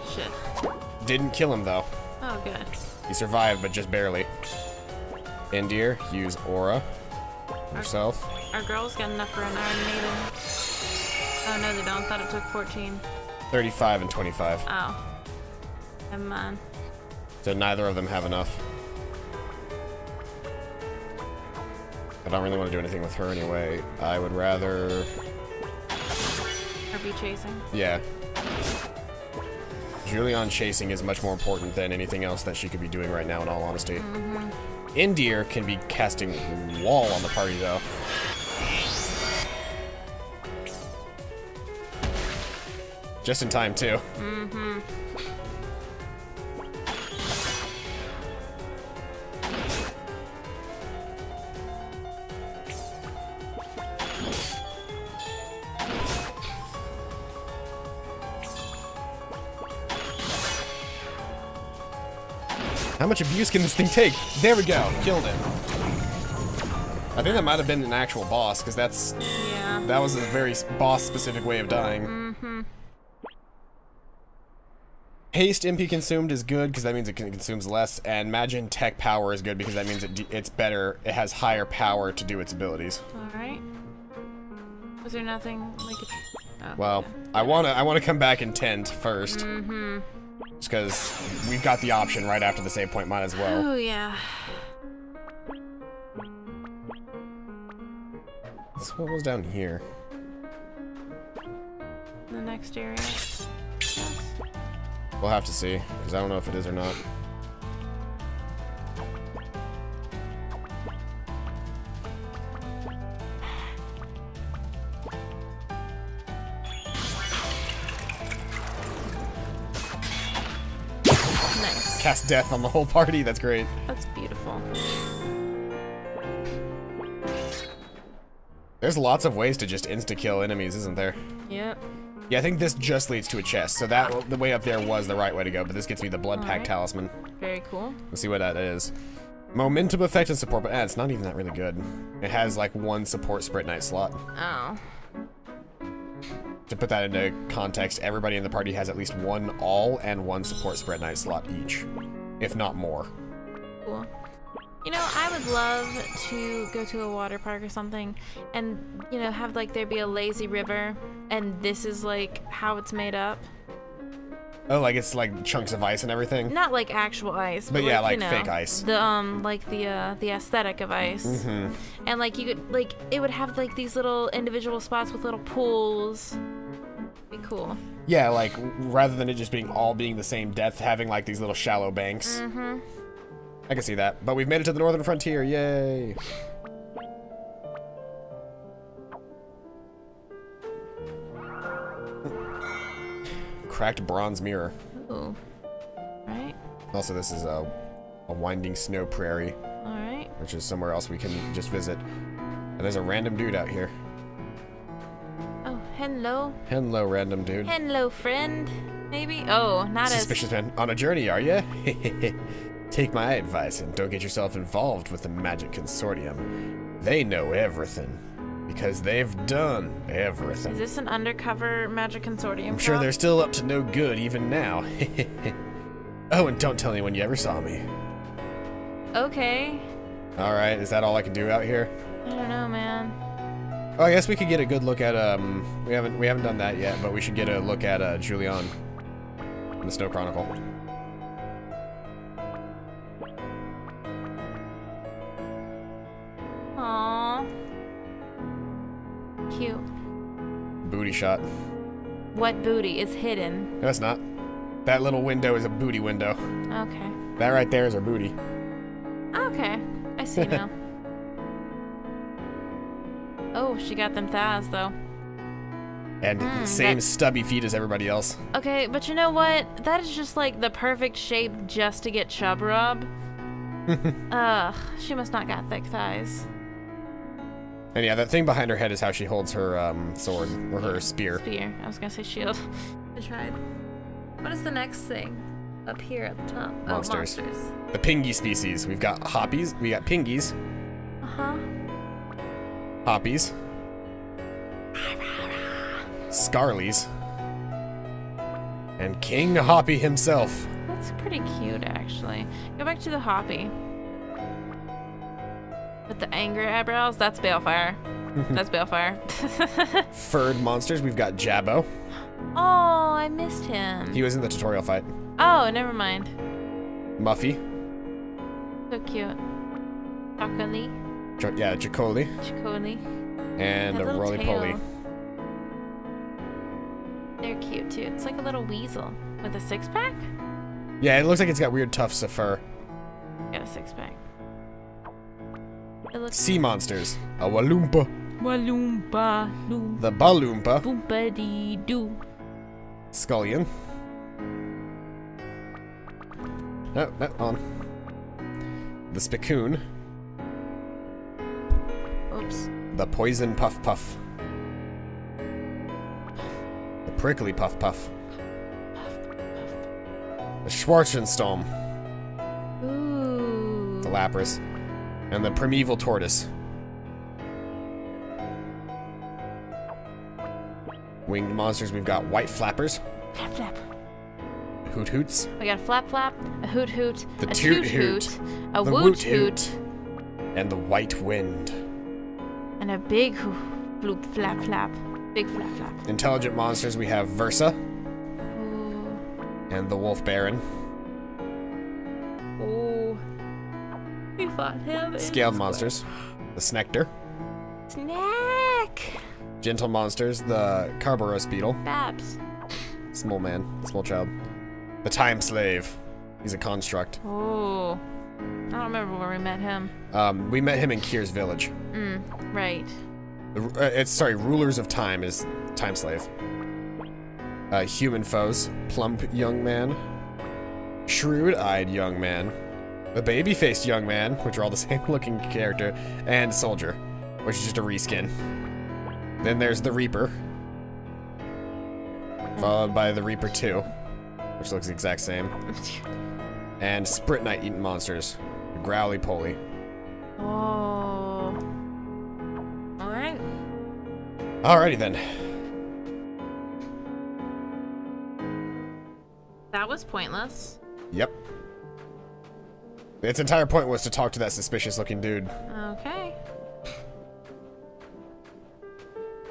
Shit. Didn't kill him, though. Oh, good. He survived, but just barely. Indir, use Aura. Yourself. Our girls got enough for an Iron Maiden. Oh, no, they don't. Thought it took 14. 35 and 25. Oh. Never mind. So neither of them have enough. I don't really want to do anything with her anyway. I would rather... Or be chasing. Yeah. Julian chasing is much more important than anything else that she could be doing right now, in all honesty. Indir can be casting wall on the party, though. Just in time, too. How much abuse can this thing take? There we go. Killed it. I think that might have been an actual boss, because that's... Yeah. That was a very boss-specific way of dying. Haste MP consumed is good, because that means it consumes less, and Imagine Tech Power is good, because that means it's better. It has higher power to do its abilities. Alright. Was there nothing like a... Oh, Well, yeah. I wanna come back and tend first. Just because we've got the option right after the save point, might as well. Oh, yeah. So what was down here? The next area. We'll have to see, because I don't know if it is or not. Nice. Cast death on the whole party, that's great. That's beautiful. There's lots of ways to just insta-kill enemies, isn't there? Yep. Yeah, I think this just leads to a chest, so that the way up there was the right way to go, but this gets me the Blood Pack Alright. Talisman. Very cool. Let's see what that is. Momentum effect and support, but it's not even that really good. It has like one support Spirit Knight slot. Oh. To put that into context, everybody in the party has at least one all and one support Spirit Knight slot each, if not more. Cool. You know, I would love to go to a water park or something and, you know, have like there be a lazy river and this is like how it's made up. Oh, like it's like chunks of ice and everything? Not like actual ice, But yeah, like you know, fake ice. The like the aesthetic of ice. And like you could like it would have like these little individual spots with little pools. Be cool. Yeah, like rather than it just being all being the same depth, having like these little shallow banks. I can see that. But we've made it to the northern frontier. Yay. Cracked bronze mirror. Ooh. Right. Also, this is a winding snow prairie. Alright. Which is somewhere else we can just visit. And there's a random dude out here. Oh, hello. Hello, random dude. Hello, friend. Maybe? Oh, not Suspicious man. On a journey, are ya? Take my advice and don't get yourself involved with the Magic Consortium. They know everything. Because they've done everything. Is this an undercover Magic Consortium? I'm sure they're still up to no good even now. Oh, and don't tell anyone you ever saw me. Okay. Alright, is that all I can do out here? I don't know, man. Oh, I guess we could get a good look at, we haven't done that yet, but we should get a look at, Julian in the Snow Chronicle. Aww. Cute. Booty shot. What booty is hidden? No, it's not. That little window is a booty window. Okay. That right there is her booty. Okay. I see now. Oh, she got them thighs, though. And same stubby feet as everybody else. Okay, but you know what? That is just like the perfect shape just to get chub rub. Ugh, she must not got thick thighs. And yeah, that thing behind her head is how she holds her sword, or her spear. Spear. I was gonna say shield. I tried. What is the next thing? Up here at the top. Monsters. Oh, monsters. The pingy species. We've got hoppies. We got pingies. Uh-huh. Hoppies. Scarlies. And King Hoppy himself. That's pretty cute, actually. Go back to the Hoppy. With the angry eyebrows, that's Balefire. That's Balefire. Furred monsters, we've got Jabbo. Oh, I missed him. He was in the tutorial fight. Oh, never mind. Muffy. So cute. Chocoli. Yeah, Jacoli. Chocoli. And That a little roly-poly. tail. They're cute, too. It's like a little weasel. With a six-pack? Yeah, it looks like it's got weird tufts of fur. Got a six-pack. It looks Sea monsters. A Walloompa. Walloompa. Loom. The Balloompa. Boompa-dee-doo. Scullion. No, on. The Spiccoon. Oops. The Poison Puff Puff. The Prickly Puff Puff. The Schwarzenstorm. Ooh. The Lapras. And the Primeval Tortoise. Winged monsters, we've got White Flappers. Flap, flap. Hoot Hoots. We got a flap, flap, a hoot, hoot, The a Toot toot, Hoot. hoot, a The woot, Woot hoot, Hoot. And the White Wind. and a big hoot, bloop, flap, flap. Big flap, flap. Intelligent monsters, we have Versa. Ooh. And the Wolf Baron. Ooh. You fought him. Scaled monsters. The Snectar. Snack. Gentle monsters, the Carboros Beetle. Babs. Small man, small child. The Time Slave. He's a construct. Oh. I don't remember where we met him. We met him in Kier's village. Right. Sorry, Rulers of Time is Time Slave. Human foes, plump young man. Shrewd-eyed young man. The baby-faced young man, which are all the same looking character. And Soldier, which is just a reskin. Then there's the Reaper. Followed by the Reaper 2, which looks the exact same. And Sprit Knight eating monsters. The Growly Poly. Oh. Alright. Alrighty then. That was pointless. Yep. Its entire point was to talk to that suspicious looking dude. Okay.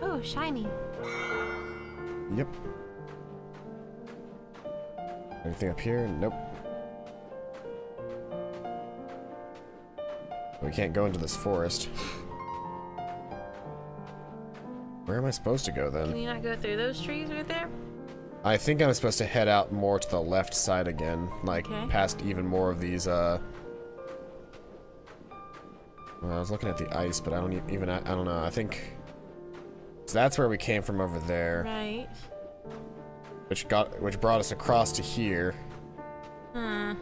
Oh, shiny. Yep. Anything up here? Nope. We can't go into this forest. Where am I supposed to go then? Can you not go through those trees right there? I think I'm supposed to head out more to the left side again, like Okay. past even more of these Well, I was looking at the ice, but I don't know. I think so. That's where we came from over there. Right. Which brought us across to here. Hmm.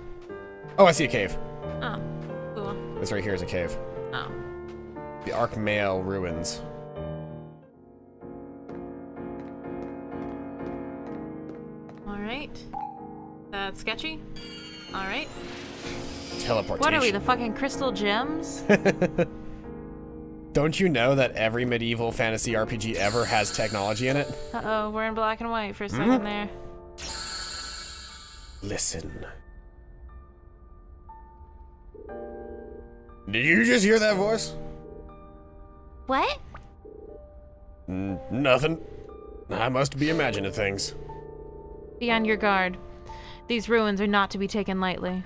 Oh, I see a cave. Oh, cool. This right here is a cave. Oh. The Arkmail ruins. All right. That's sketchy. All right. Teleportation. What are we, the fucking crystal gems? Don't you know that every medieval fantasy RPG ever has technology in it? Uh-oh, we're in black and white for a second there. Listen. Did you just hear that voice? What? Nothing. I must be imagining things. Be on your guard. These ruins are not to be taken lightly.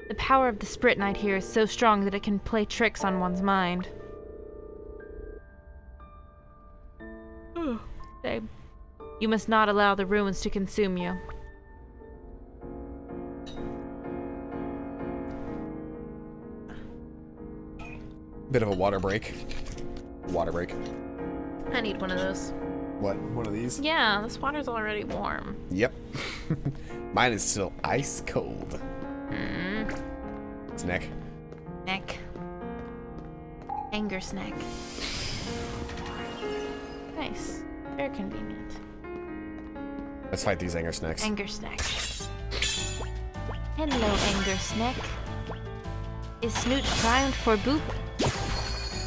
The power of the Sprit Knight here is so strong that it can play tricks on one's mind. Babe. You must not allow the ruins to consume you. Bit of a water break. Water break. I need one of those. What? One of these? Yeah, this water's already warm. Yep. Mine is still ice cold. It's neck. Neck. Anger snack. Nice. Very convenient. Let's fight these anger snacks. Anger snack. Hello, anger snack. Is Snoot primed for boop?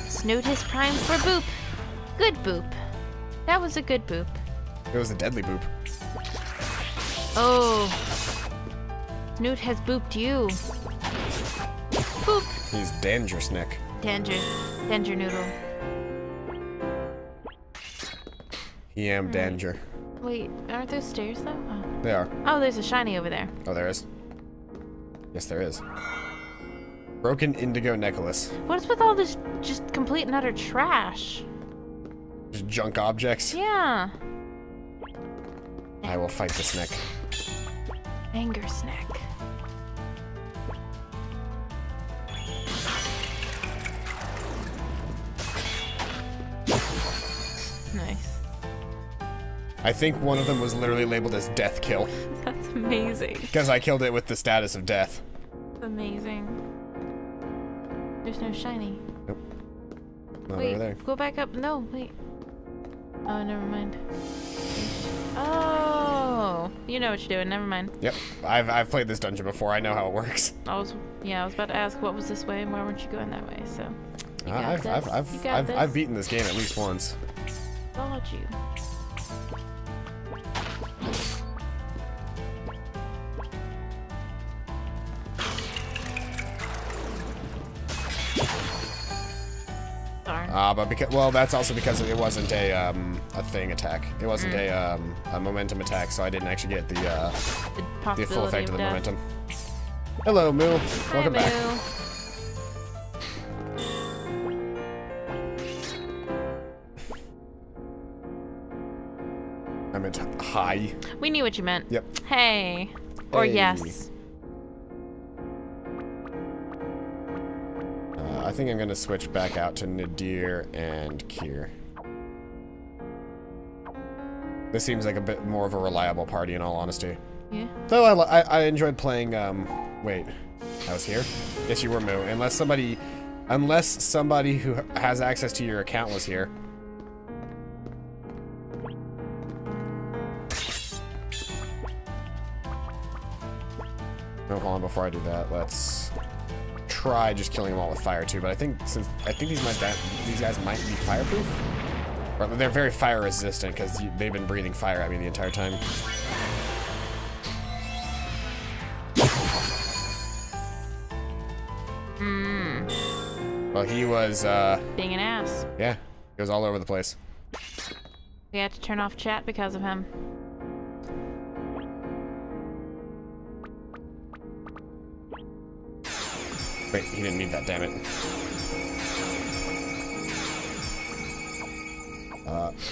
Snoot is primed for boop. Good boop. That was a good boop. It was a deadly boop. Oh. Snoot has booped you. Boop. He's danger snack. Danger noodle. He am danger. Wait, aren't those stairs though? Oh. They are. Oh, there's a shiny over there. Oh, there is. Yes, there is. Broken indigo necklace. What is with all this just complete and utter trash? Just junk objects. Yeah. I will fight the snack. Anger snack. Nice. I think one of them was literally labeled as death kill. That's amazing. Because I killed it with the status of death. That's amazing. There's no shiny. Nope. Not Wait, over there. go back up. No, wait. Oh, never mind. Oh, you know what you're doing. Never mind. Yep. I've played this dungeon before. I know how it works. I was about to ask what was this way and why weren't you going that way? So. You got this. You got this. I've beaten this game at least once. Got you. But because that's also because it wasn't a thing attack. It wasn't a momentum attack, so I didn't actually get the full effect of the momentum. Hello, Moo. Welcome back. I meant hi. We knew what you meant. Yep. Hey. Or Hey. yes. I think I'm gonna switch back out to Nadir and Kier. This seems like a bit more of a reliable party, in all honesty. Yeah. Though I enjoyed playing. Wait, I was here. Yes, you were, Moo. Unless somebody who has access to your account was here. No, hold on. Before I do that, let's try just killing them all with fire too. But I think these guys might be fireproof, or they're very fire resistant because they've been breathing fire at me the entire time. Well, he was Being an ass. yeah, he was all over the place. We had to turn off chat because of him. Wait, he didn't mean that, damn it.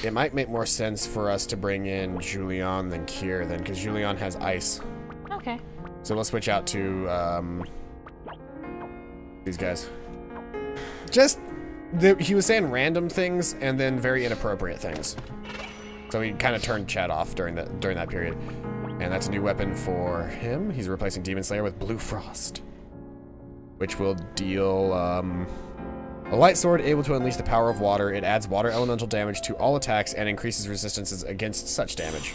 It might make more sense for us to bring in Julian than Kier then, because Julian has ice. Okay. So we'll switch out to These guys. Just, he was saying random things and then very inappropriate things. So he kind of turned chat off during that period. And that's a new weapon for him. He's replacing Demon Slayer with Blue Frost, which will deal a light sword able to unleash the power of water. It adds water elemental damage to all attacks and increases resistances against such damage.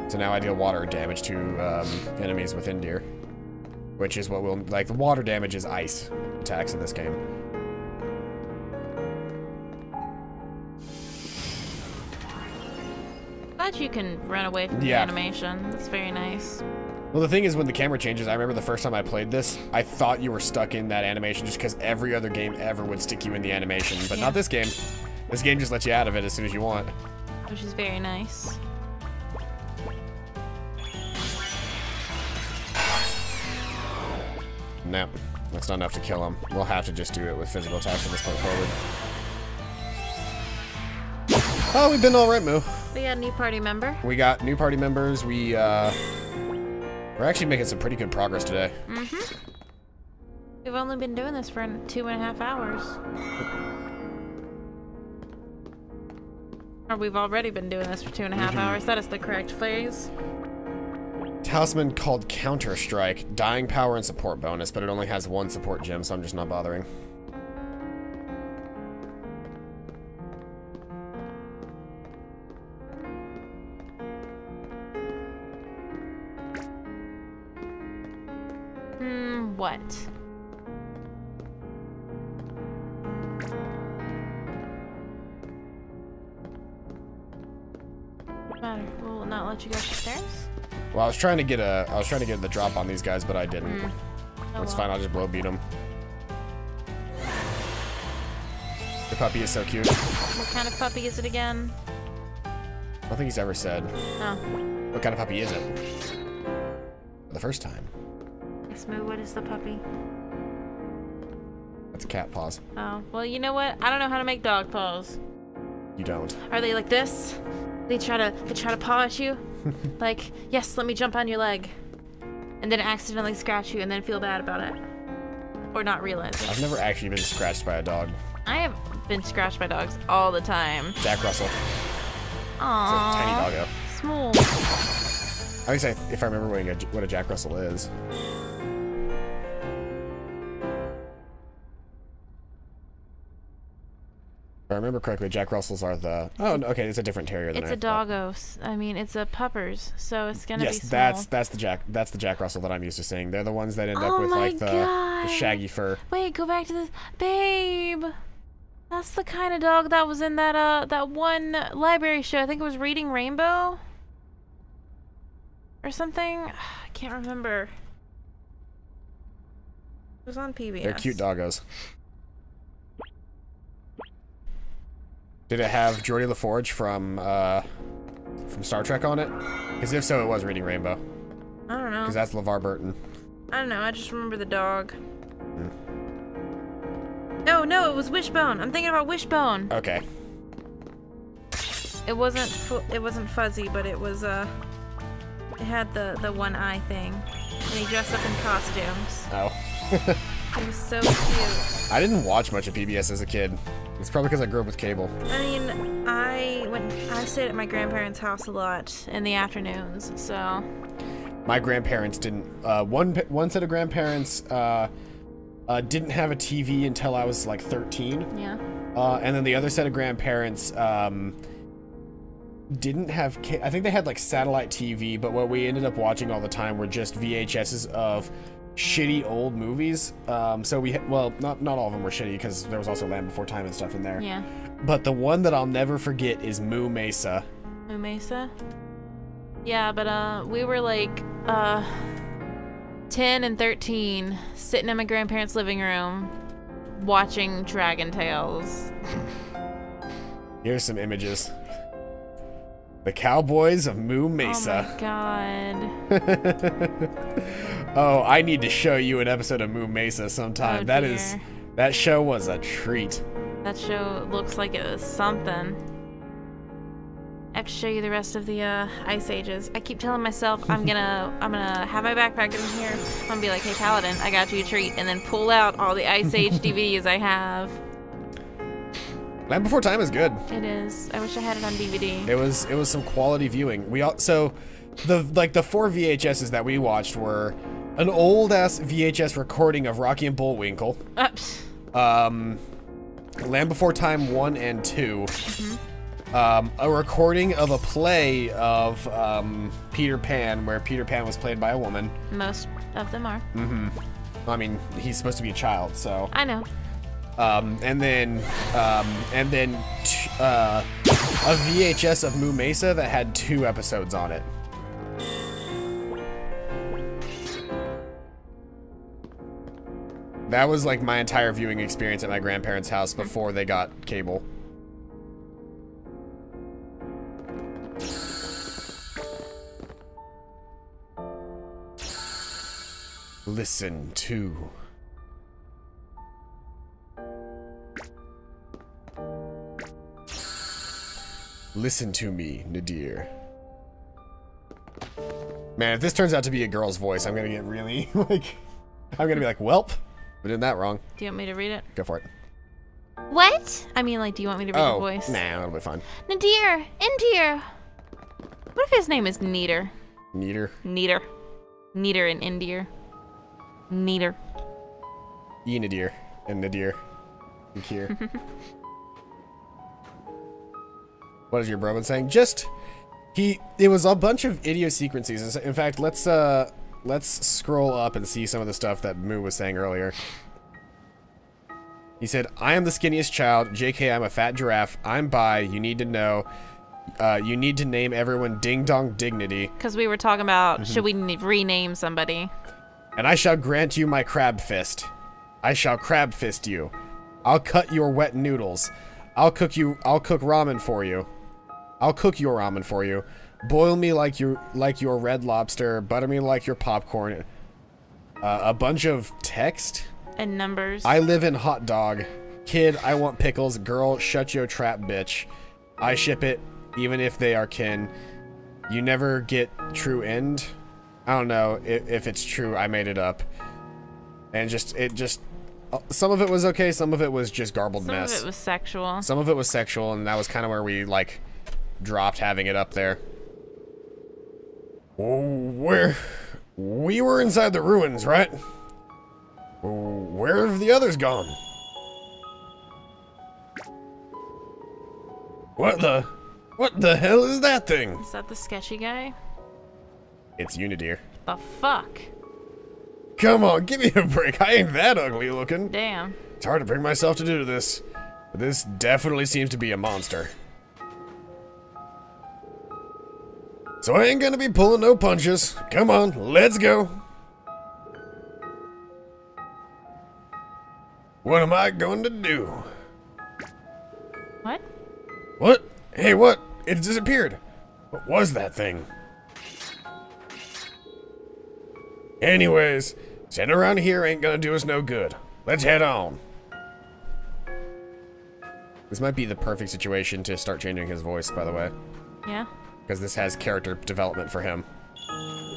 So now I deal water damage to enemies within Deer, which is what will, like, the water damage is ice attacks in this game. Glad you can run away from the animation. That's very nice. Well, the thing is, when the camera changes, I remember the first time I played this, I thought you were stuck in that animation just because every other game ever would stick you in the animation, but not this game. This game just lets you out of it as soon as you want. Which is very nice. No, that's not enough to kill him. We'll have to just do it with physical attacks from this point forward. Oh, we've been all right, Moo. We got a new party member. We got new party members. We're actually making some pretty good progress today. Mm-hmm. We've only been doing this for 2.5 hours. Or we've already been doing this for 2.5 hours. That is the correct phrase. Talisman called Counter-Strike. Dying power and support bonus, but it only has 1 support gem, so I'm just not bothering. What? Matter. We'll not let you go upstairs. Well, I was trying to get the drop on these guys, but I didn't. That's fine. I'll just blow beat them. The puppy is so cute. What kind of puppy is it again? I don't think he's ever said. Oh. What kind of puppy is it? For the first time. Moo, what is the puppy? That's cat paws. Oh, well, you know what? I don't know how to make dog paws. You don't. Are they like this? They try to paw at you? Like, yes, let me jump on your leg. And then accidentally scratch you and then feel bad about it. Or not realize it. I've never actually been scratched by a dog. I have been scratched by dogs all the time. Jack Russell. Aww. It's a tiny doggo. Small. I would say, if I remember what a Jack Russell is. If I remember correctly, Jack Russells are the... Oh, okay, it's a different terrier than it's a doggo. I mean, it's a puppers, so it's gonna be small. Yes, that's the Jack Russell that I'm used to seeing. They're the ones that end up with like the shaggy fur. Wait, go back to this, babe. That's the kind of dog that was in that one library show. I think it was Reading Rainbow or something. I can't remember. It was on PBS. They're cute doggos. Did it have Geordie LaForge from Star Trek on it? Because if so, it was Reading Rainbow. I don't know. Because that's LeVar Burton. I don't know. I just remember the dog. No, it was Wishbone. I'm thinking about Wishbone. Okay. It wasn't fuzzy, but it was it had the one eye thing, and he dressed up in costumes. Oh. It was so cute. I didn't watch much of PBS as a kid. It's probably because I grew up with cable. I mean, I stayed at my grandparents' house a lot in the afternoons, so. My grandparents didn't. One set of grandparents didn't have a TV until I was like 13. Yeah. And then the other set of grandparents didn't have. I think they had like satellite TV, but what we ended up watching all the time were just VHSs of shitty old movies. So we not all of them were shitty because there was also Land Before Time and stuff in there. Yeah. But the one that I'll never forget is Moo Mesa. Moo Mesa? Yeah, but we were like 10 and 13 sitting in my grandparents' living room watching Dragon Tales. Here's some images. The Cowboys of Moo Mesa. Oh my god. Oh, I need to show you an episode of Moo Mesa sometime. Oh, that show was a treat. That show looks like it was something. I have to show you the rest of the Ice Ages. I keep telling myself I'm gonna have my backpack in here. I'm gonna be like, hey Paladin, I got you a treat, and then pull out all the Ice Age DVDs I have. Land Before Time is good. It is. I wish I had it on DVD. It was some quality viewing. So the 4 VHSs that we watched were an old ass VHS recording of Rocky and Bullwinkle. Land Before Time 1 and 2. A recording of a play of Peter Pan, where Peter Pan was played by a woman. Most of them are. I mean, he's supposed to be a child, so. I know. And then a VHS of Moo Mesa that had 2 episodes on it. That was like my entire viewing experience at my grandparents' house before they got cable. Listen to. Listen to me, Nadir. Man, if this turns out to be a girl's voice, I'm gonna get really, like, I'm gonna be like, welp, we did that wrong. Do you want me to read it? Go for it. What? I mean, like, do you want me to read the voice? Nah, that'll be fine. Nadir, Indir. What if his name is Neater? Neater. Neater. Neater and Indir. Neater. Nadir and Nadir. And Kier. What is your bro been saying? It was a bunch of idiosyncrasies. In fact, let's scroll up and see some of the stuff that Moo was saying earlier. He said, I am the skinniest child. JK, I'm a fat giraffe. I'm bi. You need to know. You need to name everyone Ding Dong Dignity. Because we were talking about, should we rename somebody? And I shall grant you my crab fist. I shall crab fist you. I'll cut your wet noodles. I'll cook ramen for you. I'll cook your ramen for you. Boil me like your red lobster. Butter me like your popcorn. A bunch of text. And numbers. I live in hot dog. Kid, I want pickles. Girl, shut your trap, bitch. I ship it, even if they are kin. You never get true end. I don't know if it's true. I made it up. And some of it was okay. Some of it was just garbled mess. Some of it was sexual. Some of it was sexual, and that was kind of where we, like, dropped having it up there. We were inside the ruins, right? Where have the others gone? What the hell is that thing? Is that the sketchy guy? It's Unidir. The fuck? Come on, give me a break. I ain't that ugly looking. Damn. It's hard to bring myself to do this. But this definitely seems to be a monster. So I ain't gonna be pulling no punches. Come on, let's go. What am I going to do? What? What? Hey, what? It disappeared. What was that thing? Anyways, sitting around here ain't gonna do us no good. Let's head on. This might be the perfect situation to start changing his voice, by the way. Yeah? Because this has character development for him.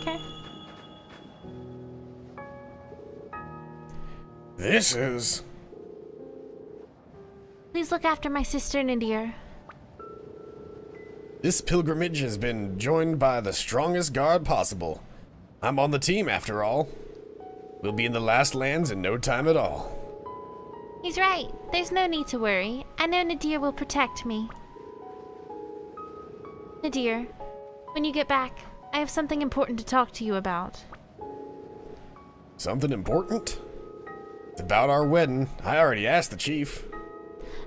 Okay. This is... Please look after my sister, Nadir. This pilgrimage has been joined by the strongest guard possible. I'm on the team, after all. We'll be in the last lands in no time at all. He's right. There's no need to worry. I know Nadir will protect me. Nadir, when you get back, I have something important to talk to you about. Something important? It's about our wedding. I already asked the chief.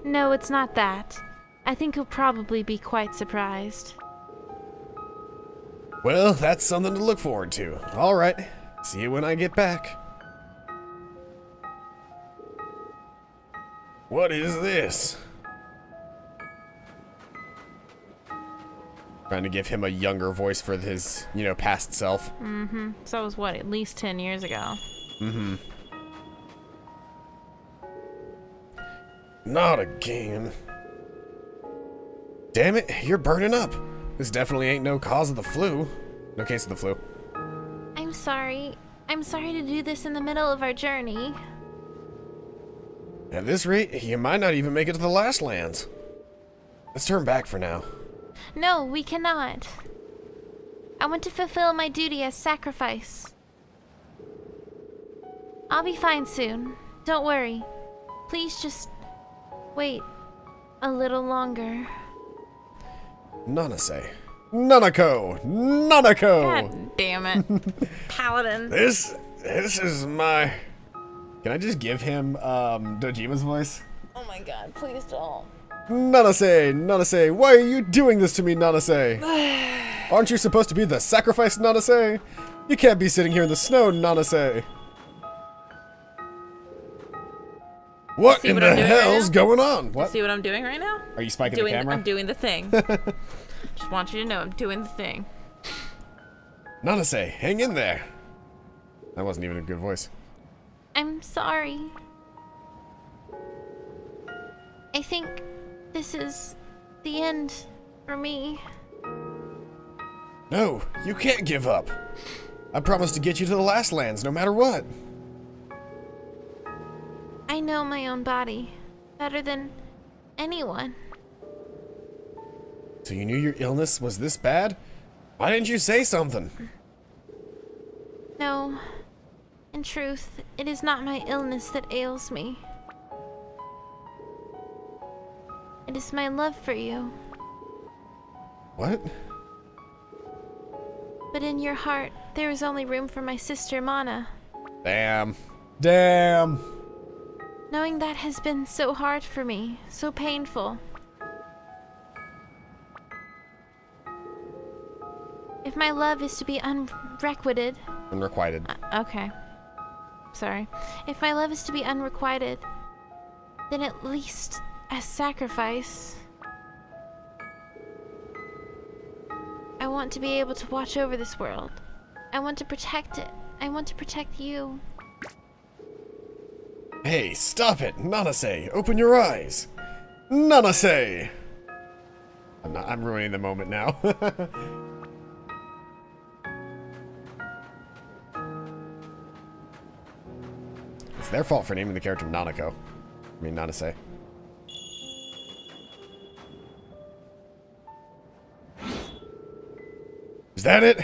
No, it's not that. I think he'll probably be quite surprised. Well, that's something to look forward to. All right. See you when I get back. What is this? Trying to give him a younger voice for his, past self. Mm-hmm. So it was what, at least 10 years ago? Mm-hmm. Not again. Damn it, you're burning up. This definitely ain't no cause of the flu. No case of the flu. I'm sorry. I'm sorry to do this in the middle of our journey. At this rate, you might not even make it to the last lands. Let's turn back for now. No, we cannot. I want to fulfill my duty as sacrifice. I'll be fine soon. Don't worry. Please just wait a little longer. Nanase. Nanako! Nanako! God damn it. Paladin. This is my... Can I just give him, Dojima's voice? Oh my god, please don't. Nanase! Nanase! Why are you doing this to me, Nanase? Aren't you supposed to be the sacrifice, Nanase? You can't be sitting here in the snow, Nanase. What in the hell's going on? What? See what I'm doing right now? Are you spiking the camera? I'm doing the thing. Just want you to know I'm doing the thing. Nanase, hang in there. That wasn't even a good voice. I'm sorry. I think this is the end for me. No, you can't give up. I promised to get you to the last lands no matter what. I know my own body better than anyone. So you knew your illness was this bad? Why didn't you say something? No. In truth, it is not my illness that ails me. It is my love for you. What? But in your heart, there is only room for my sister Mana. Damn. Damn. Knowing that has been so hard for me, so painful. If my love is to be unrequited... Unrequited. Okay. Sorry. If my love is to be unrequited, then at least as sacrifice. I want to be able to watch over this world. I want to protect it. I want to protect you. Hey, stop it! Nanase, open your eyes! Nanase! I'm ruining the moment now. It's their fault for naming the character Nanako. I mean, Nanase. Is that it?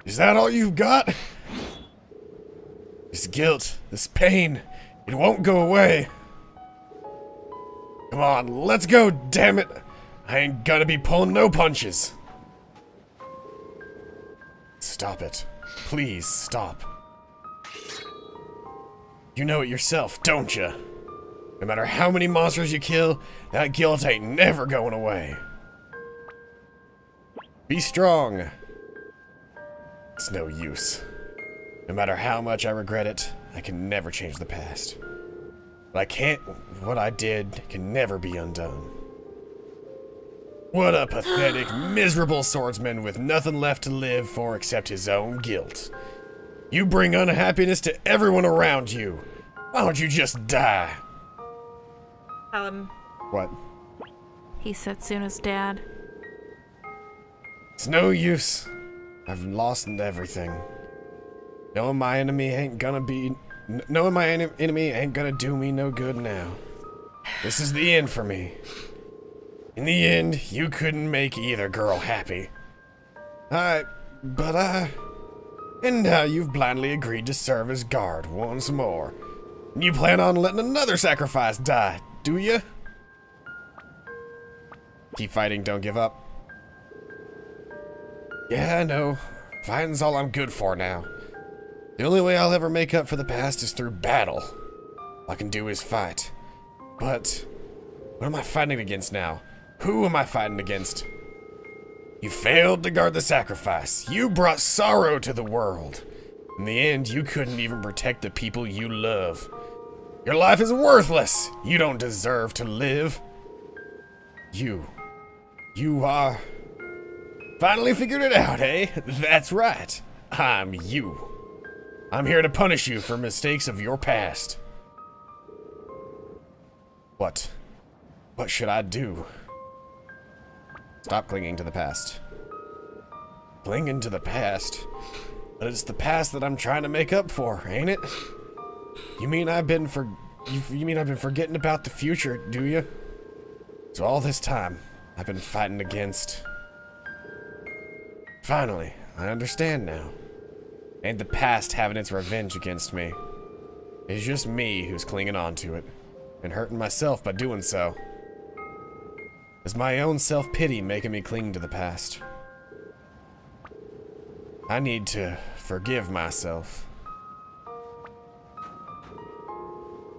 Is that all you've got? This guilt, this pain, it won't go away. Come on, let's go, damn it. I ain't gonna be pulling no punches. Stop it. Please stop. You know it yourself, don't you? No matter how many monsters you kill, that guilt ain't never going away. Be strong. It's no use. No matter how much I regret it, I can never change the past. But what I did can never be undone. What a pathetic, miserable swordsman with nothing left to live for except his own guilt. You bring unhappiness to everyone around you. Why don't you just die? What? He's Setsuna's dad. It's no use. I've lost everything. Knowing my enemy ain't gonna do me no good now. This is the end for me. In the end, you couldn't make either girl happy. And now you've blindly agreed to serve as guard once more. And you plan on letting another sacrifice die, do you? Keep fighting, don't give up. Yeah, I know. Fighting's all I'm good for now. The only way I'll ever make up for the past is through battle. All I can do is fight. But what am I fighting against now? Who am I fighting against? You failed to guard the sacrifice. You brought sorrow to the world. In the end, you couldn't even protect the people you love. Your life is worthless. You don't deserve to live. You are... Finally figured it out, eh? That's right. I'm you. I'm here to punish you for mistakes of your past. What? What should I do? Stop clinging to the past. Clinging to the past? But it's the past that I'm trying to make up for, ain't it? You mean I've been forgetting about the future, do you? So all this time, I've been fighting against... Finally, I understand now. Ain't the past having its revenge against me. It's just me who's clinging on to it, and hurting myself by doing so. It's my own self-pity making me cling to the past. I need to forgive myself.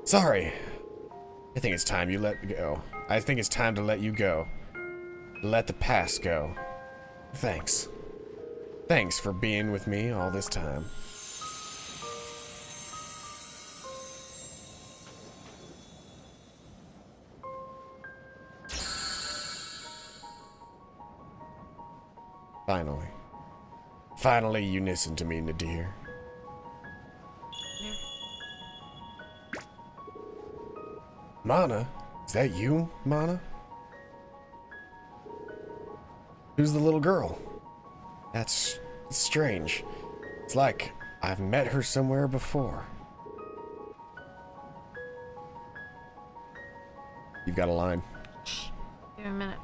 Sorry. I think it's time you let go. I think it's time to let you go. Let the past go. Thanks. Thanks for being with me all this time. Finally. Finally, you listen to me, Nadir. Mana? Is that you, Mana? Who's the little girl? That's strange. It's like I've met her somewhere before. You've got a line. Give me a minute.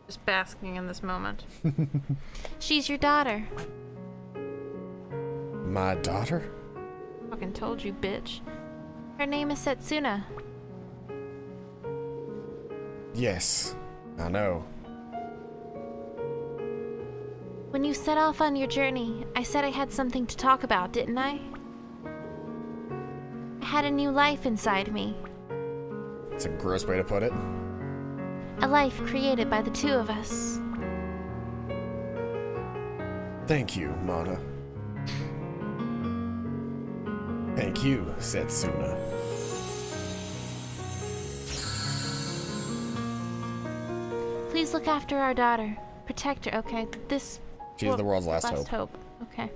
Just basking in this moment. She's your daughter. My daughter? Fucking told you, bitch. Her name is Setsuna. Yes, I know. When you set off on your journey, I said I had something to talk about, didn't I? I had a new life inside me. It's a gross way to put it. A life created by the two of us. Thank you, Mana. Thank you, Setsuna. Please look after our daughter. Protect her, okay? She's the world's last hope. Okay.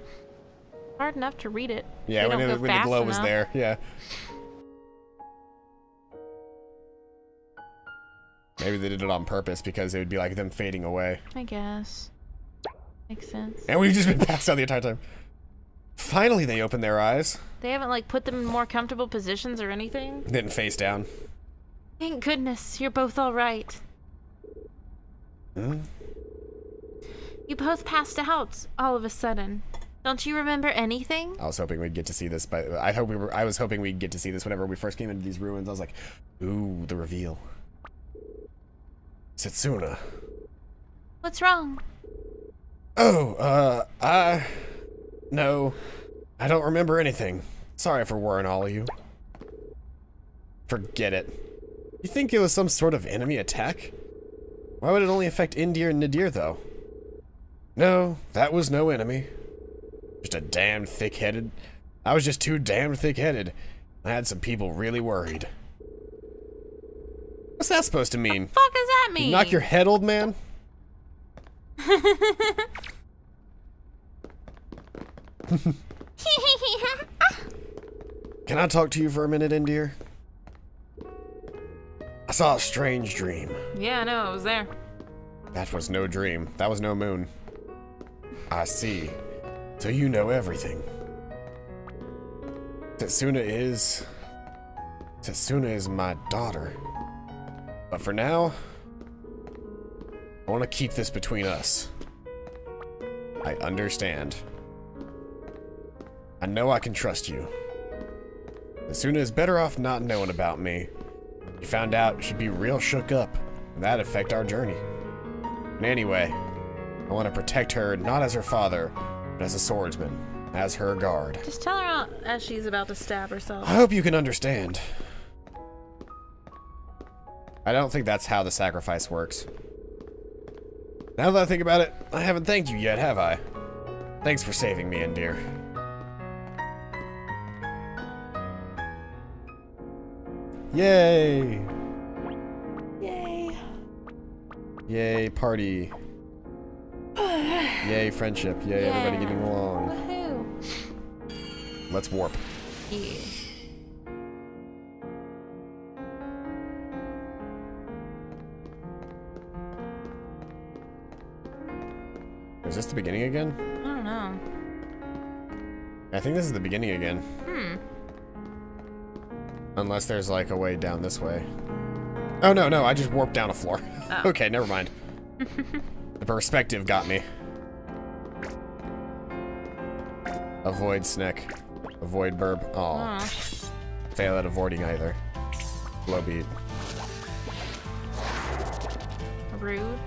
Hard enough to read it. Yeah, when the glow was there, yeah. Maybe they did it on purpose because it would be like them fading away. I guess. Makes sense. And we've just been passed out the entire time. Finally, they opened their eyes. They haven't, like, put them in more comfortable positions or anything? Didn't face down. Thank goodness, you're both alright. Hmm? You both passed out all of a sudden. Don't you remember anything? I was hoping we'd get to see this, but I was hoping we'd get to see this whenever we first came into these ruins. I was like, ooh, the reveal. Setsuna. What's wrong? Oh, no, I don't remember anything. Sorry for worrying all of you. Forget it. You think it was some sort of enemy attack? Why would it only affect Indir and Nadir, though? No, that was no enemy. Just a damned thick-headed... I was just too damned thick-headed. I had some people really worried. What's that supposed to mean? What the fuck does that mean? You knock your head, old man? Can I talk to you for a minute, Indir? I saw a strange dream. Yeah, I know, I was there. That was no dream. That was no moon. I see. So you know everything. Setsuna is my daughter. But for now, I want to keep this between us. I understand. I know I can trust you. Setsuna is better off not knowing about me. She found out she'd be real shook up, and that'd affect our journey. And anyway, I want to protect her not as her father, but as a swordsman, as her guard. Just tell her out as she's about to stab herself. I hope you can understand. I don't think that's how the sacrifice works. Now that I think about it, I haven't thanked you yet, have I? Thanks for saving me, Indir. Yay! Yay. Yay, party. Yay, friendship. Yay, everybody getting along. Woohoo. Let's warp. Yeah. There's this the beginning again? I don't know. I think this is the beginning again. Unless there's like a way down this way. Oh, no, I just warped down a floor. Oh. Okay, never mind. The perspective got me. Avoid snack. Avoid burb. Aw. Fail at avoiding either. Low beat. Rude.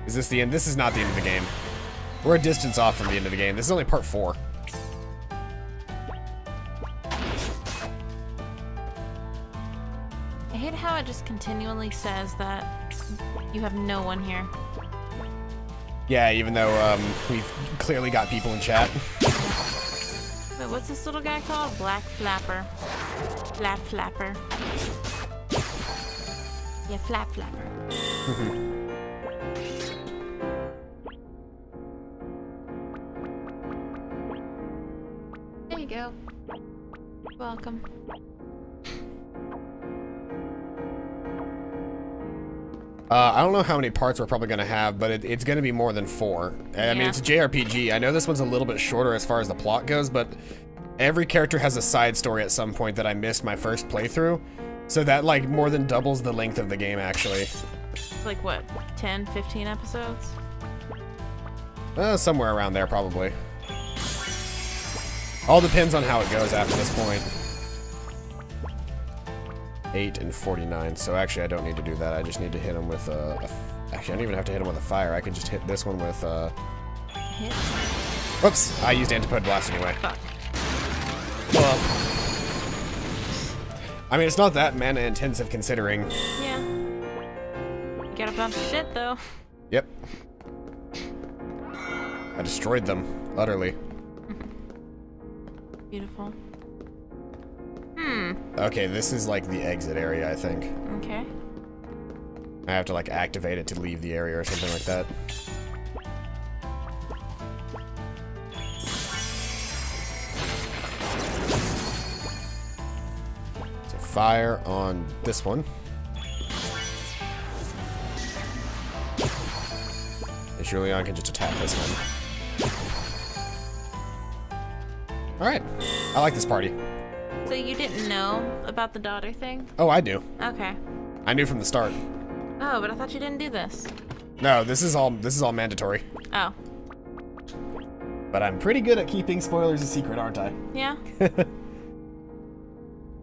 Is this the end? This is not the end of the game. We're a distance off from the end of the game. This is only part 4. I hate how it just continually says that you have no one here. Yeah, even though we've clearly got people in chat. Wait, what's this little guy called? Black Flapper. Flap Flapper. Yeah, Flap Flapper. There you go. Welcome. I don't know how many parts we're probably going to have, but it's going to be more than 4. I mean, it's a JRPG. I know this one's a little bit shorter as far as the plot goes, but every character has a side story at some point that I missed my first playthrough. So that, like, more than doubles the length of the game, actually. Like, what, 10, 15 episodes? Somewhere around there, probably. All depends on how it goes after this point. 8 and 49, so actually I don't need to do that. I just need to hit him with actually, I don't even have to hit him with a fire. I could just hit this one with Hit? Whoops! I used Antipode Blast anyway. Fuck. Well, I mean, it's not that mana intensive considering. Yeah. You got a bunch of shit, though. Yep. I destroyed them, utterly. Beautiful. Okay, this is like the exit area, I think. Okay. I have to like activate it to leave the area or something like that. So fire on this one. And Julian can just attack this one. Alright. I like this party. So you didn't know about the daughter thing? Oh, I do. Okay. I knew from the start. Oh, but I thought you didn't do this. No, this is all mandatory. Oh. But I'm pretty good at keeping spoilers a secret, aren't I? Yeah.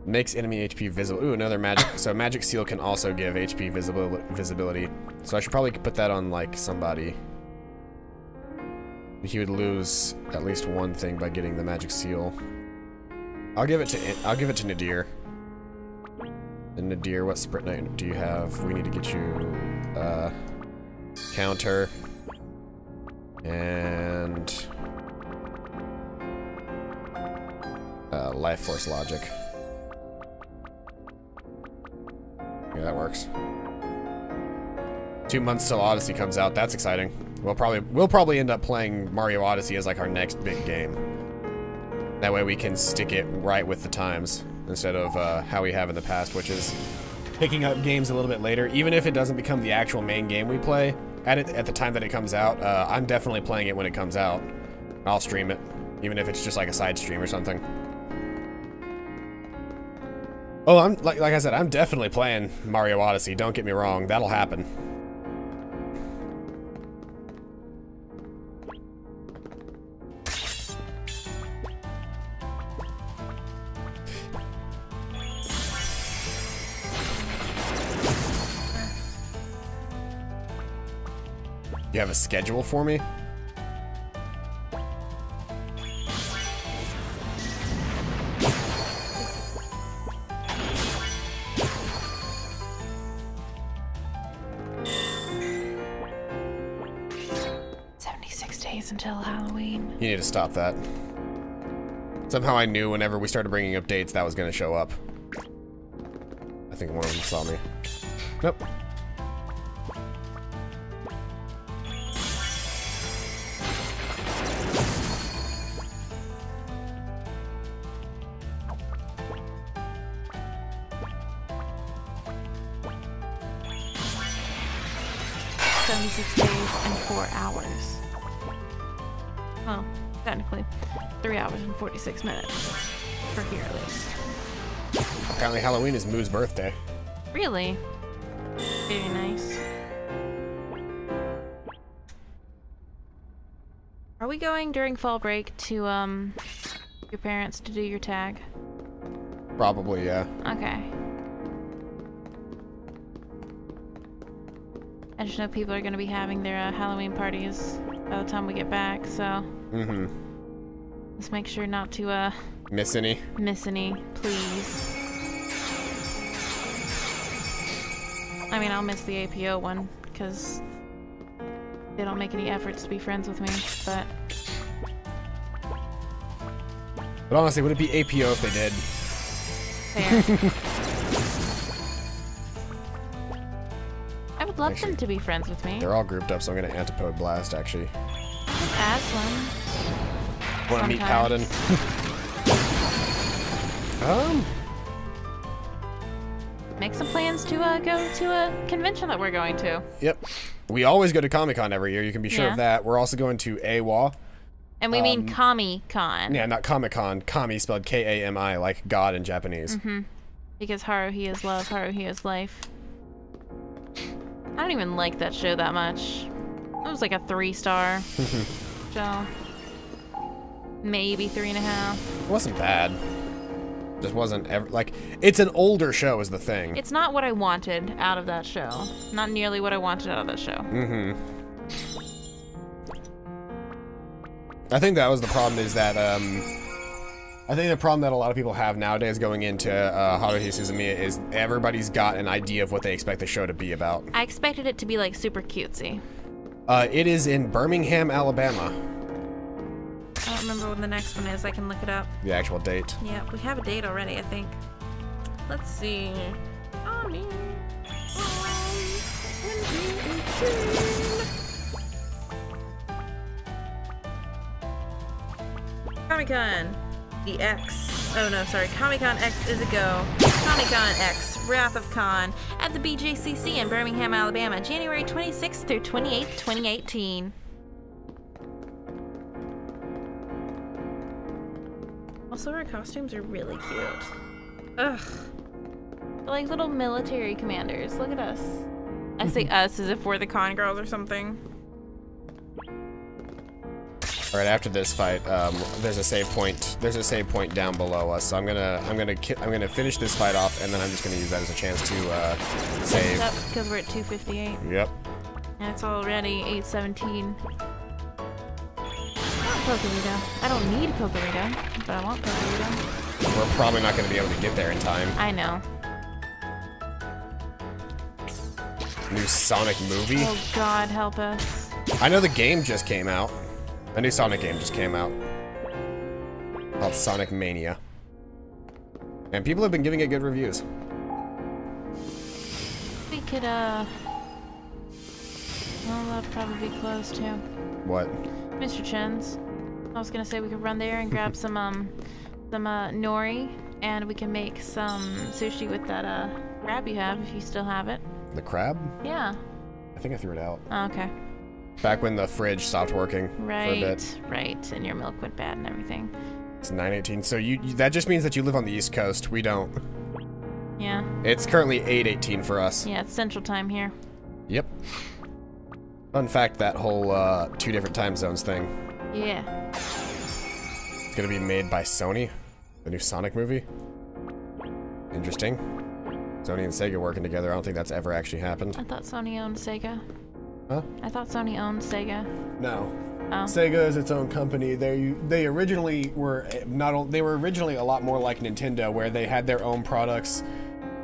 Makes enemy HP visible. Ooh, another magic. So magic seal can also give HP visibility. So I should probably put that on like somebody. He would lose at least one thing by getting the magic seal. I'll give it to Nadir. And Nadir, what sprint knight do you have? We need to get you counter and life force logic. Yeah, that works. 2 months till Odyssey comes out. That's exciting. We'll probably end up playing Mario Odyssey as like our next big game. That way we can stick it right with the times instead of how we have in the past, which is picking up games a little bit later. Even if it doesn't become the actual main game we play at the time that it comes out, I'm definitely playing it when it comes out. I'll stream it, even if it's just like a side stream or something. Oh, I'm like I said, I'm definitely playing Mario Odyssey. Don't get me wrong, that'll happen. You have a schedule for me? Until Halloween. You need to stop that. Somehow I knew whenever we started bringing up dates that was going to show up. I think one of them saw me. Nope. "76 days and 4 hours." Well, technically, 3 hours and 46 minutes. For here, at least. Apparently Halloween is Moo's birthday. Really? Very nice. Are we going during fall break to, your parents to do your tag? Probably, yeah. Okay. I just know people are going to be having their Halloween parties by the time we get back, so... Mm-hmm. Let's make sure not to, Miss any? miss any, please. I mean, I'll miss the APO one, because they don't make any efforts to be friends with me, but... But honestly, would it be APO if they did? Fair. I would love them to be friends with me. They're all grouped up, so I'm gonna Antipode Blast, actually. Aslan. Wanna meet Paladin? Make some plans to go to a convention that we're going to. Yep. We always go to Comic-Con every year, you can be sure of that. We're also going to AWA. And we mean Kami-Con. Yeah, not Comic-Con. Kami spelled K-A-M-I, like God in Japanese. Mm-hmm. Because Haruhi is love, Haruhi is life. I don't even like that show that much. It was like a 3-star show. Maybe 3.5. It wasn't bad. Just wasn't ever like it's an older show is the thing. It's not what I wanted out of that show. Not nearly what I wanted out of that show. Mm-hmm. I think that was the problem is that I think the problem that a lot of people have nowadays going into Haruhi Suzumiya is everybody's got an idea of what they expect the show to be about. I expected it to be like super cutesy. It is in Birmingham, Alabama. I don't remember when the next one is. I can look it up. The actual date. Yeah, we have a date already, I think. Let's see. Oh, man. Comic-Con. The X. Oh, no, sorry. Comic-Con X is a go. Comic-Con X. Wrath of Khan. At the BJCC in Birmingham, Alabama. January 26th through 28th, 2018. Also, our costumes are really cute. Ugh. They're like little military commanders. Look at us. I say us as if we're the con girls or something. All right, after this fight, there's a save point. There's a save point down below us. So I'm gonna finish this fight off, and then I'm just gonna use that as a chance to save. Because we're at 258. Yep. And it's already 8:17. Pokerito. I don't need Pokerito, but I want Pokerito. We're probably not going to be able to get there in time. I know. New Sonic movie? Oh God, help us. I know the game just came out. A new Sonic game just came out. Called Sonic Mania. And people have been giving it good reviews. We could, well, that'd probably be close too. What? Mr. Chen's. I was gonna say we could run there and grab some nori, and we can make some sushi with that crab you have if you still have it. The crab? Yeah. I think I threw it out. Oh, okay. Back when the fridge stopped working for a bit. Right, and your milk went bad and everything. It's 9:18. So that just means that you live on the East Coast. We don't. Yeah. It's currently 8:18 for us. Yeah, it's Central Time here. Yep. Fun fact, that whole 2 different time zones thing. Yeah. It's gonna be made by Sony, the new Sonic movie. Interesting. Sony and Sega working together. I don't think that's ever actually happened. I thought Sony owned Sega. Huh? I thought Sony owned Sega. No. Oh. Sega is its own company. They originally were they were originally a lot more like Nintendo, where they had their own products.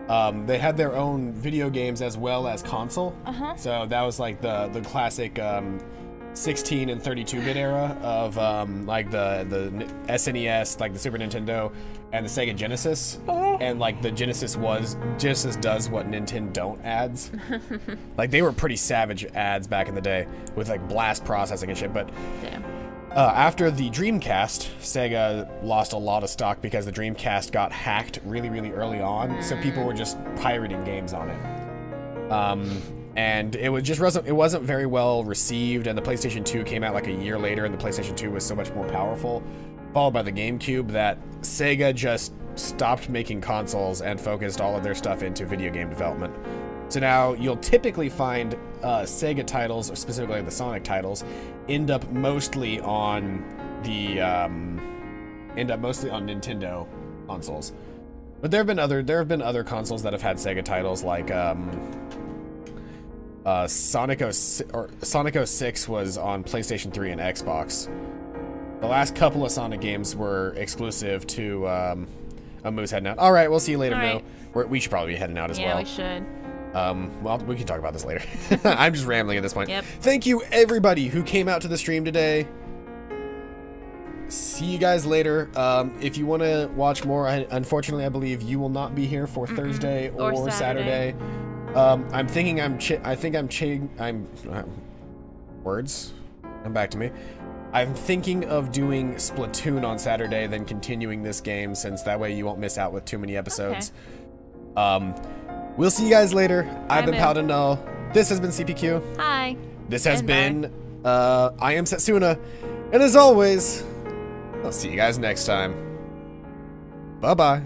They had their own video games as well as console. So that was like the classic 16 and 32-bit era of like the SNES, like the Super Nintendo, and the Sega Genesis. And like the Genesis does what Nintendo don't ads. Like they were pretty savage ads back in the day with like blast processing and shit. But damn. After the Dreamcast, Sega lost a lot of stock because the Dreamcast got hacked really, really early on. So people were just pirating games on it. and it wasn't very well received, and the PlayStation 2 came out like a year later, and the PlayStation 2 was so much more powerful, followed by the GameCube, that Sega just stopped making consoles and focused all of their stuff into video game development. So now you'll typically find Sega titles, or specifically the Sonic titles, end up mostly on Nintendo consoles. But there have been other consoles that have had Sega titles, like Sonic 06 was on PlayStation 3 and Xbox. The last couple of Sonic games were exclusive to Moo's heading out. All right, we'll see you later, Moo. We should probably be heading out as well. Yeah, we should. Well, we can talk about this later. I'm just rambling at this point. Yep. Thank you, everybody who came out to the stream today. See you guys later. If you want to watch more, unfortunately, I believe you will not be here for Thursday or Saturday. I'm thinking words. Come back to me. I'm thinking of doing Splatoon on Saturday, then continuing this game, since that way you won't miss out with too many episodes. Okay. We'll see you guys later. I've been Paladin Null. This has been CPQ. Hi. This has been I am Setsuna. And as always, I'll see you guys next time. Bye-bye.